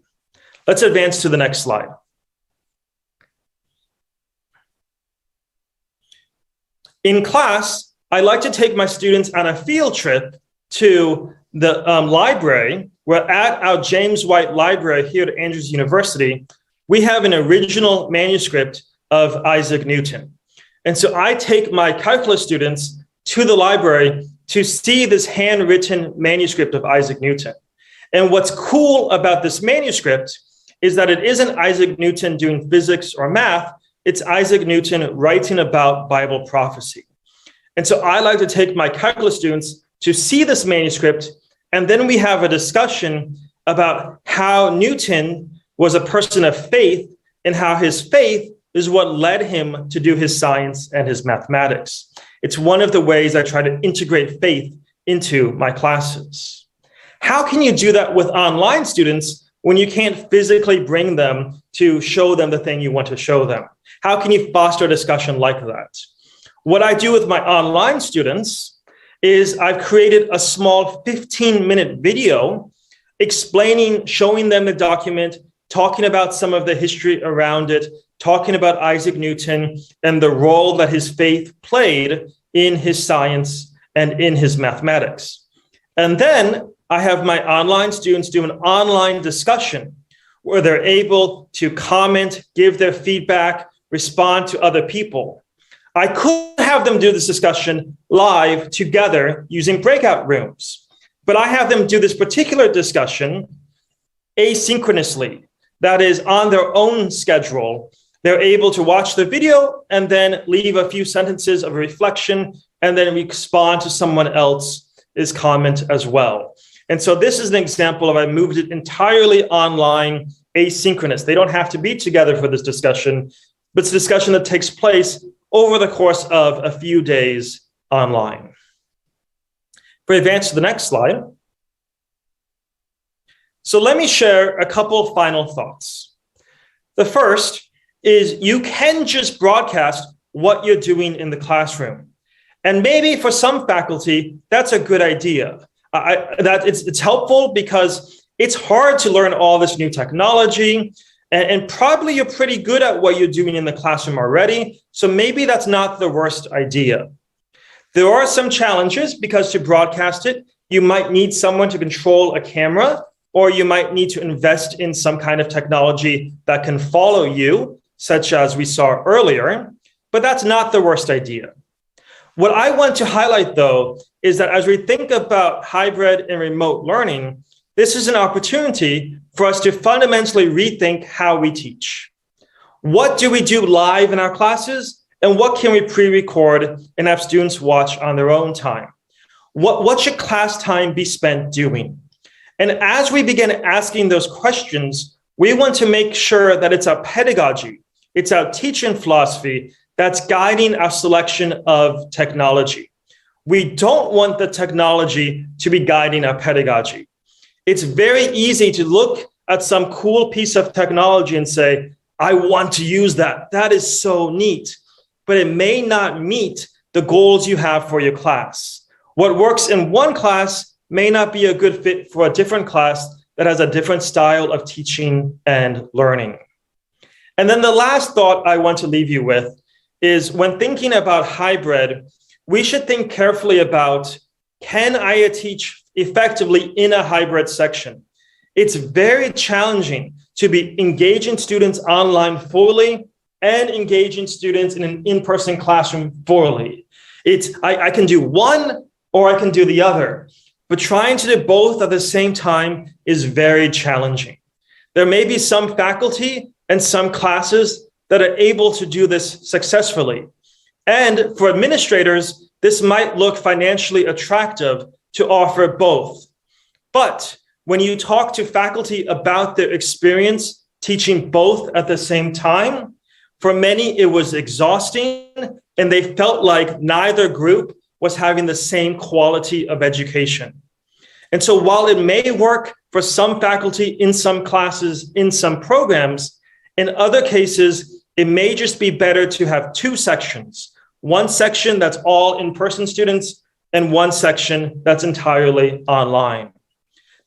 Let's advance to the next slide. In class, I like to take my students on a field trip to the library, where at our James White Library here at Andrews University, we have an original manuscript of Isaac Newton. And so I take my calculus students to the library to see this handwritten manuscript of Isaac Newton. And what's cool about this manuscript is that it isn't Isaac Newton doing physics or math, it's Isaac Newton writing about Bible prophecy. And so I like to take my calculus students to see this manuscript, and then we have a discussion about how Newton was a person of faith and how his faith is what led him to do his science and his mathematics. It's one of the ways I try to integrate faith into my classes. How can you do that with online students when you can't physically bring them to show them the thing you want to show them? How can you foster a discussion like that? What I do with my online students is I've created a small 15-minute video explaining, showing them the document, talking about some of the history around it, talking about Isaac Newton and the role that his faith played in his science and in his mathematics. And then I have my online students do an online discussion where they're able to comment, give their feedback, respond to other people. I could have them do this discussion live together using breakout rooms, but I have them do this particular discussion asynchronously. that is on their own schedule. They're able to watch the video and then leave a few sentences of reflection and then respond to someone else's comment as well. And so this is an example of I moved it entirely online, asynchronous. They don't have to be together for this discussion, but it's a discussion that takes place over the course of a few days online. If we advance to the next slide. So let me share a couple final thoughts. The first is you can just broadcast what you're doing in the classroom. And maybe for some faculty, that's a good idea. It's helpful because it's hard to learn all this new technology, and probably you're pretty good at what you're doing in the classroom already. So maybe that's not the worst idea. There are some challenges because to broadcast it, you might need someone to control a camera, or you might need to invest in some kind of technology that can follow you, such as we saw earlier, but that's not the worst idea. What I want to highlight, though, is that as we think about hybrid and remote learning, this is an opportunity for us to fundamentally rethink how we teach. What do we do live in our classes, and what can we pre-record and have students watch on their own time? What should class time be spent doing? And as we begin asking those questions, we want to make sure that it's our pedagogy, it's our teaching philosophy that's guiding our selection of technology. We don't want the technology to be guiding our pedagogy. It's very easy to look at some cool piece of technology and say, I want to use that. That is so neat. But it may not meet the goals you have for your class. What works in one class may not be a good fit for a different class that has a different style of teaching and learning. And then the last thought I want to leave you with is when thinking about hybrid, we should think carefully about, can I teach effectively in a hybrid section? It's very challenging to be engaging students online fully and engaging students in an in-person classroom fully. I can do one or I can do the other, but trying to do both at the same time is very challenging. There may be some faculty and some classes that are able to do this successfully. And for administrators, this might look financially attractive to offer both. But when you talk to faculty about their experience teaching both at the same time, for many, it was exhausting, and they felt like neither group was having the same quality of education. And so while it may work for some faculty in some classes, in some programs, in other cases, it may just be better to have two sections. One section that's all in-person students and one section that's entirely online.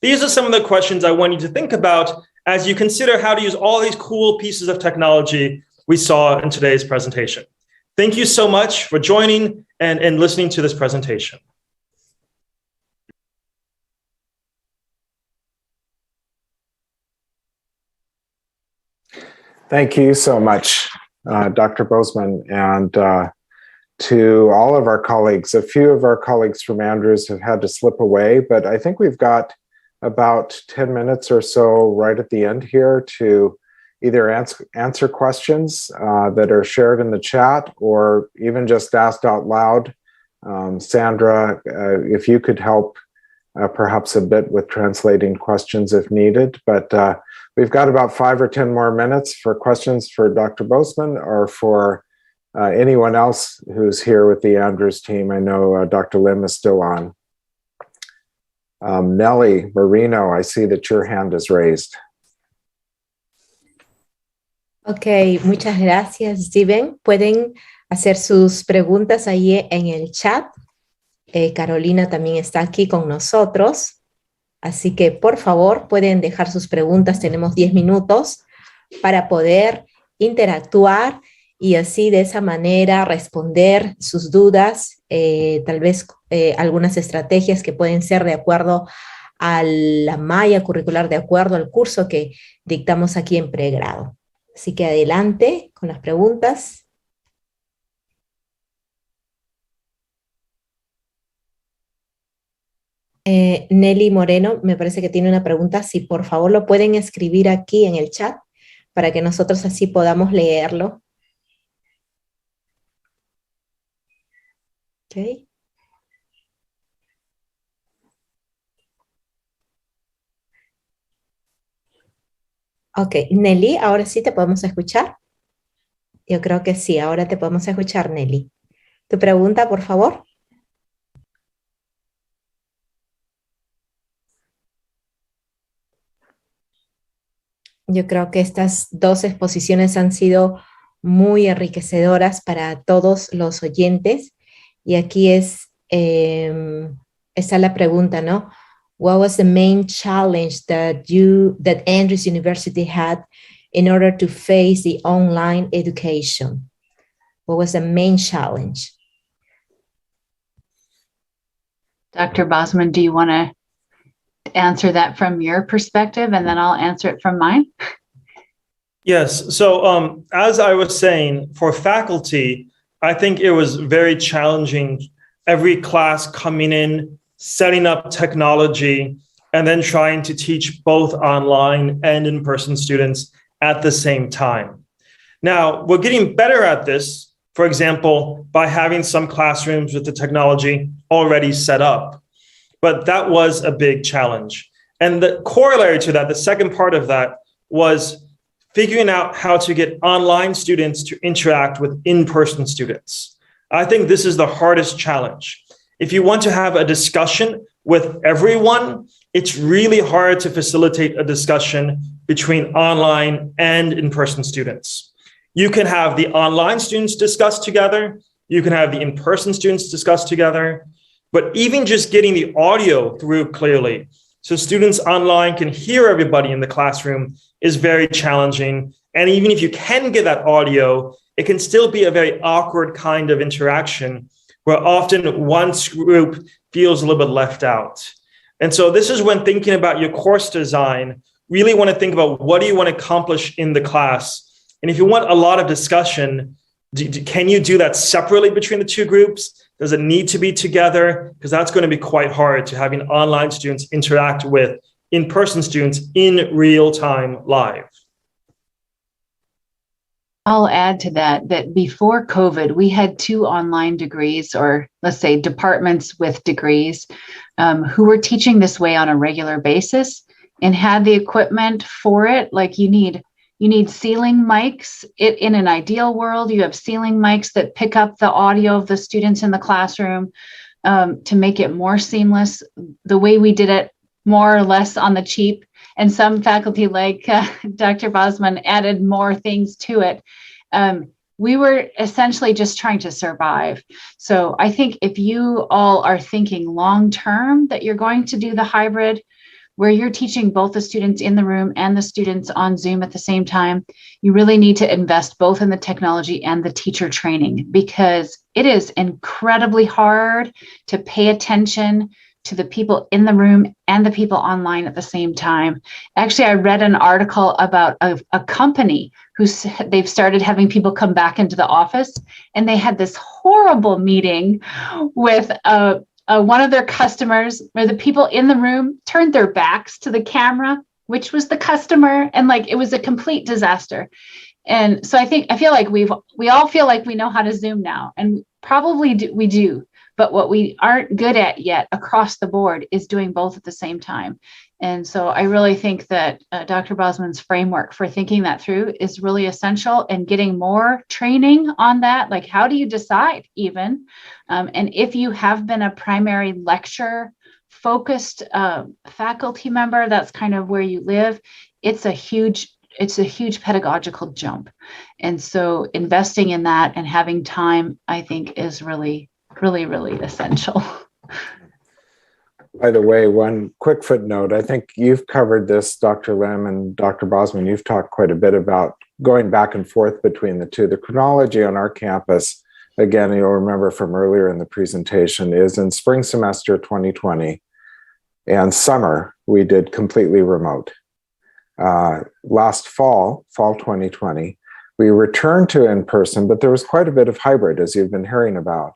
These are some of the questions I want you to think about as you consider how to use all these cool pieces of technology we saw in today's presentation. Thank you so much for joining and listening to this presentation. Thank you so much, Dr. Bozeman, and to all of our colleagues. A few of our colleagues from Andrews have had to slip away, but I think we've got about 10 minutes or so right at the end here to either answer questions that are shared in the chat or even just asked out loud. Sandra, if you could help perhaps a bit with translating questions if needed, but we've got about 5 or 10 more minutes for questions for Dr. Bozeman or for anyone else who's here with the Andrews team. I know Dr. Lim is still on. Nellie Marino, I see that your hand is raised. Ok, muchas gracias, Steven. Pueden hacer sus preguntas ahí en el chat. Carolina también está aquí con nosotros. Así que, por favor, pueden dejar sus preguntas. Tenemos 10 minutos para poder interactuar y así de esa manera responder sus dudas, tal vez algunas estrategias que pueden ser de acuerdo a la malla curricular, de acuerdo al curso que dictamos aquí en pregrado. Así que adelante con las preguntas. Nelly Moreno me parece que tiene una pregunta. Si por favor lo pueden escribir aquí en el chat para que nosotros así podamos leerlo. Ok. Ok, Nelly, ahora sí te podemos escuchar. Yo creo que sí, ahora te podemos escuchar, Nelly. Tu pregunta, por favor. Yo creo que estas dos exposiciones han sido muy enriquecedoras para todos los oyentes. Y aquí está la pregunta, ¿no? What was the main challenge that Andrews University had in order to face the online education? What was the main challenge? Dr. Bosman, do you want to answer that from your perspective, and then I'll answer it from mine? Yes. So as I was saying, for faculty, I think it was very challenging. Every class coming in, setting up technology, and then trying to teach both online and in-person students at the same time. Now, we're getting better at this, for example, by having some classrooms with the technology already set up. But that was a big challenge. And the corollary to that, the second part of that, was figuring out how to get online students to interact with in-person students. I think this is the hardest challenge. If you want to have a discussion with everyone, it's really hard to facilitate a discussion between online and in-person students. You can have the online students discuss together. You can have the in-person students discuss together. But even just getting the audio through clearly, so students online can hear everybody in the classroom, is very challenging. And even if you can get that audio, it can still be a very awkward kind of interaction where often one group feels a little bit left out. And so this is when thinking about your course design, really want to think about what do you want to accomplish in the class? And if you want a lot of discussion, can you do that separately between the two groups? Does it need to be together? Because that's going to be quite hard to having online students interact with in-person students in real time live. I'll add to that before COVID, we had 2 online degrees, or let's say departments with degrees, who were teaching this way on a regular basis and had the equipment for it. Like you need ceiling mics. In an ideal world, you have ceiling mics that pick up the audio of the students in the classroom to make it more seamless. The way we did it, more or less on the cheap, and some faculty like Dr. Bosman added more things to it. We were essentially just trying to survive. So I think if you all are thinking long-term that you're going to do the hybrid, where you're teaching both the students in the room and the students on Zoom at the same time, you really need to invest both in the technology and the teacher training, because it is incredibly hard to pay attention to the people in the room and the people online at the same time. Actually, I read an article about a company they've started having people come back into the office, and they had this horrible meeting with one of their customers where the people in the room turned their backs to the camera, which was the customer, and like it was a complete disaster. And so I feel like we all feel like we know how to Zoom now, and probably we do. But what we aren't good at yet across the board is doing both at the same time. And so I really think that Dr. Bosman's framework for thinking that through is really essential, and getting more training on that. Like, how do you decide even? And if you have been a primary lecture focused faculty member, that's kind of where you live. It's a huge pedagogical jump. And so investing in that and having time, I think, is really essential. By the way, one quick footnote, I think you've covered this, Dr. Lim and Dr. Bosman, you've talked quite a bit about going back and forth between the two. The chronology on our campus, again, you'll remember from earlier in the presentation, is in spring semester 2020 and summer, we did completely remote. Last fall 2020, we returned to in-person, but there was quite a bit of hybrid, as you've been hearing about.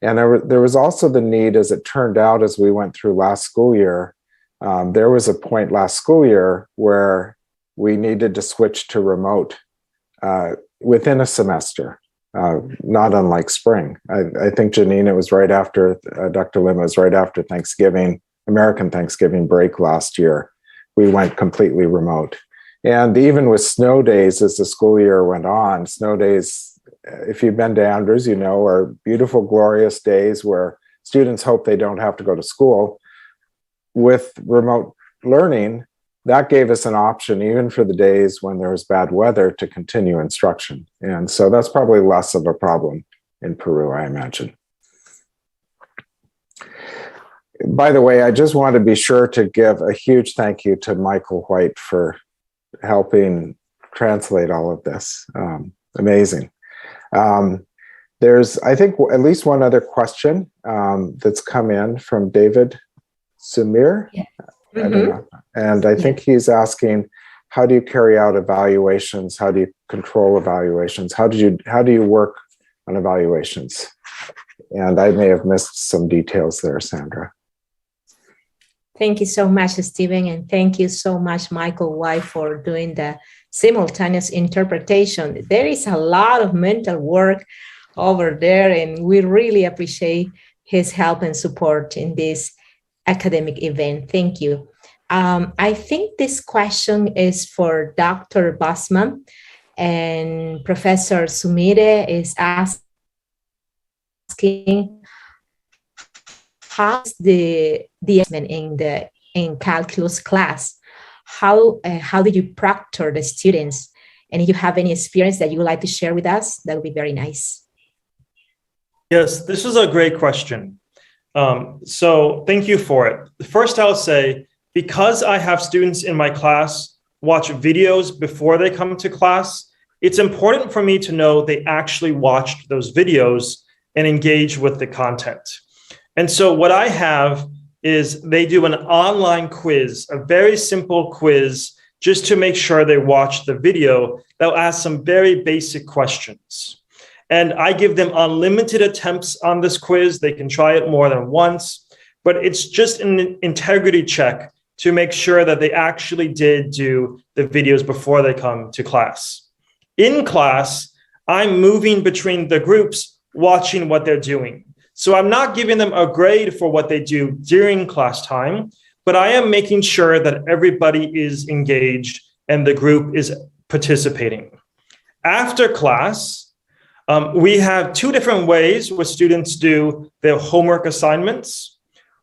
And there was also the need, as it turned out, as we went through last school year, there was a point last school year where we needed to switch to remote within a semester, not unlike spring. I think, Janine, it was right after, Dr. Lim, it was right after Thanksgiving, American Thanksgiving break last year. We went completely remote. And even with snow days, as the school year went on, snow days, if you've been to Andrews, you know, are beautiful, glorious days where students hope they don't have to go to school. With remote learning, that gave us an option, even for the days when there was bad weather, to continue instruction. And so that's probably less of a problem in Peru, I imagine. By the way, I just want to be sure to give a huge thank you to Michael White for helping translate all of this. Amazing. There's, I think, at least one other question that's come in from David Sumir. Yeah. I don't know. And I think he's asking, how do you carry out evaluations? How do you control evaluations? How do you work on evaluations? And I may have missed some details there, Sandra. Thank you so much, Stephen, and thank you so much, Michael White, for doing the simultaneous interpretation. There is a lot of mental work over there, and we really appreciate his help and support in this academic event. Thank you. I think this question is for Dr. Bosman, and Professor Sumire is asking, how's the assessment in calculus class? How did you proctor the students? And if you have any experience that you would like to share with us, that would be very nice. Yes, this is a great question. So thank you for it. First, I'll say, because I have students in my class watch videos before they come to class, it's important for me to know they actually watched those videos and engage with the content. And so what I have is they do an online quiz, a very simple quiz, just to make sure they watch the video. They'll ask some very basic questions. And I give them unlimited attempts on this quiz. They can try it more than once, but it's just an integrity check to make sure that they actually did do the videos before they come to class. In class, I'm moving between the groups, watching what they're doing. So I'm not giving them a grade for what they do during class time, but I am making sure that everybody is engaged and the group is participating. After class, we have two different ways where students do their homework assignments.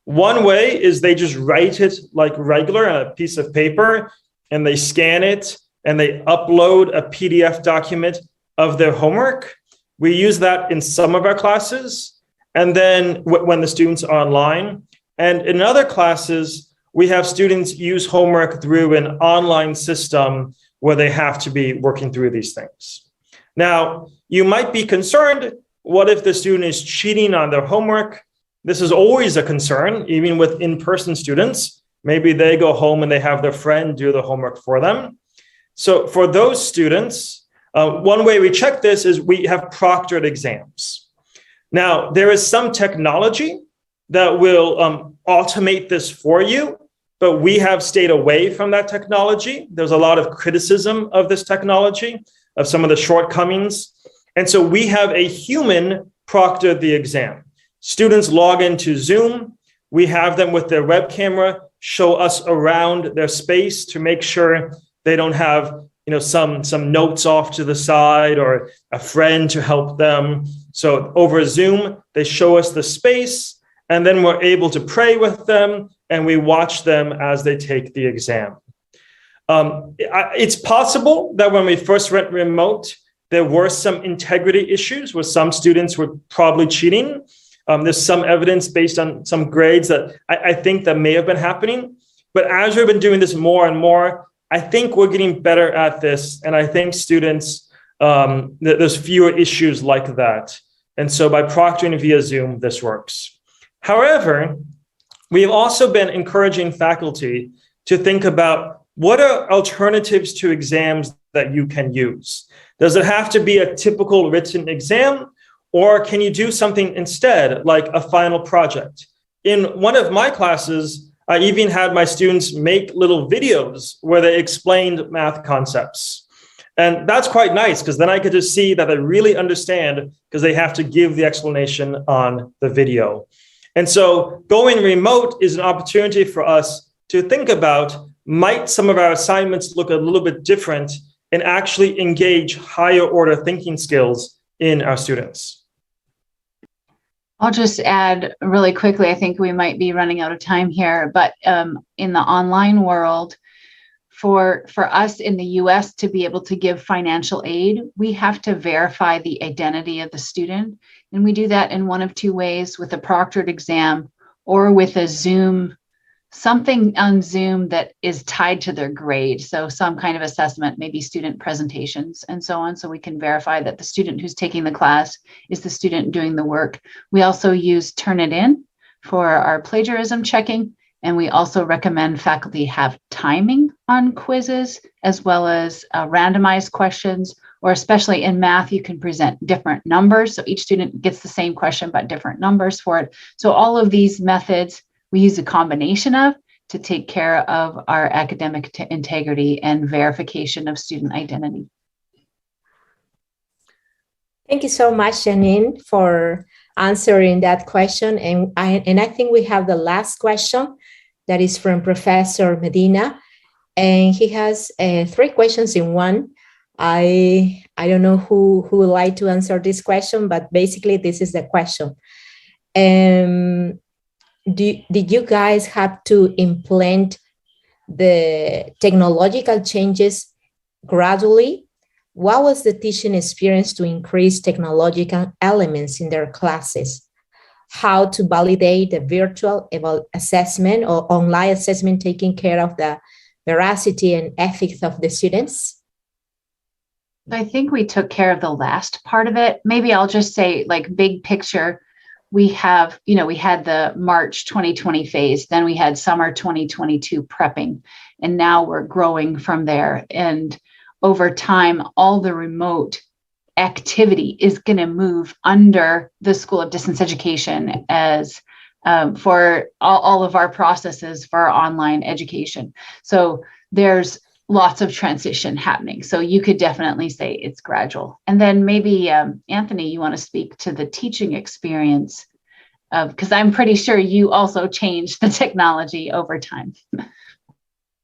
One way is they just write it like regular on a piece of paper, and they scan it and they upload a PDF document of their homework. We use that in some of our classes. And then when the students are online, and in other classes, we have students use homework through an online system where they have to be working through these things. Now, you might be concerned, what if the student is cheating on their homework? This is always a concern, even with in-person students. Maybe they go home and they have their friend do the homework for them. So for those students, one way we check this is we have proctored exams. Now, there is some technology that will automate this for you, but we have stayed away from that technology. There's a lot of criticism of this technology, of some of the shortcomings. And so we have a human proctor the exam. Students log into Zoom. We have them with their web camera show us around their space to make sure they don't have some notes off to the side or a friend to help them. So over Zoom, they show us the space, and then we're able to pray with them, and we watch them as they take the exam. It's possible that when we first went remote, there were some integrity issues where some students were probably cheating. There's some evidence based on some grades that I think that may have been happening. But as we've been doing this more and more, I think we're getting better at this. And I think students, there's fewer issues like that. And so by proctoring via Zoom, this works. However, we have also been encouraging faculty to think about what are alternatives to exams that you can use. Does it have to be a typical written exam, Or can you do something instead, like a final project? In one of my classes, I even had my students make little videos where they explained math concepts. And that's quite nice, because then I get to see that they really understand, because they have to give the explanation on the video. And so going remote is an opportunity for us to think about, might some of our assignments look a little bit different and actually engage higher order thinking skills in our students? I'll just add really quickly, I think we might be running out of time here, but in the online world, for us in the US to be able to give financial aid, we have to verify the identity of the student. And we do that in one of two ways, with a proctored exam or with a Zoom, something on Zoom that is tied to their grade. So some kind of assessment, maybe student presentations and so on. So we can verify that the student who's taking the class is the student doing the work. We also use Turnitin for our plagiarism checking. And we also recommend faculty have timing on quizzes, as well as randomized questions, or especially in math, you can present different numbers. So each student gets the same question, but different numbers for it. So all of these methods, we use a combination of to take care of our academic integrity and verification of student identity. Thank you so much, Janine, for answering that question. And I think we have the last question that is from Professor Medina. And he has 3 questions in one. I don't know who would like to answer this question, but basically this is the question. Did you guys have to implement the technological changes gradually? What was the teaching experience to increase technological elements in their classes? How to validate the virtual assessment or online assessment, taking care of the veracity and ethics of the students? I think we took care of the last part of it. Maybe I'll just say, like, big picture, we have, we had the March 2020 phase, then we had summer 2022 prepping, and now we're growing from there. And over time, all the remote activity is going to move under the School of Distance Education as for all of our processes for our online education. So there's lots of transition happening. So you could definitely say it's gradual. And then maybe, Anthony, you want to speak to the teaching experience, because I'm pretty sure you also changed the technology over time.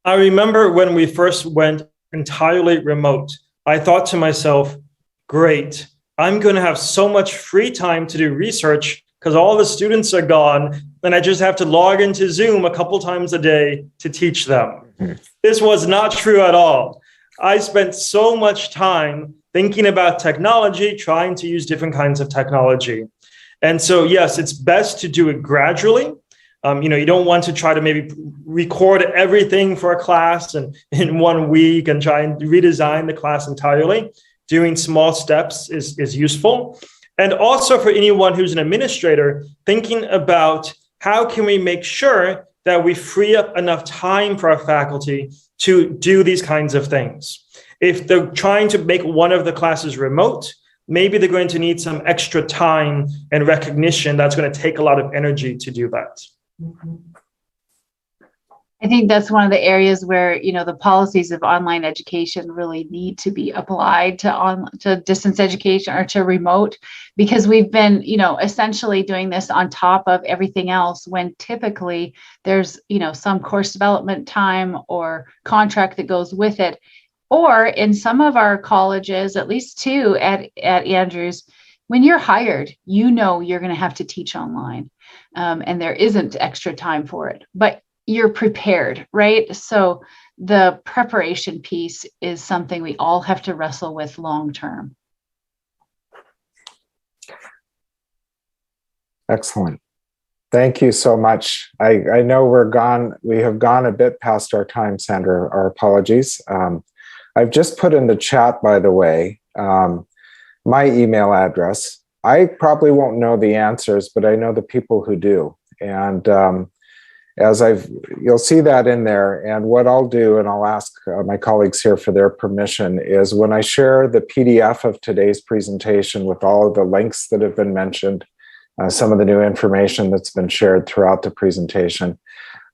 I remember when we first went entirely remote, I thought to myself, great, I'm going to have so much free time to do research because all the students are gone and I just have to log into Zoom a couple times a day to teach them. This was not true at all. I spent so much time thinking about technology, trying to use different kinds of technology. And so, yes, it's best to do it gradually. You don't want to try to maybe record everything for a class and in 1 week and try and redesign the class entirely. Doing small steps is useful. And also for anyone who's an administrator, thinking about how can we make sure that we free up enough time for our faculty to do these kinds of things. If they're trying to make one of the classes remote, maybe they're going to need some extra time and recognition that's going to take a lot of energy to do that. I think that's one of the areas where, the policies of online education really need to be applied to distance education or to remote, because we've been, essentially doing this on top of everything else, when typically there's, some course development time or contract that goes with it. Or in some of our colleges, at least 2 at Andrews, when you're hired, you're going to have to teach online, and there isn't extra time for it, but you're prepared, right? So the preparation piece is something we all have to wrestle with long term. Excellent. Thank you so much. I know we have gone a bit past our time, Sandra, our apologies. I've just put in the chat, by the way, my email address. I probably won't know the answers, but I know the people who do. And you'll see that in there. And what I'll do, and I'll ask my colleagues here for their permission, is when I share the PDF of today's presentation with all of the links that have been mentioned, some of the new information that's been shared throughout the presentation,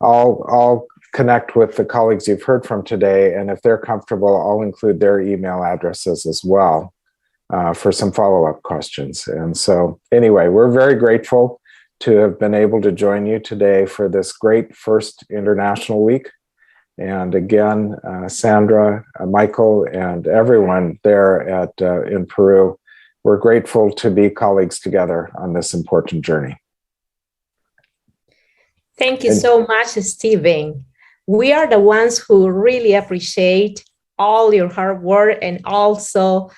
I'll connect with the colleagues you've heard from today, and if they're comfortable, I'll include their email addresses as well for some follow-up questions. And so anyway, we're very grateful to have been able to join you today for this great first International Week. And again, Sandra, Michael, and everyone there in Peru, we're grateful to be colleagues together on this important journey. Thank you so much, Stephen. We are the ones who really appreciate all your hard work and also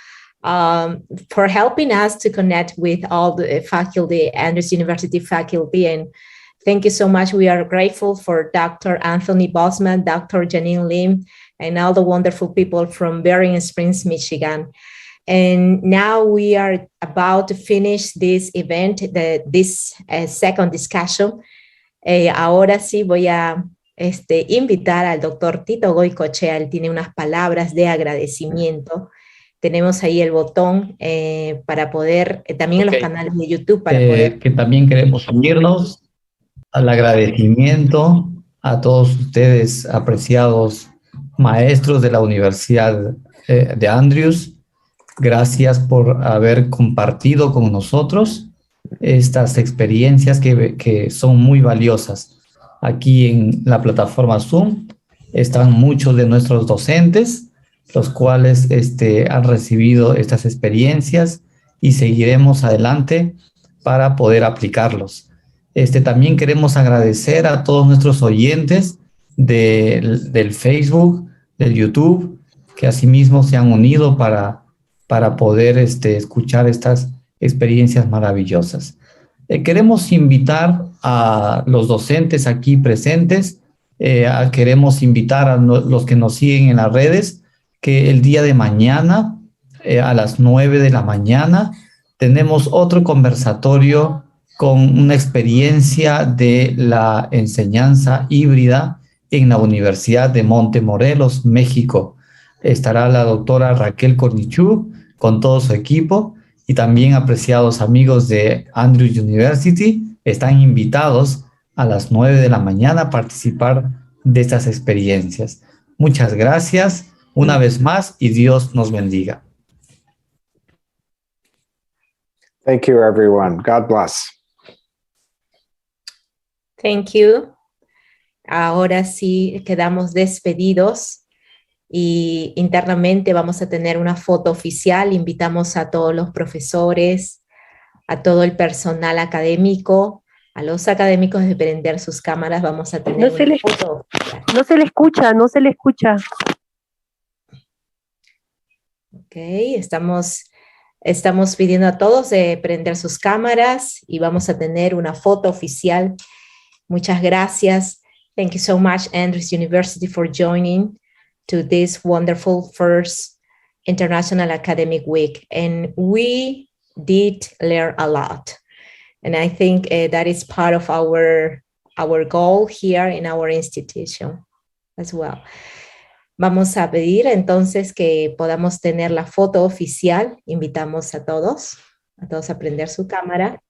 for helping us to connect with all the faculty, Andrews University faculty. And thank you so much. We are grateful for Dr. Anthony Bosman, Dr. Janine Lim, and all the wonderful people from Berrien Springs, Michigan. And now we are about to finish this event, this second discussion. Ahora sí voy a invitar al doctor Tito Goicoechea. Él tiene unas palabras de agradecimiento. Tenemos ahí el botón para poder, también en los canales de YouTube, para poder... Que también queremos unirnos al agradecimiento a todos ustedes, apreciados maestros de la Universidad de Andrews. Gracias por haber compartido con nosotros estas experiencias que son muy valiosas. Aquí en la plataforma Zoom están muchos de nuestros docentes, los cuales han recibido estas experiencias y seguiremos adelante para poder aplicarlos. También queremos agradecer a todos nuestros oyentes del Facebook, del YouTube, que asimismo se han unido para poder escuchar estas experiencias maravillosas. Queremos invitar a los docentes aquí presentes, queremos invitar a los que nos siguen en las redes, que el día de mañana, a las 9 de la mañana, tenemos otro conversatorio con una experiencia de la enseñanza híbrida en la Universidad de Montemorelos, México. Estará la doctora Raquel Cornichú con todo su equipo y también apreciados amigos de Andrews University están invitados a las 9 de la mañana a participar de estas experiencias. Muchas gracias una vez más y Dios nos bendiga. Thank you, everyone. God bless. Thank you. Ahora sí quedamos despedidos y internamente vamos a tener una foto oficial. Invitamos a todos los profesores, a todo el personal académico, a los académicos de prender sus cámaras. Vamos a tener una foto oficial. No se le escucha, no se le escucha. Ok, estamos pidiendo a todos de prender sus cámaras y vamos a tener una foto oficial. Muchas gracias. Thank you so much, Andrews University, for joining to this wonderful first International Academic Week. And we did learn a lot. And I think that is part of our goal here in our institution as well. Vamos a pedir entonces que podamos tener la foto oficial. Invitamos a todos a prender su cámara.